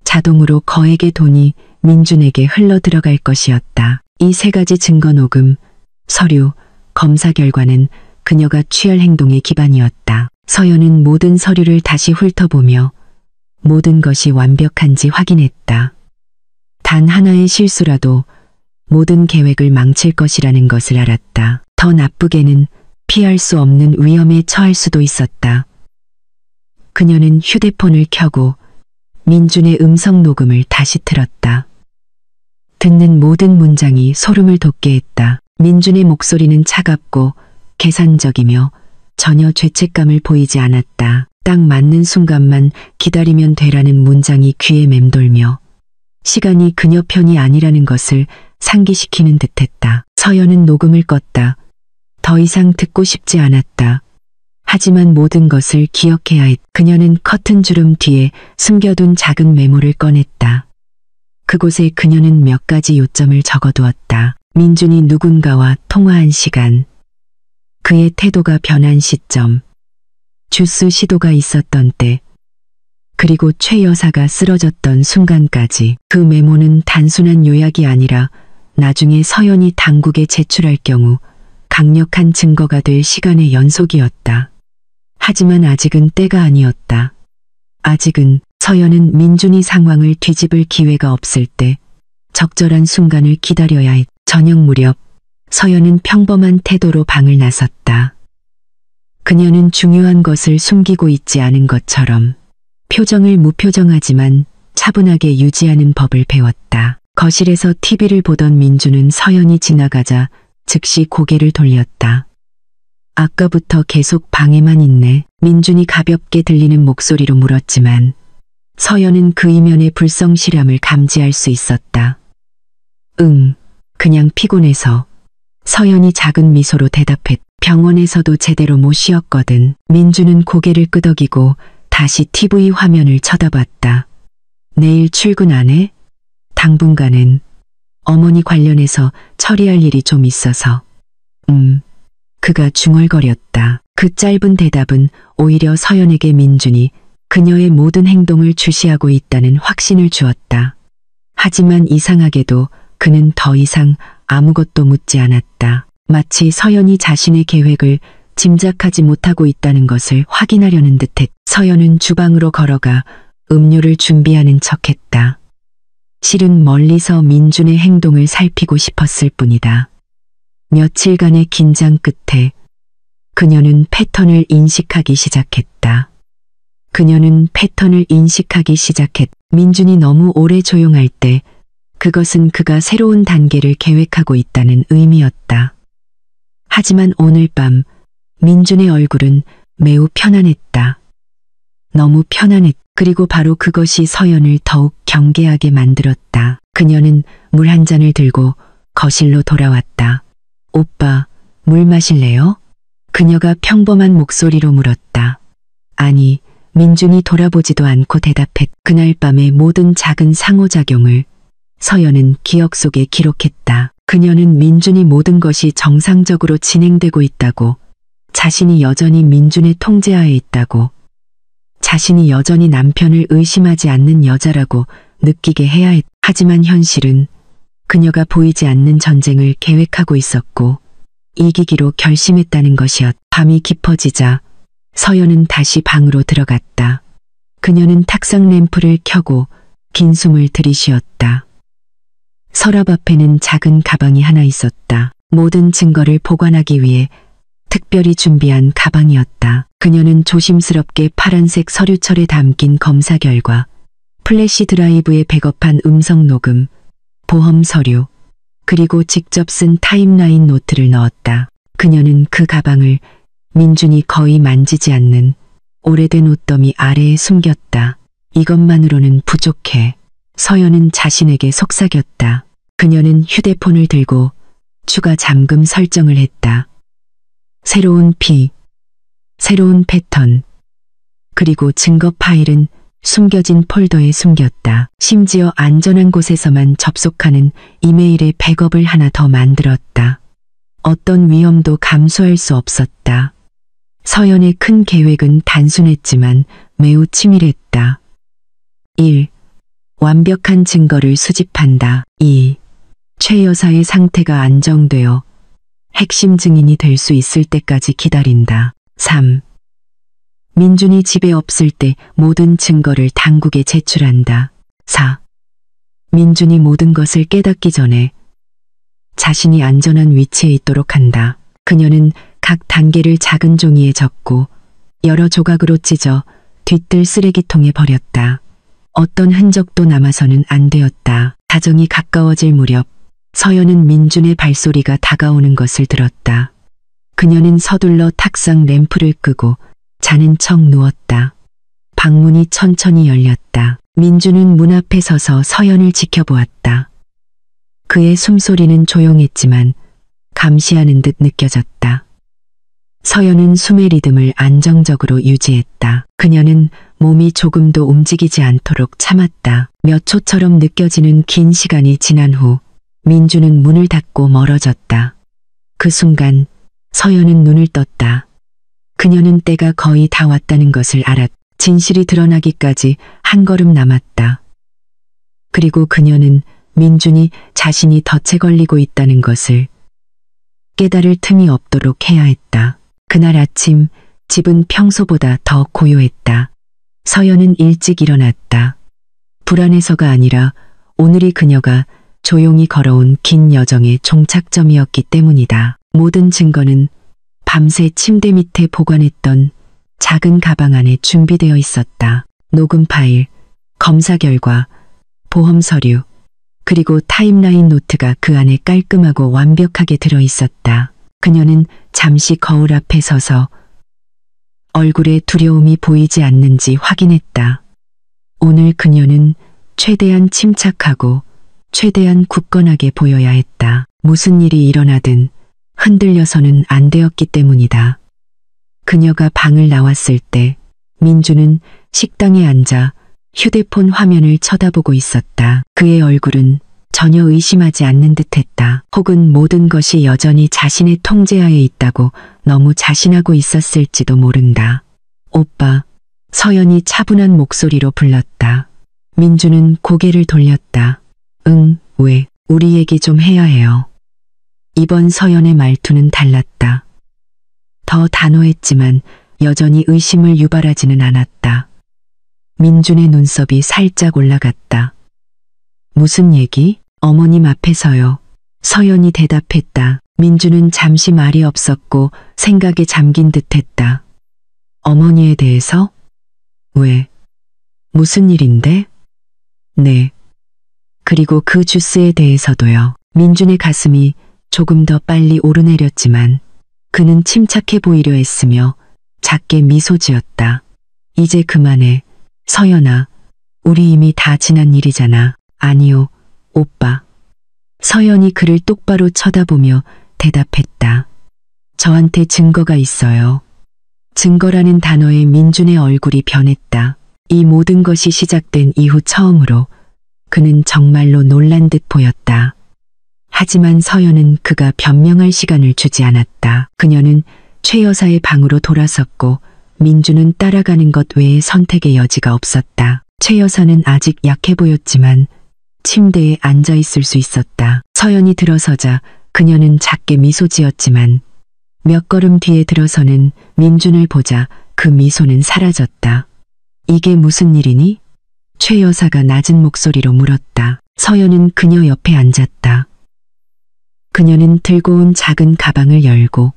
자동으로 거액의 돈이 민준에게 흘러 들어갈 것이었다. 이 세 가지 증거 녹음, 서류, 검사 결과는 그녀가 취할 행동의 기반이었다. 서연은 모든 서류를 다시 훑어보며 모든 것이 완벽한지 확인했다. 단 하나의 실수라도 모든 계획을 망칠 것이라는 것을 알았다. 더 나쁘게는 피할 수 없는 위험에 처할 수도 있었다. 그녀는 휴대폰을 켜고 민준의 음성 녹음을 다시 틀었다. 듣는 모든 문장이 소름을 돋게 했다. 민준의 목소리는 차갑고 계산적이며 전혀 죄책감을 보이지 않았다. 딱 맞는 순간만 기다리면 되라는 문장이 귀에 맴돌며 시간이 그녀 편이 아니라는 것을 상기시키는 듯했다. 서연은 녹음을 껐다. 더 이상 듣고 싶지 않았다. 하지만 모든 것을 기억해야 했다. 그녀는 커튼 주름 뒤에 숨겨둔 작은 메모를 꺼냈다. 그곳에 그녀는 몇 가지 요점을 적어두었다. 민준이 누군가와 통화한 시간, 그의 태도가 변한 시점, 주스 시도가 있었던 때, 그리고 최 여사가 쓰러졌던 순간까지. 그 메모는 단순한 요약이 아니라 나중에 서연이 당국에 제출할 경우 강력한 증거가 될 시간의 연속이었다. 하지만 아직은 때가 아니었다. 아직은 서연은 민준이 상황을 뒤집을 기회가 없을 때 적절한 순간을 기다려야 했다. 저녁 무렵 서연은 평범한 태도로 방을 나섰다. 그녀는 중요한 것을 숨기고 있지 않은 것처럼 표정을 무표정하지만 차분하게 유지하는 법을 배웠다. 거실에서 TV를 보던 민준은 서연이 지나가자 즉시 고개를 돌렸다. 아까부터 계속 방에만 있네. 민준이 가볍게 들리는 목소리로 물었지만 서연은 그 이면의 불성실함을 감지할 수 있었다. 응, 그냥 피곤해서. 서연이 작은 미소로 대답했다. 병원에서도 제대로 못 쉬었거든. 민준은 고개를 끄덕이고 다시 TV 화면을 쳐다봤다. 내일 출근 안 해? 당분간은 어머니 관련해서 처리할 일이 좀 있어서. 그가 중얼거렸다. 그 짧은 대답은 오히려 서연에게 민준이 그녀의 모든 행동을 주시하고 있다는 확신을 주었다. 하지만 이상하게도 그는 더 이상 아무것도 묻지 않았다. 마치 서연이 자신의 계획을 짐작하지 못하고 있다는 것을 확인하려는 듯했다. 서연은 주방으로 걸어가 음료를 준비하는 척했다. 실은 멀리서 민준의 행동을 살피고 싶었을 뿐이다. 며칠간의 긴장 끝에 그녀는 패턴을 인식하기 시작했다. 민준이 너무 오래 조용할 때 그것은 그가 새로운 단계를 계획하고 있다는 의미였다. 하지만 오늘 밤 민준의 얼굴은 매우 편안했다. 너무 편안했다. 그리고 바로 그것이 서연을 더욱 경계하게 만들었다. 그녀는 물 한 잔을 들고 거실로 돌아왔다. 오빠, 물 마실래요? 그녀가 평범한 목소리로 물었다. 아니, 민준이 돌아보지도 않고 대답했다. 그날 밤의 모든 작은 상호작용을 서연은 기억 속에 기록했다. 그녀는 민준이 모든 것이 정상적으로 진행되고 있다고, 자신이 여전히 민준의 통제하에 있다고, 자신이 여전히 남편을 의심하지 않는 여자라고 느끼게 해야 했다. 하지만 현실은 그녀가 보이지 않는 전쟁을 계획하고 있었고 이기기로 결심했다는 것이었다. 밤이 깊어지자 서연은 다시 방으로 들어갔다. 그녀는 탁상 램프를 켜고 긴 숨을 들이쉬었다. 서랍 앞에는 작은 가방이 하나 있었다. 모든 증거를 보관하기 위해 특별히 준비한 가방이었다. 그녀는 조심스럽게 파란색 서류철에 담긴 검사 결과, 플래시 드라이브에 백업한 음성 녹음, 보험 서류, 그리고 직접 쓴 타임라인 노트를 넣었다. 그녀는 그 가방을 민준이 거의 만지지 않는 오래된 옷더미 아래에 숨겼다. 이것만으로는 부족해. 서연은 자신에게 속삭였다. 그녀는 휴대폰을 들고 추가 잠금 설정을 했다. 새로운 피, 새로운 패턴, 그리고 증거 파일은 숨겨진 폴더에 숨겼다. 심지어 안전한 곳에서만 접속하는 이메일의 백업을 하나 더 만들었다. 어떤 위험도 감수할 수 없었다. 서연의 큰 계획은 단순했지만 매우 치밀했다. 1. 완벽한 증거를 수집한다. 2. 최 여사의 상태가 안정되어 핵심 증인이 될 수 있을 때까지 기다린다. 3. 민준이 집에 없을 때 모든 증거를 당국에 제출한다. 4. 민준이 모든 것을 깨닫기 전에 자신이 안전한 위치에 있도록 한다. 그녀는 각 단계를 작은 종이에 적고 여러 조각으로 찢어 뒤뜰 쓰레기통에 버렸다. 어떤 흔적도 남아서는 안 되었다. 자정이 가까워질 무렵 서연은 민준의 발소리가 다가오는 것을 들었다. 그녀는 서둘러 탁상 램프를 끄고 자는 척 누웠다. 방문이 천천히 열렸다. 민준은 문 앞에 서서 서연을 지켜보았다. 그의 숨소리는 조용했지만 감시하는 듯 느껴졌다. 서연은 숨의 리듬을 안정적으로 유지했다. 그녀는 몸이 조금도 움직이지 않도록 참았다. 몇 초처럼 느껴지는 긴 시간이 지난 후 민준은 문을 닫고 멀어졌다. 그 순간 서연은 눈을 떴다. 그녀는 때가 거의 다 왔다는 것을 알았다. 진실이 드러나기까지 한 걸음 남았다. 그리고 그녀는 민준이 자신이 덫에 걸리고 있다는 것을 깨달을 틈이 없도록 해야 했다. 그날 아침 집은 평소보다 더 고요했다. 서연은 일찍 일어났다. 불안해서가 아니라 오늘이 그녀가 조용히 걸어온 긴 여정의 종착점이었기 때문이다. 모든 증거는 밤새 침대 밑에 보관했던 작은 가방 안에 준비되어 있었다. 녹음 파일, 검사 결과, 보험 서류, 그리고 타임라인 노트가 그 안에 깔끔하고 완벽하게 들어 있었다. 그녀는 잠시 거울 앞에 서서 얼굴에 두려움이 보이지 않는지 확인했다. 오늘 그녀는 최대한 침착하고 최대한 굳건하게 보여야 했다. 무슨 일이 일어나든 흔들려서는 안 되었기 때문이다. 그녀가 방을 나왔을 때 민준은 식당에 앉아 휴대폰 화면을 쳐다보고 있었다. 그의 얼굴은 전혀 의심하지 않는 듯했다. 혹은 모든 것이 여전히 자신의 통제하에 있다고 너무 자신하고 있었을지도 모른다. 오빠, 서연이 차분한 목소리로 불렀다. 민준은 고개를 돌렸다. 응, 왜? 우리 얘기 좀 해야 해요. 이번 서연의 말투는 달랐다. 더 단호했지만 여전히 의심을 유발하지는 않았다. 민준의 눈썹이 살짝 올라갔다. 무슨 얘기? 어머님 앞에서요. 서연이 대답했다. 민준은 잠시 말이 없었고 생각에 잠긴 듯했다. 어머니에 대해서? 왜? 무슨 일인데? 네. 그리고 그 주스에 대해서도요. 민준의 가슴이 조금 더 빨리 오르내렸지만 그는 침착해 보이려 했으며 작게 미소 지었다. 이제 그만해. 서연아, 우리 이미 다 지난 일이잖아. 아니요, 오빠. 서연이 그를 똑바로 쳐다보며 대답했다. 저한테 증거가 있어요. 증거라는 단어에 민준의 얼굴이 변했다. 이 모든 것이 시작된 이후 처음으로 그는 정말로 놀란 듯 보였다. 하지만 서연은 그가 변명할 시간을 주지 않았다. 그녀는 최 여사의 방으로 돌아섰고 민준은 따라가는 것 외에 선택의 여지가 없었다. 최 여사는 아직 약해 보였지만 침대에 앉아 있을 수 있었다. 서연이 들어서자 그녀는 작게 미소 지었지만 몇 걸음 뒤에 들어서는 민준을 보자 그 미소는 사라졌다. 이게 무슨 일이니? 최 여사가 낮은 목소리로 물었다. 서연은 그녀 옆에 앉았다. 그녀는 들고 온 작은 가방을 열고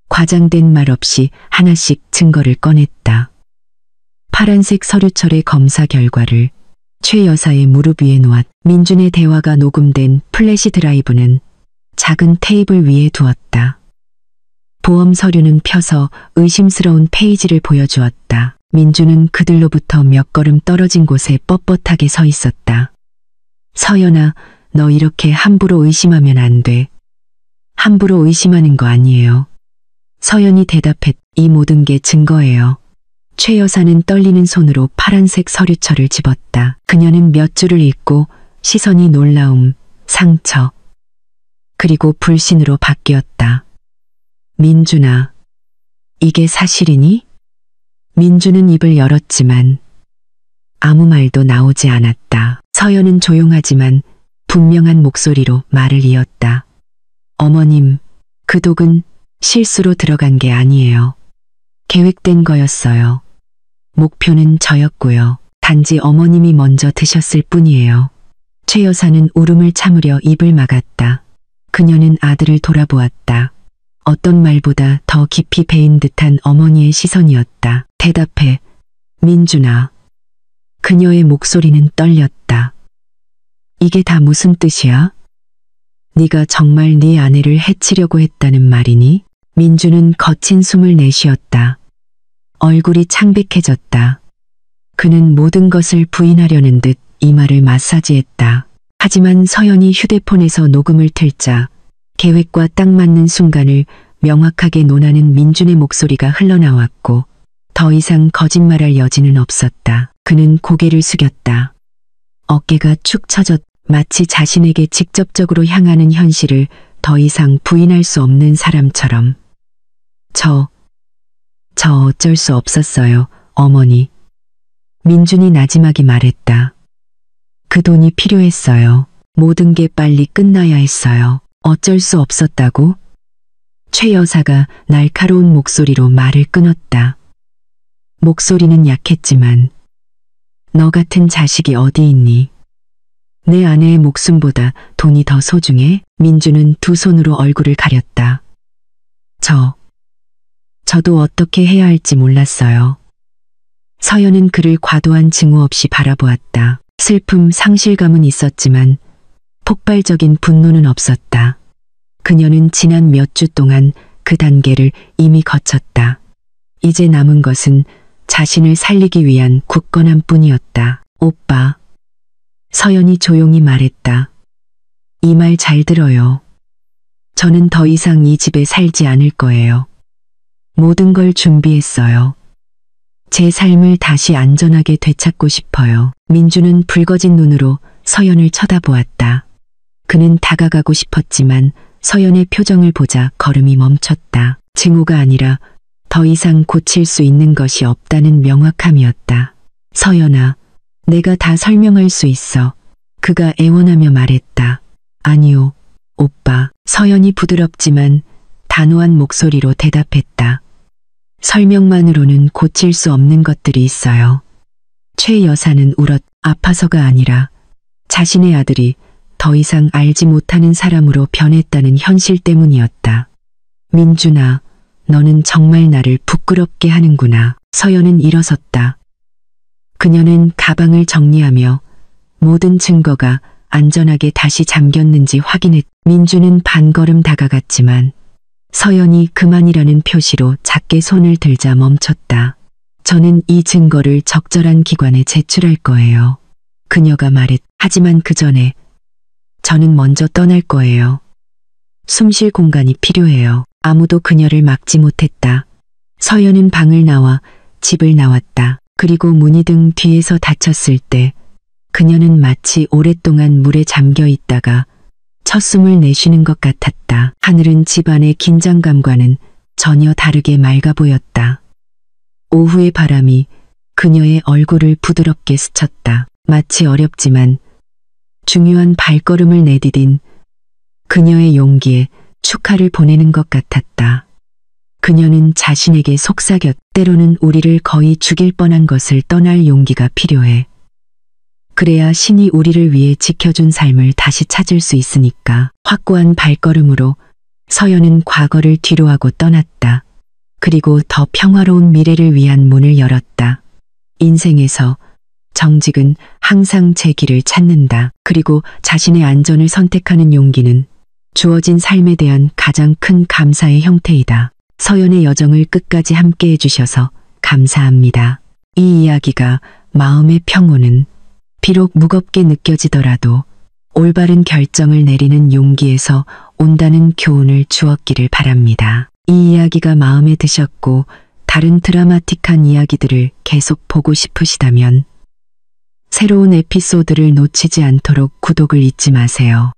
과장된 말 없이 하나씩 증거를 꺼냈다. 파란색 서류철의 검사 결과를 최 여사의 무릎 위에 놓았. 민준의 대화가 녹음된 플래시 드라이브는 작은 테이블 위에 두었다. 보험 서류는 펴서 의심스러운 페이지를 보여주었다. 민준은 그들로부터 몇 걸음 떨어진 곳에 뻣뻣하게 서 있었다. 서연아, 너 이렇게 함부로 의심하면 안 돼. 함부로 의심하는 거 아니에요. 서연이 대답했. 이 모든 게 증거예요. 최 여사는 떨리는 손으로 파란색 서류철을 집었다. 그녀는 몇 줄을 읽고 시선이 놀라움, 상처, 그리고 불신으로 바뀌었다. 민준아, 이게 사실이니? 민준은 입을 열었지만 아무 말도 나오지 않았다. 서연은 조용하지만 분명한 목소리로 말을 이었다. 어머님, 그 독은 실수로 들어간 게 아니에요. 계획된 거였어요. 목표는 저였고요. 단지 어머님이 먼저 드셨을 뿐이에요. 최 여사는 울음을 참으려 입을 막았다. 그녀는 아들을 돌아보았다. 어떤 말보다 더 깊이 베인 듯한 어머니의 시선이었다. 대답해, 민준아. 그녀의 목소리는 떨렸다. 이게 다 무슨 뜻이야? 네가 정말 네 아내를 해치려고 했다는 말이니? 민준은 거친 숨을 내쉬었다. 얼굴이 창백해졌다. 그는 모든 것을 부인하려는 듯 이마를 마사지했다. 하지만 서연이 휴대폰에서 녹음을 틀자 계획과 딱 맞는 순간을 명확하게 논하는 민준의 목소리가 흘러나왔고 더 이상 거짓말할 여지는 없었다. 그는 고개를 숙였다. 어깨가 축 처졌 마치 자신에게 직접적으로 향하는 현실을 더 이상 부인할 수 없는 사람처럼. 저 어쩔 수 없었어요, 어머니. 민준이 나지막이 말했다. 그 돈이 필요했어요. 모든 게 빨리 끝나야 했어요. 어쩔 수 없었다고? 최 여사가 날카로운 목소리로 말을 끊었다. 목소리는 약했지만 너 같은 자식이 어디 있니? 내 아내의 목숨보다 돈이 더 소중해? 민준은 두 손으로 얼굴을 가렸다. 저도 어떻게 해야 할지 몰랐어요. 서연은 그를 과도한 증오 없이 바라보았다. 슬픔, 상실감은 있었지만 폭발적인 분노는 없었다. 그녀는 지난 몇 주 동안 그 단계를 이미 거쳤다. 이제 남은 것은 자신을 살리기 위한 굳건함 뿐이었다. 오빠. 서연이 조용히 말했다. 이 말 잘 들어요. 저는 더 이상 이 집에 살지 않을 거예요. 모든 걸 준비했어요. 제 삶을 다시 안전하게 되찾고 싶어요. 민준은 붉어진 눈으로 서연을 쳐다보았다. 그는 다가가고 싶었지만 서연의 표정을 보자 걸음이 멈췄다. 증오가 아니라 더 이상 고칠 수 있는 것이 없다는 명확함이었다. 서연아, 내가 다 설명할 수 있어. 그가 애원하며 말했다. 아니요, 오빠. 서연이 부드럽지만 단호한 목소리로 대답했다. 설명만으로는 고칠 수 없는 것들이 있어요. 최 여사는 울었. 아파서가 아니라 자신의 아들이 더 이상 알지 못하는 사람으로 변했다는 현실 때문이었다. 민준아, 너는 정말 나를 부끄럽게 하는구나. 서연은 일어섰다. 그녀는 가방을 정리하며 모든 증거가 안전하게 다시 잠겼는지 확인했. 민준은 반걸음 다가갔지만 서연이 그만이라는 표시로 작게 손을 들자 멈췄다. 저는 이 증거를 적절한 기관에 제출할 거예요. 그녀가 말했. 하지만 그 전에 저는 먼저 떠날 거예요. 숨쉴 공간이 필요해요. 아무도 그녀를 막지 못했다. 서연은 방을 나와 집을 나왔다. 그리고 문이 등 뒤에서 닫혔을 때 그녀는 마치 오랫동안 물에 잠겨 있다가 첫 숨을 내쉬는 것 같았다. 하늘은 집안의 긴장감과는 전혀 다르게 맑아 보였다. 오후의 바람이 그녀의 얼굴을 부드럽게 스쳤다. 마치 어렵지만 중요한 발걸음을 내디딘 그녀의 용기에 축하를 보내는 것 같았다. 그녀는 자신에게 속삭였. 때로는 우리를 거의 죽일 뻔한 것을 떠날 용기가 필요해. 그래야 신이 우리를 위해 지켜준 삶을 다시 찾을 수 있으니까. 확고한 발걸음으로 서연은 과거를 뒤로하고 떠났다. 그리고 더 평화로운 미래를 위한 문을 열었다. 인생에서 정직은 항상 제 길을 찾는다. 그리고 자신의 안전을 선택하는 용기는 주어진 삶에 대한 가장 큰 감사의 형태이다. 서연의 여정을 끝까지 함께 해주셔서 감사합니다. 이 이야기가 마음의 평온은 비록 무겁게 느껴지더라도 올바른 결정을 내리는 용기에서 온다는 교훈을 주었기를 바랍니다. 이 이야기가 마음에 드셨고 다른 드라마틱한 이야기들을 계속 보고 싶으시다면 새로운 에피소드를 놓치지 않도록 구독을 잊지 마세요.